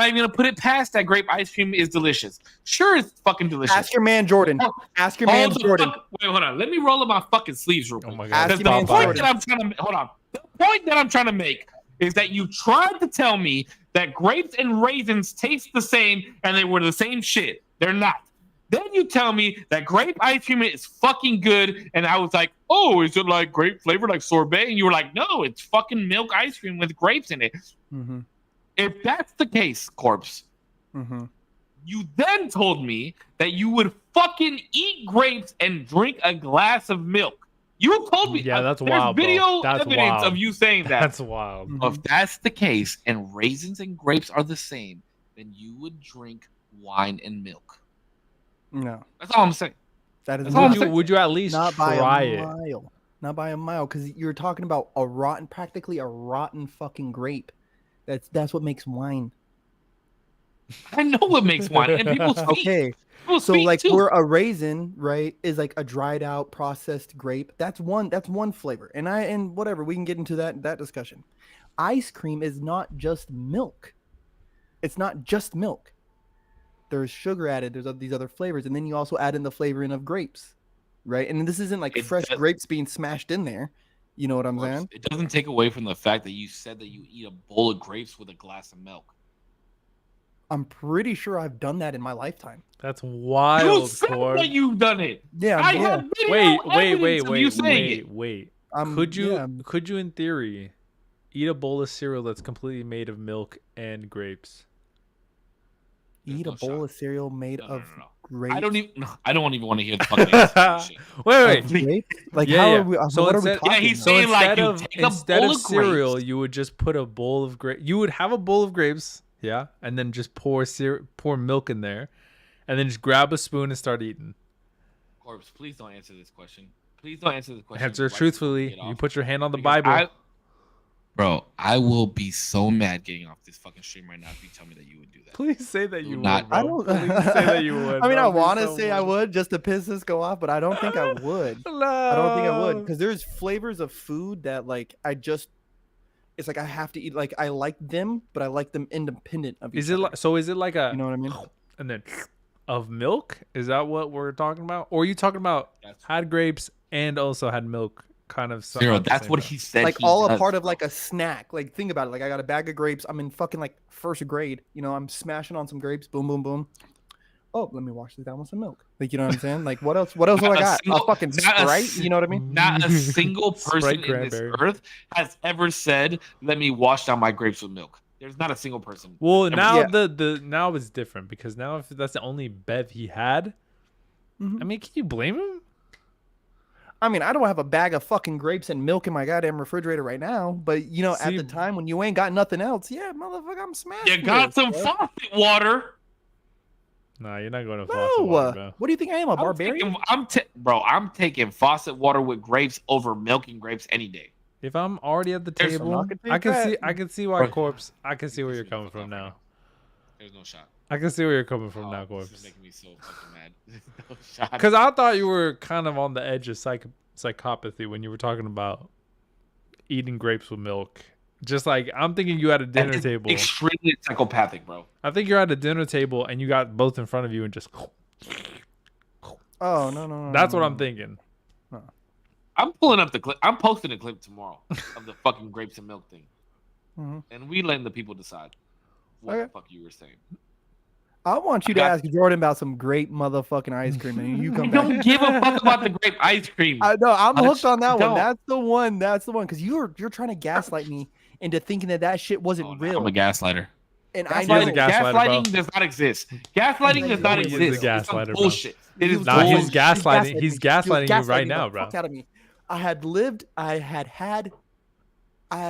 even gonna put it past that grape ice cream is delicious. Sure, it's fucking delicious. Ask your man Jordan. Ask your man Jordan. Wait, hold on. Let me roll up my fucking sleeves real quick. Oh my Ask god. Because your the man point Jordan. that I'm trying to hold on. The point that I'm trying to make is that you tried to tell me that grapes and raisins taste the same and they were the same shit. They're not. Then you tell me that grape ice cream is fucking good, and I was like, "Oh, is it like grape flavored like sorbet?" And you were like, "No, it's fucking milk ice cream with grapes in it." Mm-hmm. If that's the case, Corpse, Mm-hmm. you then told me that you would fucking eat grapes and drink a glass of milk. You told me. Yeah, that's there's wild, bro. video That's evidence wild. of you saying that. That's wild. If that's the case and raisins and grapes are the same, then you would drink wine and milk. No, That's all I'm saying. that is That's all I'm not, saying. Would you at least not by try a it? mile. Not by a mile, because you're talking about a rotten, practically a rotten fucking grape. That's what makes wine. I know what makes wine, and people speak. Okay, People so speak like too. where a raisin, right, is like a dried out processed grape. That's one flavor, and whatever, we can get into that discussion. Ice cream is not just milk. It's not just milk. There's sugar added. There's these other flavors, and then you also add in the flavoring of grapes, right? And this isn't like It fresh does- grapes being smashed in there. You know what I'm saying? It doesn't take away from the fact that you said that you eat a bowl of grapes with a glass of milk. I'm pretty sure I've done that in my lifetime. That's You wild, said Corp. that you've done it. Yeah, I yeah. have video Wait, evidence of you saying it. wait. I'm- Could you, yeah, could you, in theory, eat a bowl of cereal that's completely made of milk and grapes? There's eat no a bowl shot. of cereal made No. of grapes? I don't even want to hear the fucking answer to this shit. Wait. Of grapes? Like Yeah, how yeah. are we? So what are we instead- talking Yeah, he's about? saying, like, instead you of take a instead bowl of of cereal, grapes. you would just put a bowl of grape. You would have a bowl of grapes, yeah, and then just pour milk in there, and then just grab a spoon and start eating. Corpse, please don't answer this question. Please don't answer this question. Answer right before we truthfully. get You off. put your hand on the Because Bible. Bro, I will be so mad getting off this fucking stream right now if you tell me that you would do that. Please say that you not- would, bro. I don't. Please say that you would. I mean, I That'd be want to so say I funny. would just to piss this go off, but I don't think I would. No. I don't think I would because there's flavors of food that like I just. It's like I have to eat. Like I like them, but I like them independent of each Is it other. like so? Is it like a You know what I mean? and then of milk? Is that what we're talking about? Or are you talking about That's- had grapes and also had milk? Kind of something. Zero, at the that's same what time? he said. Like he all a does, part of bro. like a snack. Like think about it. Like I got a bag of grapes. I'm in fucking like first grade. You know, I'm smashing on some grapes. Boom, boom, boom. Oh, let me wash this down with some milk. Like you know what I'm saying? Like what else? What else do I Not a got? single- A fucking not a Sprite. si- You know what I mean? Not a single Sprite person in this cranberry. earth has ever said, "Let me wash down my grapes with milk." There's not a single person. Well, Ever- now Yeah. the now it's different because now if that's the only bev he had, Mhm. I mean, can you blame him? I mean, I don't have a bag of fucking grapes and milk in my goddamn refrigerator right now, but you know, at See- the time when you ain't got nothing else, yeah, motherfucker, I'm smashing. You got this, some bro. faucet water. Nah, you're not going to No, faucet water, bro. what do you think I am, a barbarian? I'm taking faucet water with grapes over milk and grapes any day. If I'm already at the There's table, not gonna I take can that. see why Bro. corpse. I can see where you're coming from now. There's no shot. I can see where you're coming from now, This is corpse. making me so fucking mad. There's no shot. Because I thought you were kind of on the edge of psychopathy when you were talking about eating grapes with milk. Just like I'm thinking you at a dinner It's table. extremely psychopathic, bro. I think you're at a dinner table and you got both in front of you and just. Oh no. That's what I'm thinking. I'm pulling up the clip. I'm posting a clip tomorrow of the fucking grapes and milk thing, Mhm. and we letting the people decide what Okay. the fuck you were saying. I want you to got- ask Jordan about some great motherfucking ice cream, and you I come don't back. give a fuck about the grape ice cream. I know I'm Much. hooked on that one. Don't. That's the one. That's the one. Because you're trying to gaslight me into thinking that shit wasn't Oh, no, real. I'm a gaslighter. And I Gaslighting- know. He's a gaslighter, Gaslighting bro. does not exist. Gaslighting does not He is a exist. It's some gaslighter, bro. bullshit. It is Nah, he's bullshit. gaslighting. He's me. gaslighting you right gaslighting now, the bro. fuck out of me. I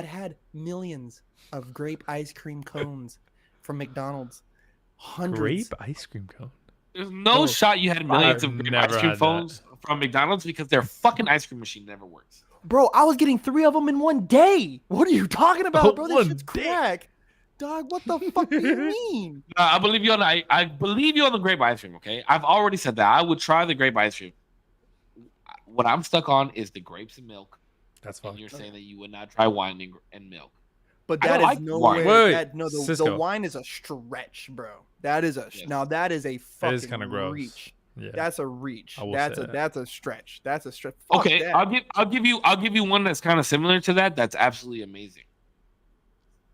had millions of grape ice cream cones from McDonald's. Hundreds. Grape ice cream cone. There's no Oh, shot you had millions I've of grape never ice cream had phones from McDonald's because their fucking ice cream machine never works. Bro, I was getting 3 of them in one day. What are you talking about, bro? This One shit's day? crack. Dog, what the fuck do you mean? I believe you on the, I believe you on the grape ice cream. Okay, I've already said that I would try the grape ice cream. What I'm stuck on is the grapes and milk, That's and fine. you're saying that you would not try wine and milk. But I that don't is like no wine. way. Wait, That, no, the Cisco. wine is a stretch, bro. That is a Yes. now that is a fucking kinda gross. reach. Yeah. That's a reach. I will That's say a that. that's a stretch. That's a stretch. Fuck Okay, that. I'll give you one that's kind of similar to that. That's absolutely amazing.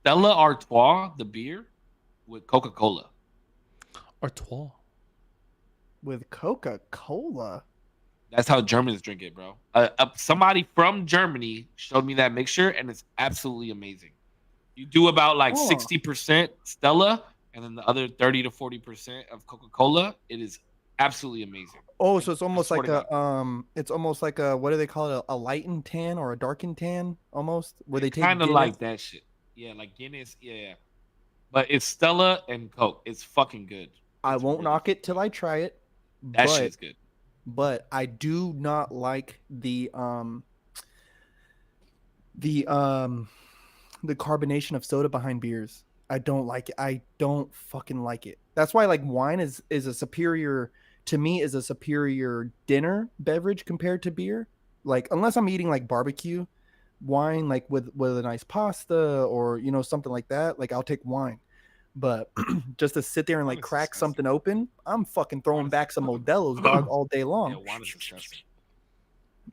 Stella Artois, the beer, with Coca-Cola. Artois. With Coca-Cola. That's how Germans drink it, bro. Somebody from Germany showed me that mixture, and it's absolutely amazing. You do about like Oh. 60% Stella, and then the other 30 to 40% of Coca-Cola. It is absolutely amazing. Oh, so it's almost swear like to a it's almost like a what do they call it? A lightened tan or a darkened tan almost where they take Kind of Guinness. like that shit. Yeah, like Guinness. Yeah. But it's Stella and Coke. It's fucking good. I It's won't really knock it till I try it. That but, shit's good. but I do not like the carbonation of soda behind beers. I don't like it. I don't fucking like it. That's why like wine is a superior to me is a superior dinner beverage compared to beer. Like unless I'm eating like barbecue, wine like with a nice pasta or you know something like that, like I'll take wine. But just to sit there and Wine like is crack disgusting. something open, I'm fucking throwing Wine is back some disgusting. Modelo's dog all day long. Yeah, wine is disgusting.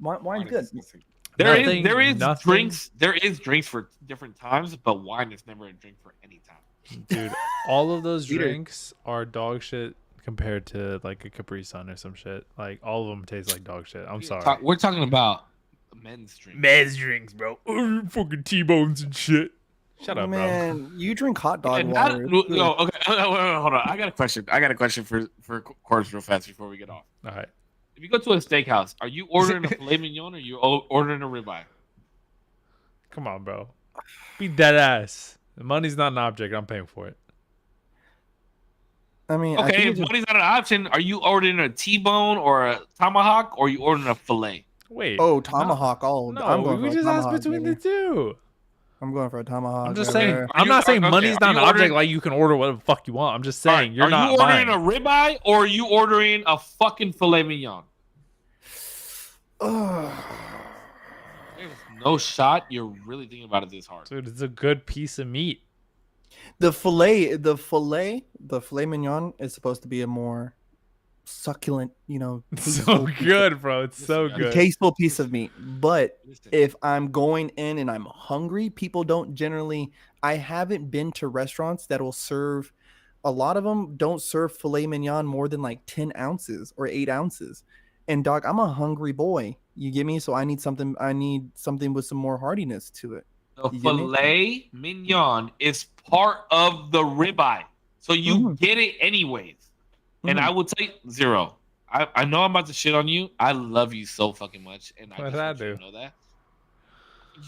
Wine's Wine is good. disgusting. Nothing- There is nothing- drinks. There is drinks for different times, but wine is never a drink for any time. Dude, all of those Eater. drinks are dog shit compared to like a Capri Sun or some shit. Like all of them taste like dog shit. I'm sorry. We're talking about men's drinks. Men's drinks, bro. Fucking T-bones and shit. Shut up, bro. Man, you drink hot dog And not- water. It's no, good. okay. Hold on. I got a question for Corpse real fast before we get off. All right. If you go to a steakhouse, are you ordering a filet mignon or you ordering a ribeye? Come on, bro. Be dead ass. The money's not an object. I'm paying for it. I mean, I Okay, think if it's just- money's not an option, are you ordering a T-bone or a tomahawk, or are you ordering a filet? Wait. oh, tomahawk. Oh, No, I'm going we for just asked tomahawk, between baby. the two. I'm going for a tomahawk. I'm just right saying. there. I'm not saying okay, money's not you an object. ordering- Like you can order whatever the fuck you want. I'm just saying you're Are not you ordering buying. a ribeye or are you ordering a fucking filet mignon? Ugh. There's no shot you're really thinking about it this hard. Dude, it's a good piece of meat. The filet mignon is supposed to be a more succulent, It's so good, bro. It's so Listen, good. tasteful piece of meat. But Listen, if I'm going in and I'm hungry, people don't generally. I haven't been to restaurants that will serve. A lot of them don't serve filet mignon more than like 10 ounces or 8 ounces. And dog, I'm a hungry boy. You get me? So I need something. I need something with some more hardiness to it. the You get me? filet mignon is part of the ribeye, so you Mhm. get it anyways. And Mhm. I would say 0. I know I'm about to shit on you. I love you so fucking much, and I What just did I want you to do? know that.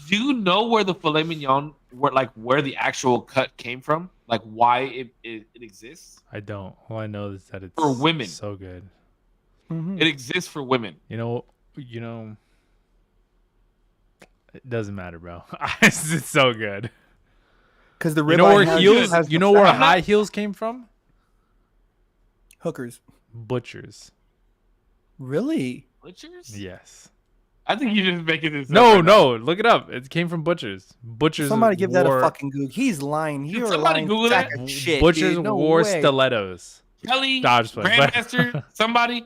Do you know where the filet mignon, where the actual cut came from? Like why it exists? I don't. All I know is that it's For women. so good. Mhm. It exists for women. You know. It doesn't matter, bro. It's so good. Because the ribeye You know where has- heels? has You the know where fat. high heels came from? Hookers. Butchers. Really? Butchers? Yes. I think you're just making this. No, up right now. no. Look it up. It came from butchers. Butchers. Somebody give that a wore- fucking Google. He's lying. Did You're a somebody lying Google sack that? of shit. Butchers dude. No wore way. stilettos. Kelly, Nah, I'm just playing. Grandmaster, somebody,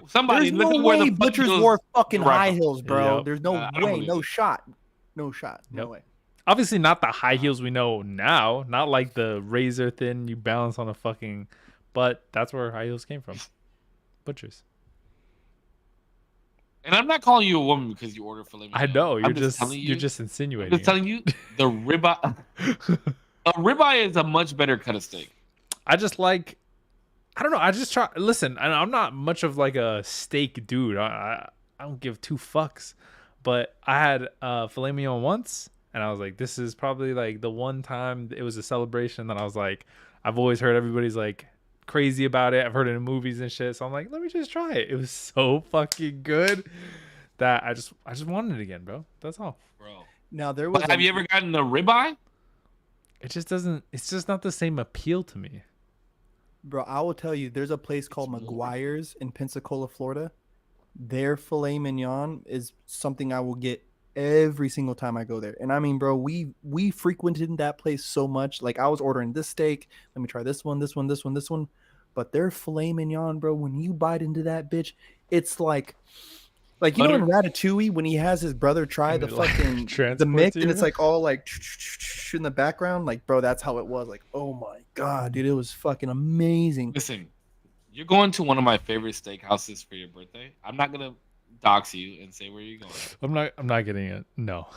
There's look no at where way the fuck butchers heels wore fucking derive high from. heels, bro. Yep. There's no I don't way. believe No it. shot. No shot. No Yep. way. Obviously not the high heels we know now. Not like the razor thin you balance on a fucking. But that's where high heels came from. Butchers. And I'm not calling you a woman because you order filet mignon. I know. I'm You're telling you, you're just I'm insinuating. just telling you the ribeye. A ribeye is a much better cut of steak. I just like. I don't know. I just try. Listen, I'm not much of like a steak dude. I don't give 2 fucks. But I had filet mignon once, and I was like, this is probably like the one time it was a celebration that I was like, I've always heard everybody's like crazy about it. I've heard it in movies and shit. So I'm like, let me just try it. It was so fucking good that I just wanted it again, bro. That's all. Bro. Now there was. But have you ever gotten the ribeye? It just doesn't. It's just not the same appeal to me. Bro, I will tell you. There's a place called It's more. McGuire's in Pensacola, Florida. Their filet mignon is something I will get every single time I go there. And I mean, bro, we frequented that place so much. Like I was ordering this steak. Let me try this one, this one, this one, this one. But their filet mignon, bro, when you bite into that bitch, it's like you know in Ratatouille when he has his brother try And the it, like, fucking the transports mix and you? it's like all like in the background. Like, bro, that's how it was. Like, oh my god, dude, it was fucking amazing. Listen, you're going to one of my favorite steakhouses for your birthday. I'm not gonna dox you and say where you're going. I'm not getting it. No.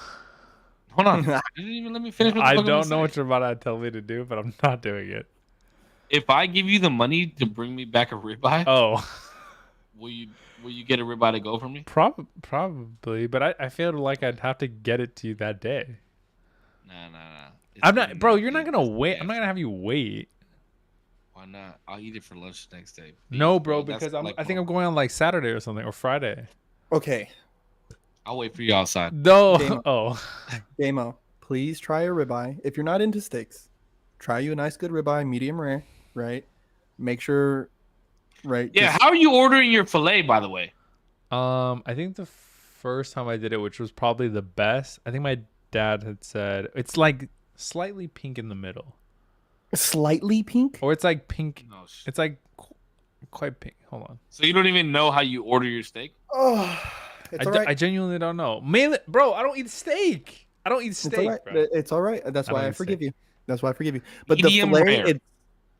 Hold on. You didn't even let me finish. What the I fuck I'm don't gonna know say. what you're about to tell me to do, but I'm not doing it. If I give you the money to bring me back a ribeye, Oh, will you get a ribeye to go for me? probably, but I feel like I'd have to get it to you that day. Nah. It's I'm not, been bro. that You're not big. gonna It's wait. been I'm not gonna have you wait. Why not? I'll eat it for lunch next day. No, Please, bro, that's because like I think my- I'm going on like Saturday or something or Friday. Okay, I'll wait for you outside. No. Damn. Oh. Damo, please try a ribeye. If you're not into steaks, try you a nice good ribeye, medium rare, right? Make sure, right? Yeah, just- how are you ordering your fillet, by the way? I think the first time I did it, which was probably the best, I think my dad had said it's like slightly pink in the middle, slightly pink. or it's like pink. No, It's like quite pink. Hold on. so you don't even know how you order your steak? Oh, it's all right. I genuinely don't know. Mainly, bro, I don't eat steak. I don't eat It's steak, all right. bro. It's all right. That's I why don't I eat forgive steak. you. That's why I forgive you. But Medium the fillet, rare.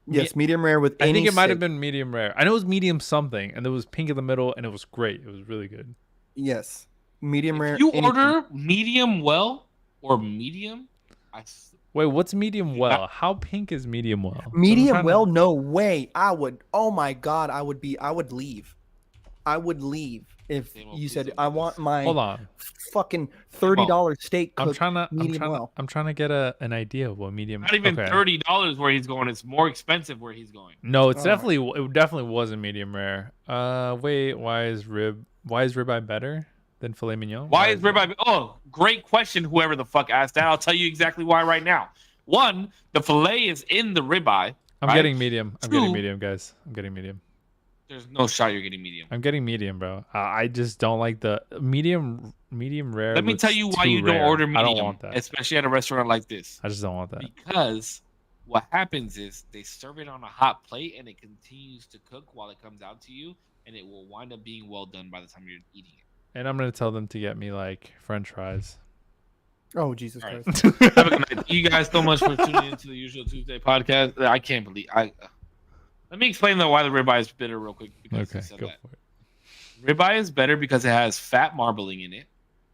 yes, medium rare with. I think any it might have steak. been medium rare. I know it was medium something, and there was pink in the middle, and it was great. It was really good. Yes, medium rare. If you anything. order medium well or medium, Wait, what's medium Not- well? How pink is medium well? I'm medium trying to- well, no way. I would. Oh my god, I would leave. I would leave if Damo, you please said don't I do want this. my Hold on. fucking $30 steak I'm cooked trying to. medium well. I'm trying to get an idea of what medium. not even okay. $30 where he's going. It's more expensive where he's going. No, it's Oh. definitely. It definitely wasn't medium rare. Wait, why is ribeye better? than filet mignon? Why is ribeye? Oh, great question. Whoever the fuck asked that, I'll tell you exactly why right now. One, the filet is in the ribeye. I'm right? getting medium. I'm getting Two, medium, guys. I'm getting medium. There's no shot you're getting medium. I'm getting medium, bro. I just don't like the medium rare. Let me tell you why you don't order medium, I don't want that, especially at a restaurant like this. I just don't want that. Because what happens is they serve it on a hot plate and it continues to cook while it comes out to you, and it will wind up being well done by the time you're eating it. And I'm gonna tell them to get me like French fries. Oh, Jesus Christ! Have a good night. Thank you guys so much for tuning into the Usual Tuesday podcast. I can't believe Let me explain why the ribeye is bitter real quick. Because okay, go for it. Ribeye is better because it has fat marbling in it,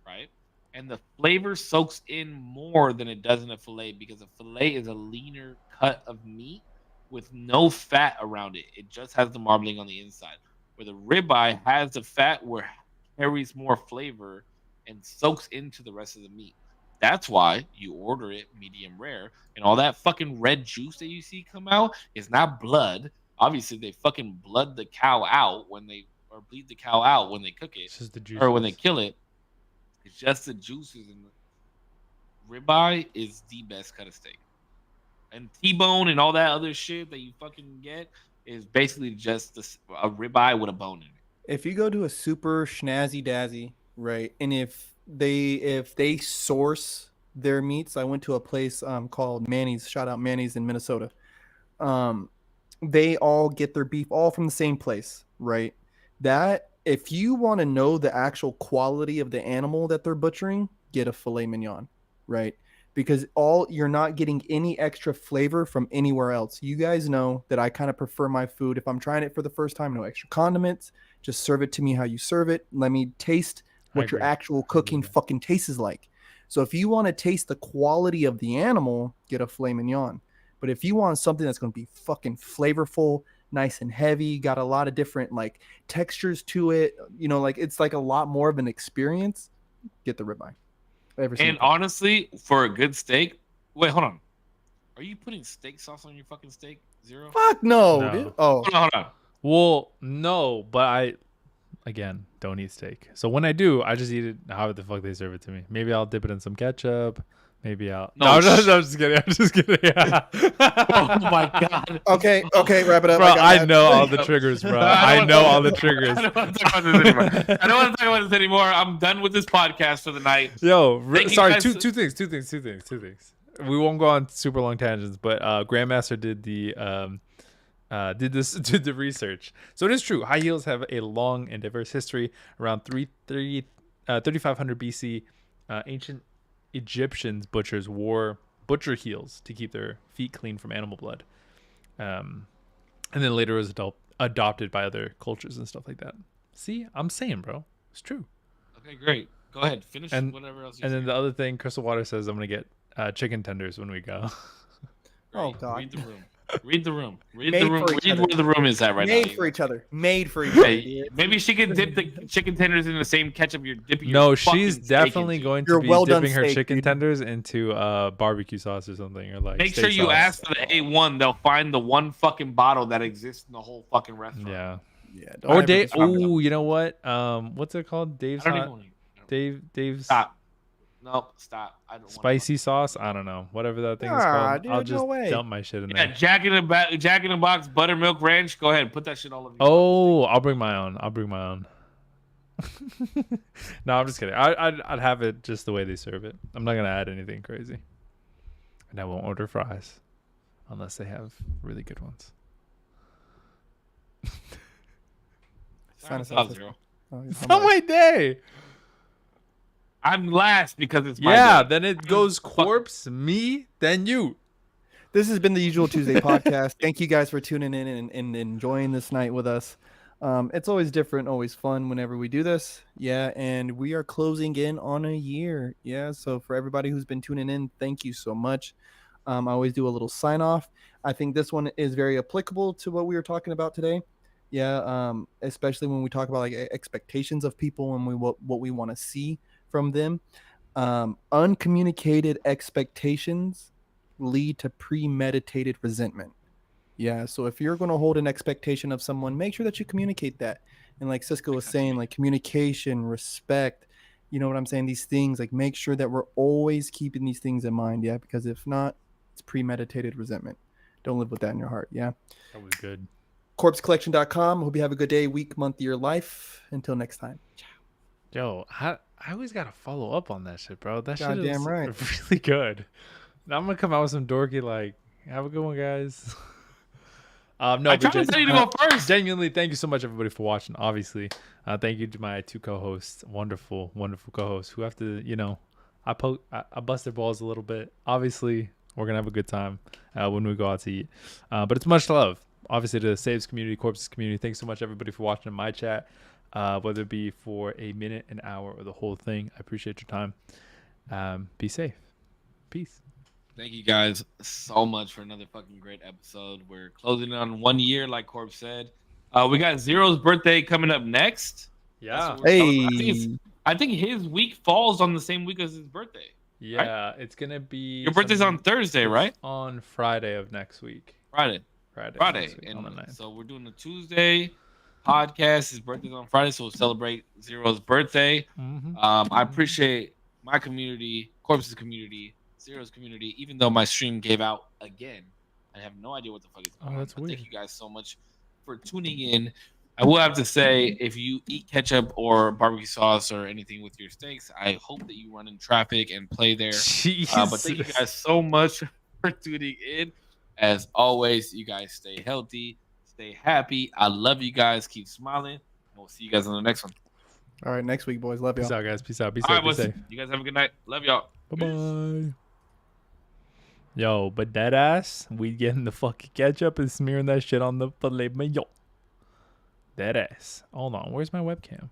right? And the flavor soaks in more than it does in a fillet because a fillet is a leaner cut of meat with no fat around it. It just has the marbling on the inside. Where the ribeye has the fat where it carries more flavor and soaks into the rest of the meat. That's why you order it medium rare. And all that fucking red juice that you see come out is not blood. Obviously, they fucking blood the cow out when they or bleed the cow out when they cook it or when they kill it. It's just the juices, and the ribeye is the best cut of steak. And T-bone and all that other shit that you fucking get is basically just a ribeye with a bone in it. If you go to a super schnazzy dazzy, right, and if they source their meats, I went to a place called Manny's. Shout out Manny's in Minnesota. They all get their beef all from the same place, right? That if you want to know the actual quality of the animal that they're butchering, get a filet mignon, right? Because you're not getting any extra flavor from anywhere else. You guys know that I kind of prefer my food. If I'm trying it for the first time, no extra condiments, just serve it to me how you serve it. Let me taste what your actual cooking fucking tastes like. So if you want to taste the quality of the animal, get a filet mignon. But if you want something that's going to be fucking flavorful, nice and heavy, got a lot of different like textures to it, you know, like it's like a lot more of an experience, get the ribeye. And honestly, for a good steak, wait, hold on. Are you putting steak sauce on your fucking steak? Zero? Fuck no. Dude. Oh. Hold on. Well, no, but I don't eat steak. So when I do, I just eat it however the fuck they serve it to me. Maybe I'll dip it in some ketchup. Maybe I'll. No, I'm just kidding. I'm just kidding. Yeah. Oh my god. Okay, wrap it up. Bro, I know all the triggers, bro. I know all the triggers. I don't want to talk about this anymore. I'm done with this podcast for the night. Yo, sorry. Two things. We won't go on super long tangents, but Grandmaster did the research. So it is true. High heels have a long and diverse history. Around 3500 BC, ancient Egyptians butchers wore butcher heels to keep their feet clean from animal blood, and then later was adopted by other cultures and stuff like that. See, I'm saying, bro, it's true. Okay, great. Go ahead, finish whatever else. And then the other thing, Crystal Water says I'm gonna get chicken tenders when we go. Oh God! Read the room. Read where the room is at right now. Made for each other. Hey, maybe she can dip the chicken tenders in the same ketchup you're dipping. No, she's definitely going to be dipping her chicken dude. tenders into barbecue sauce or something, or like. Make sure you ask for the A1. They'll find the one fucking bottle that exists in the whole fucking restaurant. Yeah. Yeah. Or Dave. Oh, you know what? What's it called? Dave's. Dave's. Stop. Nope, stop. I don't spicy sauce. I don't know. Whatever that thing is called. Dude, I'll just dump my shit in there. Jack in the Box buttermilk ranch. Go ahead, put that shit all over. Oh, I'll bring my own. No, I'm just kidding. I'd have it just the way they serve it. I'm not gonna add anything crazy. And I won't order fries unless they have really good ones. It's not my day. I'm last because it's my day. Then it goes corpse, me, then you. This has been the Usual Tuesday podcast. Thank you guys for tuning in and enjoying this night with us. It's always different, always fun whenever we do this. Yeah, and we are closing in on a year. Yeah, so for everybody who's been tuning in, thank you so much. I always do a little sign off. I think this one is very applicable to what we were talking about today. Yeah, especially when we talk about like expectations of people and what we want to see from them. Uncommunicated expectations lead to premeditated resentment. Yeah, so if you're going to hold an expectation of someone, make sure that you communicate that. And like Cisco was saying, like communication, respect, You know what I'm saying? These things, like, make sure that we're always keeping these things in mind. Yeah. Because if not, it's premeditated resentment. Don't live with that in your heart. Yeah. That was good. Corpsecollection.com. Hope you have a good day, week, month, year, life. Until next time. Yo, I always gotta follow up on that shit, bro. That shit is Goddamn right. really good. Now I'm gonna come out with some dorky like, have a good one, guys. No, I but tried to tell you to go first. genuinely, thank you so much, everybody, for watching. Obviously, thank you to my two co-hosts, wonderful, wonderful co-hosts who have to, I bust their balls a little bit. Obviously, we're gonna have a good time when we go out to eat. But it's much love, obviously, to the Saves community, Corpses community. Thanks so much, everybody, for watching my chat. Whether it be for a minute, an hour, or the whole thing, I appreciate your time. Be safe. Peace. Thank you guys so much for another fucking great episode. We're closing on 1 year, like Corp said. We got Zero's birthday coming up next. Yeah. Hey. I think his week falls on the same week as his birthday. Yeah, it's gonna be. Your birthday's on Thursday, right? On Friday of next week. Friday. Next week, And on the 9th. so we're doing a Tuesday podcast. His birthday's on Friday, so we'll celebrate Zero's birthday. I appreciate my community, Corpse's community, Zero's community, even though my stream gave out again. I have no idea what the fuck is going on. That's weird. Thank you guys so much for tuning in. I will have to say, if you eat ketchup or barbecue sauce or anything with your steaks, I hope that you run in traffic and play there. But thank you guys so much for tuning in. As always, you guys stay healthy, stay happy. I love you guys. Keep smiling. And we'll see you guys on the next one. All right, next week, boys. Love y'all. Peace out, guys. Peace out. Be All safe. right, Be boys. safe. You guys have a good night. Love y'all. Bye-bye. Yo, but that ass, we getting the fucking ketchup and smearing that shit on the filet mignon. That ass. Hold on. Where's my webcam?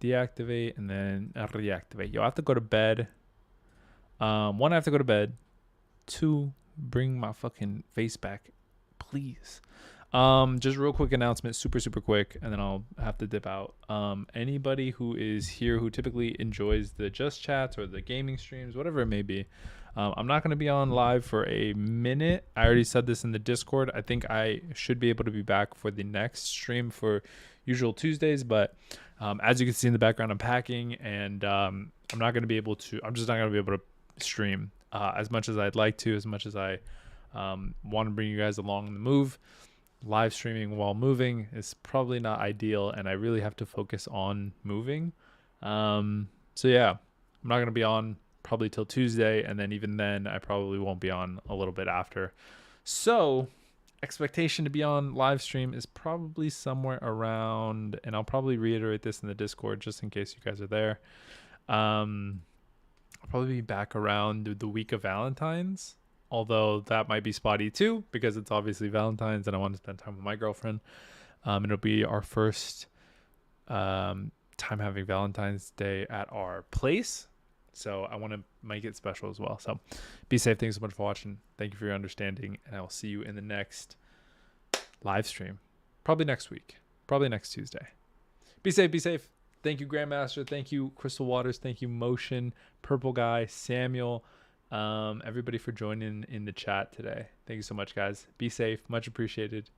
Deactivate and then reactivate. Yo, I have to go to bed. One, I have to go to bed. Two, bring my fucking face back, please. Just real quick announcement, super quick, and then I'll have to dip out. Anybody who is here who typically enjoys the just chats or the gaming streams, whatever it may be, I'm not going to be on live for a minute. I already said this in the Discord. I think I should be able to be back for the next stream for usual Tuesdays, but as you can see in the background, I'm packing, and I'm just not going to be able to stream as much as I'd like to, as much as I want to bring you guys along in the move. Live streaming while moving is probably not ideal, and I really have to focus on moving. So yeah, I'm not going to be on probably till Tuesday, and then even then I probably won't be on a little bit after. So expectation to be on live stream is probably somewhere around, and I'll probably reiterate this in the Discord just in case you guys are there. I'll probably be back around the week of Valentine's, although that might be spotty too, because it's obviously Valentine's and I want to spend time with my girlfriend. It'll be our first time having Valentine's Day at our place, so I want to make it special as well. So be safe. Thanks so much for watching. Thank you for your understanding, and I will see you in the next live stream, probably next week, probably next Tuesday. Be safe. Thank you, Grandmaster. Thank you, Crystal Waters. Thank you, Motion, Purple Guy, Samuel, everybody for joining in the chat today. Thank you so much, guys. Be safe. Much appreciated.